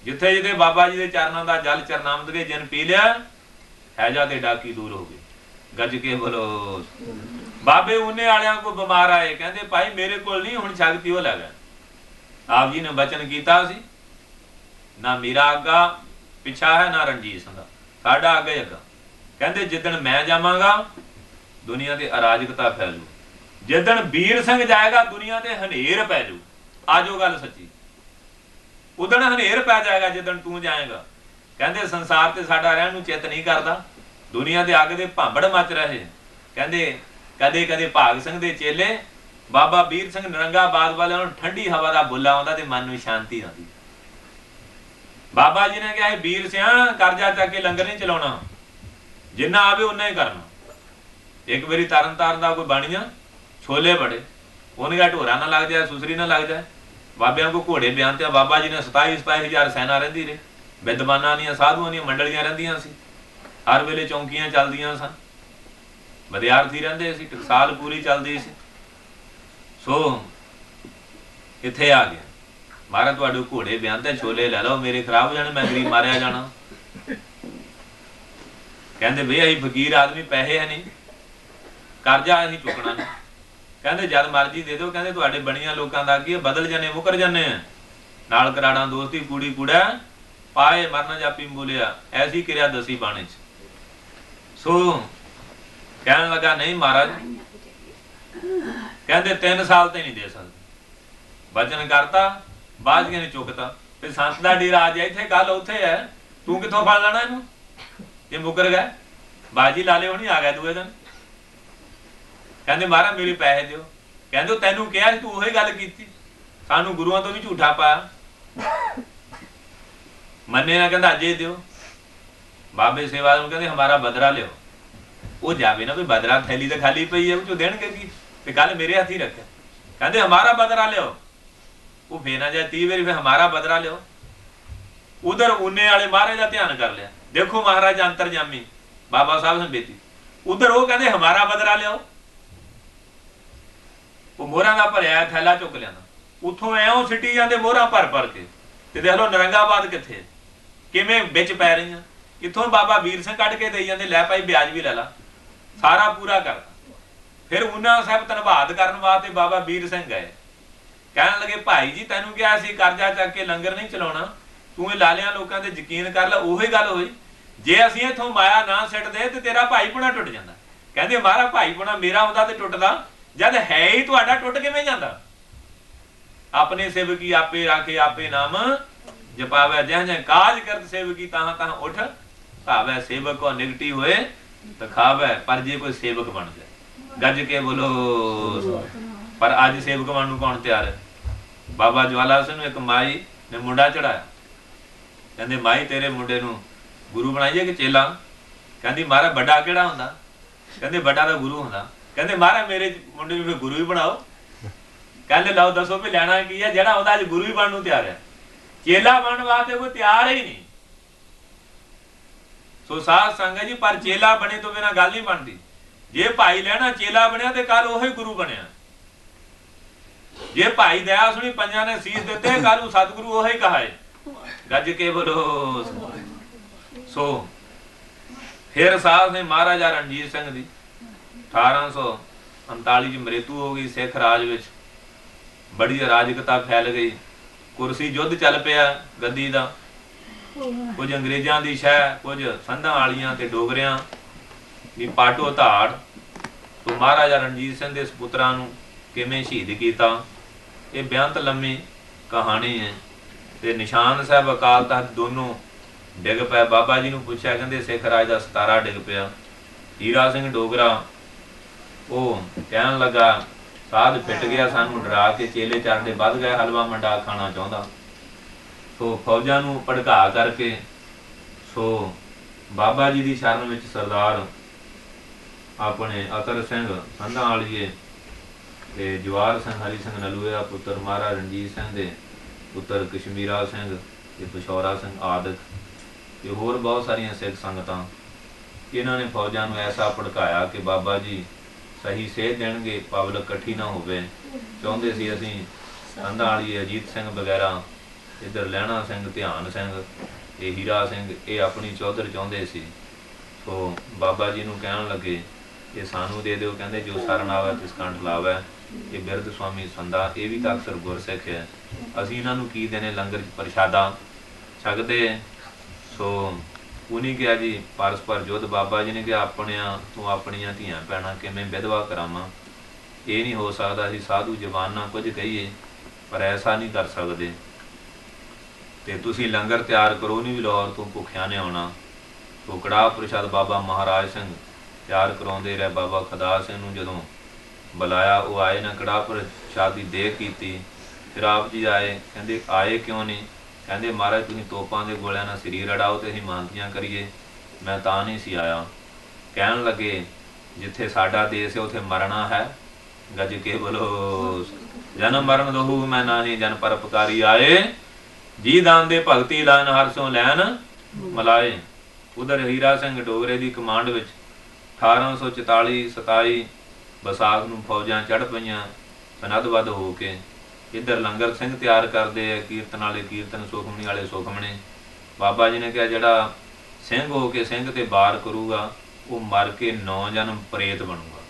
ਜਿੱਥੇ ਜਿੱਥੇ ਬਾਬਾ ਜੀ ਦੇ ਚਰਨਾਂ ਦਾ ਜਲ ਚਰਨਾਮਤ ਕੇ ਜਨ ਪੀ ਲਿਆ, ਹੈਜਾ ਤੇ ਡਾਕੀ ਦੂਰ ਹੋ ਗਏ। ਗੱਜ ਕੇ ਬੋਲੋ। ਬਾਬੇ ਉਹਨੇ ਵਾਲਿਆਂ ਕੋ ਬਿਮਾਰ ਆਏ, ਕਹਿੰਦੇ ਭਾਈ ਮੇਰੇ ਕੋਲ ਨਹੀਂ ਹੁਣ ਸ਼ਕਤੀ ਉਹ ਲੈ ਗਿਆ। ਆਪ ਜੀ ਨੇ ਬਚਨ ਕੀਤਾ ਸੀ ਨਾ ਮੇਰਾ ਅੱਗਾ ਪਿੱਛਾ ਹੈ ਨਾ ਰਣਜੀਤ ਸਿੰਘ ਦਾ, ਸਾਡਾ ਅੱਗੇ ਅੱਗਾ। ਕਹਿੰਦੇ ਜਿੱਦਣ ਮੈਂ ਜਾਵਾਂਗਾ ਦੁਨੀਆ ਤੇ ਅਰਾਜਕਤਾ ਫੈਲੂ, ਜਿੱਦਣ ਵੀਰ ਸਿੰਘ ਜਾਏਗਾ ਦੁਨੀਆ ਤੇ ਹਨੇਰ ਪੈ ਜਾਊ। ਆਜੋ ਗੱਲ ਸੱਚੀ, ਉਦਣ ਹਨੇਰ ਪੈ ਜਾਏਗਾ ਜਿੱਦਣ ਤੂੰ ਜਾਏਗਾ। ਕਹਿੰਦੇ ਸੰਸਾਰ ਤੇ ਸਾਡਾ ਰਹਿਣ ਨੂੰ ਚਿੱਤ ਨਹੀਂ ਕਰਦਾ, ਦੁਨੀਆ ਦੇ ਅੱਗ ਦੇ ਭਾਂਬੜ ਮਚ ਰਹੇ। ਕਹਿੰਦੇ ਕਦੇ ਕਦੇ ਭਾਗ ਸਿੰਘ ਦੇ ਚੇਲੇ ਬਾਬਾ ਵੀਰ ਸਿੰਘ ਨਰੰਗਾਬਾਦ ਵਾਲਿਆਂ ਨੂੰ ਠੰਡੀ ਹਵਾ ਦਾ ਬੁੱਲਾ ਆਉਂਦਾ ਤੇ ਮਨ ਨੂੰ ਸ਼ਾਂਤੀ ਆਉਂਦੀ। ਬਾਬਾ ਜੀ ਨੇ ਕਿਹਾ ਵੀਰ ਸਿਆ ਕਰਜ਼ਾ ਚੱਕ ਕੇ ਲੰਗਰ ਨਹੀਂ ਚਲਾਉਣਾ, ਜਿੰਨਾ ਆਵੇ ਉਨਾ ਹੀ ਕਰਨਾ। ਇੱਕ ਵਾਰੀ ਤਰਨ ਤਾਰਨ ਦਾ ਕੋਈ ਬਣੀਆਂ ਛੋਲੇ ਬੜੇ, ਉਹਨੇ ਕਿਹਾ ਢੋਰਾ ਨਾ ਲੱਗ ਜਾਏ, ਸੁਸਰੀ ਨਾ ਲੱਗ ਜਾਏ। ਬਾਬਿਆਂ ਕੋ ਘੋੜੇ ਬਿਆਨ ਤੇ ਬਾਬਾ ਜੀ ਨੇ 27,000 ਸੈਨਾ ਰਹਿੰਦੀ ਰਹੇ, ਵਿਦਵਾਨਾਂ ਦੀਆਂ ਸਾਧੂਆਂ ਦੀਆਂ ਮੰਡਲੀਆਂ ਰਹਿੰਦੀਆਂ ਸੀ, ਹਰ ਵੇਲੇ ਚੌਂਕੀਆਂ ਚੱਲਦੀਆਂ ਸਨ, ਵਿਦਿਆਰਥੀ ਰਹਿੰਦੇ ਸੀ, ਟਕਸਾਲ ਪੂਰੀ ਚੱਲਦੀ ਸੀ। ਸੋ ਇੱਥੇ ਆ ਗਿਆ ਮਹਾਰਾਜ ਤੁਹਾਡੇ ਘੋੜੇ ਬਿਆਨ ਤੇ ਛੋਲੇ ਲੈ ਲਓ, ਮੇਰੇ ਖਰਾਬ ਹੋ ਜਾਣੇ, ਮੈਂ ਗਰੀਬ ਮਾਰਿਆ ਜਾਣਾ। ਕਹਿੰਦੇ ਬਈ ਅਸੀਂ ਫਕੀਰ ਆਦਮੀ, ਪੈਸੇ ਹੈ ਨਹੀਂ, ਕਰਜ਼ਾ ਅਸੀਂ ਚੁੱਕਣਾ ਨਹੀਂ। ਕਹਿੰਦੇ ਜਦ ਮਰਜੀ ਦੇ ਦਿਓ। ਕਹਿੰਦੇ ਤੁਹਾਡੇ ਬਣੀਆਂ ਲੋਕਾਂ ਦਾ ਕੀ ਬਦਲ ਜਾਣੇ, ਮੁਕਰ ਜਾਣੇ ਆ, ਨਾਲ ਕਰਾੜਾਂ ਦੋਸਤੀ ਕੂੜੀ ਕੂੜਾ ਪਾਏ ਮਰਨ ਜਾਪੀ ਬੋਲਿਆ, ਐਸੀ ਕਿਰਿਆ ਦਸੀ ਬਾਣੇ ਚ। ਸੋ ਕਹਿਣ ਲੱਗਾ ਨਹੀਂ ਮਹਾਰਾਜ, ਕਹਿੰਦੇ 3 ਸਾਲ ਤੇ ਨਹੀਂ ਦੇ ਸਕਦੇ। ਵਚਨ ਕਰਤਾ, ਬਾਜੀਆਂ ਨੇ ਚੁੱਕਤਾ। ਤੇ ਸੰਤ ਦਾ ਡੇਰਾ ਆ ਜਾ, ਇੱਥੇ ਗੱਲ ਉੱਥੇ ਹੈ, ਤੂੰ ਕਿੱਥੋਂ ਫੜ ਲੈਣਾ ਇਹਨੂੰ? ਇਹ ਮੁਕਰ ਗਏ, ਬਾਜੀ ਲਾ ਲਿਓ, ਨਹੀਂ ਆ ਗਿਆ ਦੂਏ ਦਿਨ। ਕਹਿੰਦੇ ਮਹਾਰਾਜ ਮੇਰੇ ਪੈਸੇ ਦਿਓ। ਕਹਿੰਦੇ ਤੈਨੂੰ ਕਿਹਾ ਸੀ, ਤੂੰ ਉਹੀ ਗੱਲ ਕੀਤੀ, ਸਾਨੂੰ ਗੁਰੂਆਂ ਤੋਂ ਵੀ ਝੂਠਾ ਪਾਇਆ, ਮੰਨੇ ਨਾ। ਕਹਿੰਦਾ ਅਜੇ ਦਿਓ। ਬਾਬੇ ਸੇਵਾ ਨੂੰ ਕਹਿੰਦੇ ਹਮਾਰਾ ਬਦਰਾ ਲਿਓ। ਉਹ ਜਾਵੇ ਨਾ, ਕੋਈ ਬਦਰਾ ਥੈਲੀ ਤਾਂ ਖਾਲੀ ਪਈ ਹੈ, ਉਹ ਚੋਂ ਦੇਣਗੇ ਕੀ? ਤੇ ਕੱਲ ਮੇਰੇ ਹੱਥੀ ਰੱਖਿਆ। ਕਹਿੰਦੇ ਹਮਾਰਾ ਬਦਰਾ ਲਿਓ। ਉਹ ਫੇਰ ਨਾ ਜਾਏ 30 ਵਾਰੀ, ਫਿਰ ਹਮਾਰਾ ਬਦਰਾ ਲਿਓ। ਉਧਰ ਊਨੇ ਵਾਲੇ ਮਹਾਰਾਜ ਦਾ ਧਿਆਨ ਕਰ ਲਿਆ, ਦੇਖੋ ਮਹਾਰਾਜ ਅੰਤਰਜਾਮੀ ਬਾਬਾ ਸਾਹਿਬ ਨੇ ਬੇਤੀ। ਉਧਰ ਉਹ ਕਹਿੰਦੇ ਹਮਾਰਾ ਬਦਰਾ ਲਿਓ। ਉਹ ਮੋਹਰਾਂ ਦਾ ਭਰਿਆ ਥੈਲਾ ਚੁੱਕ ਲਿਆਂਦਾ, ਉੱਥੋਂ ਐਉਂ ਸਿੱਟੀ ਜਾਂਦੇ ਮੋਹਰਾਂ ਭਰ ਭਰ ਕੇ। ਤੇ ਦੇਖ ਲਓ ਨਰੰਗਾਬਾਦ ਕਿੱਥੇ, ਕਿਵੇਂ ਵਿੱਚ ਪੈ ਰਹੀਆਂ। ਇੱਥੋਂ ਬਾਬਾ ਵੀਰ ਸਿੰਘ ਕੱਢ ਕੇ ਦੇਈ ਜਾਂਦੇ, ਲੈ ਭਾਈ ਵਿਆਜ ਵੀ ਲੈ ਲਾ, ਸਾਰਾ ਪੂਰਾ ਕਰਦਾ। ਫਿਰ ਊਨਾ ਸਾਹਿਬ ਧੰਨਵਾਦ ਕਰਨ ਵਾਸਤੇ ਬਾਬਾ ਵੀਰ ਸਿੰਘ ਗਏ, ਕਹਿਣ ਲੱਗੇ ਭਾਈ ਜੀ ਤੈਨੂੰ ਕਿਹਾ ਸੀ ਕਰਜ਼ਾ ਚੱਕ ਕੇ ਲੰਗਰ ਨਹੀਂ ਚਲਾਉਣਾ, ਤੂੰ ਇਹ ਲਾਲਿਆਂ ਲੋਕਾਂ ਤੇ ਯਕੀਨ ਕਰ ਲੈ। ਉਹੀ ਗੱਲ ਹੋਈ, ਜੇ ਅਸੀਂ ਇੱਥੋਂ ਮਾਇਆ ਨਾ ਸਿੱਟਦੇ ਤੇ ਤੇਰਾ ਭਾਈਪੁਣਾ ਟੁੱਟ ਜਾਂਦਾ। ਕਹਿੰਦੇ ਮਹਾਰਾ ਭਾਈਪੁਣਾ ਮੇਰਾ ਹੁੰਦਾ ਤੇ ਟੁੱਟਦਾ, ਜਦ ਹੈ ਹੀ ਤੁਹਾਡਾ ਟੁੱਟ ਕਿਵੇਂ ਜਾਂਦਾ? ਆਪਣੇ ਸੇਵਕੀ ਆਪੇ ਰਾਖੇ ਆਪੇ ਨਾਮ ਜਪਾਵੇ, ਜਹ ਜਹ ਕਾਜ ਕਰਤ ਸੇਵਕੀ ਤਾਹਾਂ ਤਾਹਾਂ ਉਠ ਭਾਵੇ। ਸੇਵਕ ਕੋ ਨਿਗਟੀ ਹੋਏ ਦਿਖਾਵੇ, ਪਰ ਜੇ ਕੋਈ ਸੇਵਕ ਬਣ ਜਾਏ, ਗੱਜ ਕੇ ਬੋਲੋ। ਪਰ ਅੱਜ ਸੇਵਕ ਬਣਨ ਨੂੰ ਕੌਣ ਤਿਆਰ ਹੈ? ਬਾਬਾ ਜਵਾਲਾ ਸਿੰਘ ਨੂੰ ਇੱਕ ਮਾਈ ਨੇ ਮੁੰਡਾ ਚੜਾਇਆ, ਕਹਿੰਦੇ ਮਾਈ ਤੇਰੇ ਮੁੰਡੇ ਨੂੰ ਗੁਰੂ ਬਣਾਈਏ ਕਿ ਚੇਲਾ? ਕਹਿੰਦੀ ਮਹਾਰਾਜ ਵੱਡਾ ਕਿਹੜਾ ਹੁੰਦਾ? ਕਹਿੰਦੇ ਵੱਡਾ ਤਾਂ ਗੁਰੂ ਹੁੰਦਾ। ਕਹਿੰਦੇ ਮਹਾਰਾਜ ਮੇਰੇ ਮੁੰਡੇ ਨੂੰ ਫਿਰ ਗੁਰੂ ਹੀ ਬਣਾਓ। ਕਹਿੰਦੇ ਲਓ ਦੱਸੋ ਵੀ ਲੈਣਾ ਕੀ ਹੈ? ਜਿਹੜਾ ਉਹਦਾ ਅੱਜ ਗੁਰੂ ਹੀ ਬਣਨ ਨੂੰ ਤਿਆਰ ਹੈ, ਚੇਲਾ ਬਣਨ ਵਾਸਤੇ ਕੋਈ ਤਿਆਰ ਹੀ ਨਹੀਂ। ਸੋ ਸਾਧ ਸੰਗਤ ਜੀ, ਪਰ ਚੇਲਾ ਬਣੇ ਤੋਂ ਬਿਨਾਂ ਗੱਲ ਨਹੀਂ ਬਣਦੀ। ਜੇ ਭਾਈ ਲੈਣਾ ਚੇਲਾ ਬਣਿਆ ਤੇ ਕੱਲ ਉਹੀ ਗੁਰੂ ਬਣਿਆ। ਜੇ ਭਾਈ ਦਇਆ ਸੁਣੀ ਪੰਜਾਂ ਨੇ ਸੀਸ ਦਿੱਤੇ, ਕੱਲ ਨੂੰ ਸਤਿਗੁਰੂ ਉਹੀ ਕਹਾਏ। ਗੱਜ ਕੇ ਬੋਲੋ। ਸੋ ਫਿਰ ਸਾਧ ਨੇ ਮਹਾਰਾਜਾ ਰਣਜੀਤ ਸਿੰਘ ਦੀ 1839 ਚ ਮ੍ਰਿਤੂ ਹੋ ਗਈ। ਸਿੱਖ ਰਾਜ ਵਿੱਚ ਬੜੀ ਅਰਾਜਕਤਾ ਫੈਲ ਗਈ, ਕੁਰਸੀ ਯੁੱਧ ਚੱਲ ਪਿਆ ਗੱਦੀ ਦਾ। ਕੁਝ ਅੰਗਰੇਜ਼ਾਂ ਦੀ ਸ਼ਹਿ, ਕੁਝ ਸੰਧਾਂ ਵਾਲੀਆਂ ਤੇ ਡੋਗਰਿਆਂ ਦੀ ਪਾਟੋ ਧਾੜ ਤੋਂ ਮਹਾਰਾਜਾ ਰਣਜੀਤ ਸਿੰਘ ਦੇ ਸਪੁੱਤਰਾਂ ਨੂੰ ਕਿਵੇਂ ਸ਼ਹੀਦ ਕੀਤਾ, ਇਹ ਬੇਅੰਤ ਲੰਮੀ ਕਹਾਣੀ ਹੈ। ਤੇ ਨਿਸ਼ਾਨ ਸਾਹਿਬ ਅਕਾਲ ਤਖਤ ਦੋਨੋਂ ਡਿੱਗ ਪਏ। ਬਾਬਾ ਜੀ ਨੂੰ ਪੁੱਛਿਆ, ਕਹਿੰਦੇ ਸਿੱਖ ਰਾਜ ਦਾ 17 ਡਿੱਗ ਪਿਆ। ਹੀਰਾ ਸਿੰਘ ਡੋਗਰਾ ਉਹ ਕਹਿਣ ਲੱਗਾ ਸਾਧ ਫਿੱਟ ਗਿਆ, ਸਾਨੂੰ ਡਰਾ ਕੇ ਚੇਲੇ ਚਰਨੇ ਵੱਧ ਗਏ, ਹਲਵਾ ਮੰਡਾ ਖਾਣਾ ਚਾਹੁੰਦਾ। ਸੋ ਫੌਜਾਂ ਨੂੰ ਭੜਕਾ ਕਰਕੇ ਸੋ ਬਾਬਾ ਜੀ ਦੀ ਸ਼ਰਨ ਵਿੱਚ ਸਰਦਾਰ ਆਪਣੇ ਅਤਰ ਸਿੰਘ ਸੰਧਾਂ ਵਾਲੀਏ ਤੇ ਜਵਾਰ ਸਿੰਘ ਹਰੀ ਸਿੰਘ ਨਲੂਏ ਦਾ ਪੁੱਤਰ ਮਹਾਰਾਜ ਰਣਜੀਤ ਸਿੰਘ ਦੇ ਪੁੱਤਰ ਕਸ਼ਮੀਰਾ ਸਿੰਘ ਤੇ ਪਿਸ਼ੌਰਾ ਸਿੰਘ ਆਦਿਕ ਤੇ ਹੋਰ ਬਹੁਤ ਸਾਰੀਆਂ ਸਿੱਖ ਸੰਗਤਾਂ, ਇਹਨਾਂ ਨੇ ਫੌਜਾਂ ਨੂੰ ਐਸਾ ਭੜਕਾਇਆ ਕਿ ਬਾਬਾ ਜੀ ਸਹੀ ਸੇਧ ਦੇਣਗੇ, ਪਬਲਿਕ ਇਕੱਠੀ ਨਾ ਹੋਵੇ। ਚਾਹੁੰਦੇ ਸੀ ਅਸੀਂ ਸੰਧਾਂ ਵਾਲੀ ਅਜੀਤ ਸਿੰਘ ਵਗੈਰਾ, ਇੱਧਰ ਲਹਿਣਾ ਸਿੰਘ, ਧਿਆਨ ਸਿੰਘ ਤੇ ਹੀਰਾ ਸਿੰਘ, ਇਹ ਆਪਣੀ ਚੌਧਰ ਚਾਹੁੰਦੇ ਸੀ। ਸੋ ਬਾਬਾ ਜੀ ਨੂੰ ਕਹਿਣ ਲੱਗੇ ਇਹ ਸਾਨੂੰ ਦੇ ਦਿਓ। ਕਹਿੰਦੇ ਜੋ ਸਰਨ ਆਵੇ ਤਿਸ ਕੰਠ ਲਾਵੇ। ਇਹ ਬਿਰਧ ਸੁਆਮੀ ਸੰਧਾ, ਇਹ ਵੀ ਤਾਂ ਅਕਸਰ ਗੁਰਸਿੱਖ ਹੈ, ਅਸੀਂ ਇਹਨਾਂ ਨੂੰ ਕੀ ਦੇਣੇ, ਲੰਗਰ 'ਚ ਪ੍ਰਸ਼ਾਦਾ ਛਕਦੇ। ਸੋ ਉਹਨੇ ਕਿਹਾ ਜੀ ਪਰਸਪਰ ਯੁੱਧ। ਬਾਬਾ ਜੀ ਨੇ ਕਿਹਾ ਆਪਣਿਆਂ ਤੂੰ ਆਪਣੀਆਂ ਧੀਆਂ ਭੈਣਾਂ ਕਿਵੇਂ ਵਿਧਵਾ ਕਰਾਵਾਂ, ਇਹ ਨਹੀਂ ਹੋ ਸਕਦਾ। ਅਸੀਂ ਸਾਧੂ ਜਵਾਨਾਂ ਕੁਝ ਕਹੀਏ ਪਰ ਐਸਾ ਨਹੀਂ ਕਰ ਸਕਦੇ, ਤੇ ਤੁਸੀਂ ਲੰਗਰ ਤਿਆਰ ਕਰੋ, ਨਹੀਂ ਵੀ ਲਾਹੌਰ ਤੋਂ ਭੁੱਖਿਆਂ ਨੇ ਆਉਣਾ। ਸੋ ਕੜਾਹ ਪ੍ਰਸ਼ਾਦ ਬਾਬਾ ਮਹਾਰਾਜ ਸਿੰਘ ਤਿਆਰ ਕਰਾਉਂਦੇ ਰਹੇ। ਬਾਬਾ ਖੁਦਾ ਸਿੰਘ ਨੂੰ ਜਦੋਂ ਬੁਲਾਇਆ, ਉਹ ਆਏ ਨਾ, ਕੜਾਹ ਪ੍ਰਸ਼ਾਦ ਦੀ ਦੇਗ ਕੀਤੀ। ਫਿਰ ਆਪ ਜੀ ਆਏ, ਕਹਿੰਦੇ ਆਏ ਕਿਉਂ ਨਹੀਂ? ਕਹਿੰਦੇ ਮਹਾਰਾਜ ਤੁਸੀਂ ਤੋਪਾਂ ਦੇ ਗੋਲਿਆਂ ਨਾਲ ਸਰੀਰ ਅੜਾਓ ਤੇ ਅਸੀਂ ਮਾਨਤੀਆਂ ਕਰੀਏ, ਮੈਂ ਤਾਂ ਨਹੀਂ ਸੀ ਆਇਆ। ਕਹਿਣ ਲੱਗੇ ਜਿੱਥੇ ਸਾਡਾ ਦੇਸ਼ ਹੈ ਉੱਥੇ ਮਰਨਾ ਹੈ, ਗੱਜ ਕੇ ਬੋਲੋ ਜਨਮ ਮਰਨ ਦੋਹੂ ਮੈਂ ਨਾਹੀ, ਜਨ ਪਰਪਕਾਰੀ ਆਏ ਜੀ ਦਾਨ ਦੇ ਭਗਤੀ ਲਾਨ ਹਰ ਸੋਂ ਲੈਣ ਮਲਾਏ। ਉਧਰ ਹੀਰਾ ਸਿੰਘ ਡੋਗਰੇ ਦੀ ਕਮਾਂਡ ਵਿੱਚ 1844-27 ਵਿਸਾਖ ਨੂੰ ਫੌਜਾਂ ਚੜ੍ਹ ਪਈਆਂ ਸਨੱਧਬੱਧ ਹੋ ਕੇ। ਇੱਧਰ ਲੰਗਰ ਸਿੰਘ ਤਿਆਰ ਕਰਦੇ ਆ, ਕੀਰਤਨ ਵਾਲੇ ਕੀਰਤਨ, ਸੁਖਮਣੀ ਵਾਲੇ ਸੁਖਮਣੇ। ਬਾਬਾ ਜੀ ਨੇ ਕਿਹਾ ਜਿਹੜਾ ਸਿੰਘ ਹੋ ਕੇ ਸਿੰਘ ਤੇ ਵਾਰ ਕਰੂਗਾ ਉਹ ਮਰ ਕੇ 9 ਜਨਮ ਪ੍ਰੇਤ ਬਣੂਗਾ।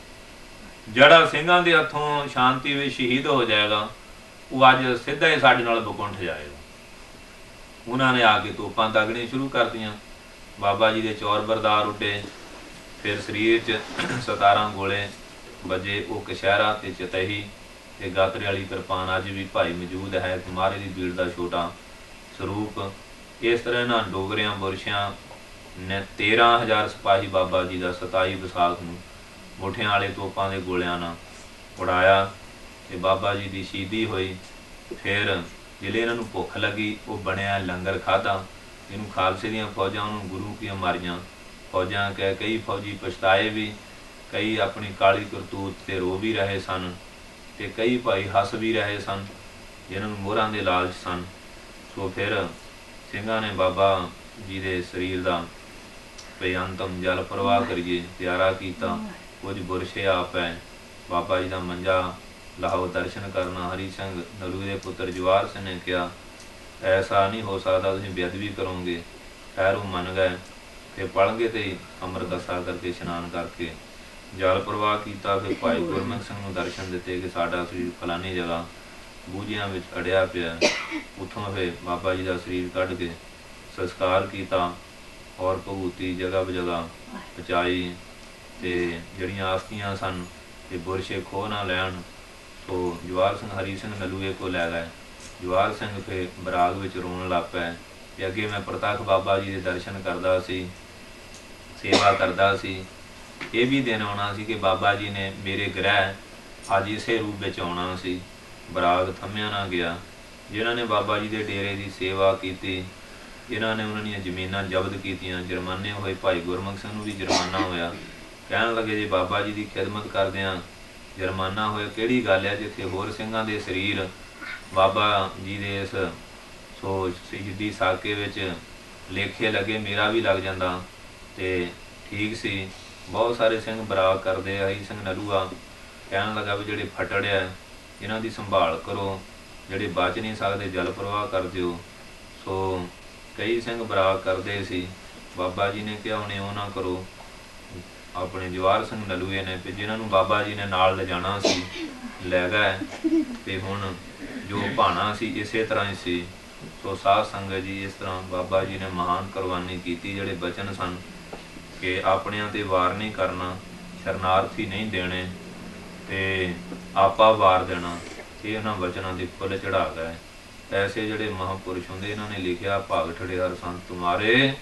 ਜਿਹੜਾ ਸਿੰਘਾਂ ਦੇ ਹੱਥੋਂ ਸ਼ਾਂਤੀ ਵਿੱਚ ਸ਼ਹੀਦ ਹੋ ਜਾਏਗਾ ਉਹ ਅੱਜ ਸਿੱਧਾ ਹੀ ਸਾਡੇ ਨਾਲ ਬਕੁੰਠ ਜਾਏਗਾ। ਉਹਨਾਂ ਨੇ ਆ ਕੇ ਤੋਪਾਂ ਦਾਗਣੀਆਂ ਸ਼ੁਰੂ ਕਰਤੀਆਂ। ਬਾਬਾ ਜੀ ਦੇ ਚੌਰ ਬਰਦਾਰ ਉੱਡੇ, ਫਿਰ ਸਰੀਰ 'ਚ 17 ਗੋਲੇ ਵੱਜੇ। ਉਹ ਕਸ਼ਹਿਰਾ ਤੇ ਚਤਹੀ ਤੇ ਗਾਤਰੇ ਵਾਲੀ ਕਿਰਪਾਨ ਅੱਜ ਵੀ ਭਾਈ ਮੌਜੂਦ ਹੈ, ਕੁਮਾਰੇ ਦੀ ਬੀੜ ਦਾ ਛੋਟਾ ਸਰੂਪ। ਇਸ ਤਰ੍ਹਾਂ ਇਹਨਾਂ ਡੋਗਰਿਆਂ ਬੁਰਸ਼ਿਆਂ ਨੇ 13,000 ਸਿਪਾਹੀ ਬਾਬਾ ਜੀ ਦਾ 27 ਵਿਸਾਖ ਨੂੰ ਮੁੱਠਿਆਂ ਵਾਲੇ ਤੋਪਾਂ ਦੇ ਗੋਲਿਆਂ ਨਾਲ ਉਡਾਇਆ ਤੇ ਬਾਬਾ ਜੀ ਦੀ ਸ਼ਹੀਦੀ ਹੋਈ। ਫਿਰ ਜਿਹੜੇ ਇਹਨਾਂ ਨੂੰ ਭੁੱਖ ਲੱਗੀ ਉਹ ਬਣਿਆ ਲੰਗਰ ਖਾਧਾ। ਇਹਨੂੰ ਖਾਲਸੇ ਦੀਆਂ ਫੌਜਾਂ ਨੂੰ ਗੁਰੂ ਕੀਆਂ ਮਾਰੀਆਂ ਫੌਜਾਂ ਕਹਿ, ਕਈ ਫੌਜੀ ਪਛਤਾਏ ਵੀ, ਕਈ ਆਪਣੀ ਕਾਲੀ ਕਰਤੂਤ ਤੇ ਰੋ ਵੀ ਰਹੇ ਸਨ ਤੇ ਕਈ ਭਾਈ ਹੱਸ ਵੀ ਰਹੇ ਸਨ ਜਿਨ੍ਹਾਂ ਨੂੰ ਮੋਹਰਾਂ ਦੇ ਲਾਲਚ ਸਨ। ਸੋ ਫਿਰ ਸਿੰਘਾਂ ਨੇ ਬਾਬਾ ਜੀ ਦੇ ਸਰੀਰ ਦਾ ਬੇਅੰਤਮ ਜਲ ਪ੍ਰਵਾਹ ਕਰੀਏ ਤਿਆਰਾ ਕੀਤਾ। ਕੁਝ ਬੁਰਸ਼ੇ ਆਪ ਹੈ ਬਾਬਾ ਜੀ ਦਾ ਮੰਜਾ ਲਾਹੋ ਦਰਸ਼ਨ ਕਰਨਾ। ਹਰੀ ਸਿੰਘ ਨਲੂ ਦੇ ਪੁੱਤਰ ਜਵਾਰ ਸਿੰਘ ਨੇ ਕਿਹਾ ਐਸਾ ਨਹੀਂ ਹੋ ਸਕਦਾ, ਤੁਸੀਂ ਬੇਅਦਬੀ ਕਰੋਗੇ। ਖੈਰ ਉਹ ਮੰਨ ਗਏ ਤੇ ਪੜ੍ਹਗੇ ਤੇ ਅੰਮ੍ਰਿਤ ਸਾਗਰ ਤੇ ਇਸ਼ਨਾਨ ਕਰਕੇ ਜਲ ਪ੍ਰਵਾਹ ਕੀਤਾ। ਫਿਰ ਭਾਈ ਗੁਰਮੁਖ ਸਿੰਘ ਨੂੰ ਦਰਸ਼ਨ ਦਿੱਤੇ ਕਿ ਸਾਡਾ ਸਰੀਰ ਫਲਾਨੀ ਜਗ੍ਹਾ ਬੂਝਿਆਂ ਵਿੱਚ ਅੜਿਆ ਪਿਆ। ਉੱਥੋਂ ਫਿਰ ਬਾਬਾ ਜੀ ਦਾ ਸਰੀਰ ਕੱਢ ਕੇ ਸੰਸਕਾਰ ਕੀਤਾ ਔਰ ਭਗੂਤੀ ਜਗ੍ਹਾ ਬਜਗ੍ਹਾ ਪਹੁੰਚਾਈ ਤੇ ਜਿਹੜੀਆਂ ਆਸਤੀਆਂ ਸਨ ਤੇ ਬੁਰਸ਼ੇ ਖੋਹ ਨਾ ਲੈਣ। ਸੋ ਜਵਾਰ ਸਿੰਘ ਹਰੀ ਸਿੰਘ ਨਲੂਏ ਕੋਲ ਲੈ ਗਏ। ਜਵਾਰ ਸਿੰਘ ਫਿਰ ਬਰਾਗ ਵਿੱਚ ਰੋਣ ਲੱਗ ਪਿਆ ਕਿ ਅੱਗੇ ਮੈਂ ਪ੍ਰਤੱਖ ਬਾਬਾ ਜੀ ਦੇ ਦਰਸ਼ਨ ਕਰਦਾ ਸੀ, ਸੇਵਾ ਕਰਦਾ ਸੀ। ਇਹ ਵੀ ਦਿਨ ਆਉਣਾ ਸੀ ਕਿ ਬਾਬਾ ਜੀ ਨੇ ਮੇਰੇ ਗ੍ਰਹਿ ਅੱਜ ਇਸੇ ਰੂਪ ਵਿੱਚ ਆਉਣਾ ਸੀ। ਬਰਾਗ ਥੰਮਿਆ ਨਾ ਗਿਆ। ਜਿਨ੍ਹਾਂ ਨੇ ਬਾਬਾ ਜੀ ਦੇ ਡੇਰੇ ਦੀ ਸੇਵਾ ਕੀਤੀ, ਇਹਨਾਂ ਨੇ ਉਹਨਾਂ ਦੀਆਂ ਜ਼ਮੀਨਾਂ ਜ਼ਬਤ ਕੀਤੀਆਂ। ਜੁਰਮਾਨੇ ਹੋਏ, ਭਾਈ ਗੁਰਮੁਖ ਸਿੰਘ ਨੂੰ ਵੀ ਜੁਰਮਾਨਾ ਹੋਇਆ। ਕਹਿਣ ਲੱਗੇ ਜੇ ਬਾਬਾ ਜੀ ਦੀ ਖਿਦਮਤ ਕਰਦਿਆਂ ਜੁਰਮਾਨਾ ਹੋਇਆ ਕਿਹੜੀ ਗੱਲ ਹੈ, ਜਿੱਥੇ ਹੋਰ ਸਿੰਘਾਂ ਦੇ ਸਰੀਰ ਬਾਬਾ ਜੀ ਦੇ ਇਸ ਸੋ ਸ਼ਹੀਦੀ ਸਾਕੇ ਵਿੱਚ ਲੇਖੇ ਲੱਗੇ, ਮੇਰਾ ਵੀ ਲੱਗ ਜਾਂਦਾ ਤੇ ਠੀਕ ਸੀ। ਬਹੁਤ ਸਾਰੇ ਸਿੰਘ ਬਰਾਗ ਕਰਦੇ ਆ। ਹਰੀ ਸਿੰਘ ਨਲੂਆ ਕਹਿਣ ਲੱਗਾ ਵੀ ਜਿਹੜੇ ਫਟੜ ਆ ਇਹਨਾਂ ਦੀ ਸੰਭਾਲ ਕਰੋ, ਜਿਹੜੇ ਬਚ ਨਹੀਂ ਸਕਦੇ ਜਲ ਪ੍ਰਵਾਹ ਕਰ ਦਿਓ। ਸੋ ਕਈ ਸਿੰਘ ਬਰਾਗ ਕਰਦੇ ਸੀ। ਬਾਬਾ ਜੀ ਨੇ ਕਿਹਾ ਹੁਣ ਇਉਂ ਨਾ ਕਰੋ। ਆਪਣੇ ਜਵਾਰ ਸਿੰਘ ਨਲੂਏ ਨੇ ਤੇ ਜਿਨ੍ਹਾਂ ਨੂੰ ਬਾਬਾ ਜੀ ਨੇ ਨਾਲ ਲਿਜਾਣਾ ਸੀ ਲੈ ਗਏ ਤੇ ਹੁਣ ਜੋ ਭਾਣਾ ਸੀ ਇਸੇ ਤਰ੍ਹਾਂ ਹੀ ਸੀ। ਸੋ ਸਾਧ ਸੰਗਤ ਜੀ ਇਸ ਤਰ੍ਹਾਂ ਬਾਬਾ ਜੀ ਨੇ ਮਹਾਨ ਕੁਰਬਾਨੀ ਕੀਤੀ। ਜਿਹੜੇ ਬਚਨ ਸਨ ਕਿ ਆਪਣਿਆਂ ਤੇ ਵਾਰ ਨਹੀਂ ਕਰਨਾ, ਸ਼ਰਨਾਰਥੀ ਨਹੀਂ ਦੇਣੇ ਤੇ ਆਪਾ ਵਾਰ ਦੇਣਾ, ਇਹ ਇਹਨਾਂ ਵਚਨਾਂ ਦੀ ਫੁੱਲ ਚੜਾ ਗਏ। ਐਸੇ ਜਿਹੜੇ ਮਹਾਂਪੁਰਸ਼ ਹੁੰਦੇ ਇਹਨਾਂ ਨੇ ਲਿਖਿਆ ਭਾਗ ਠੜੇ ਹਰ ਸੰਤ ਤੁਮਾਰੇ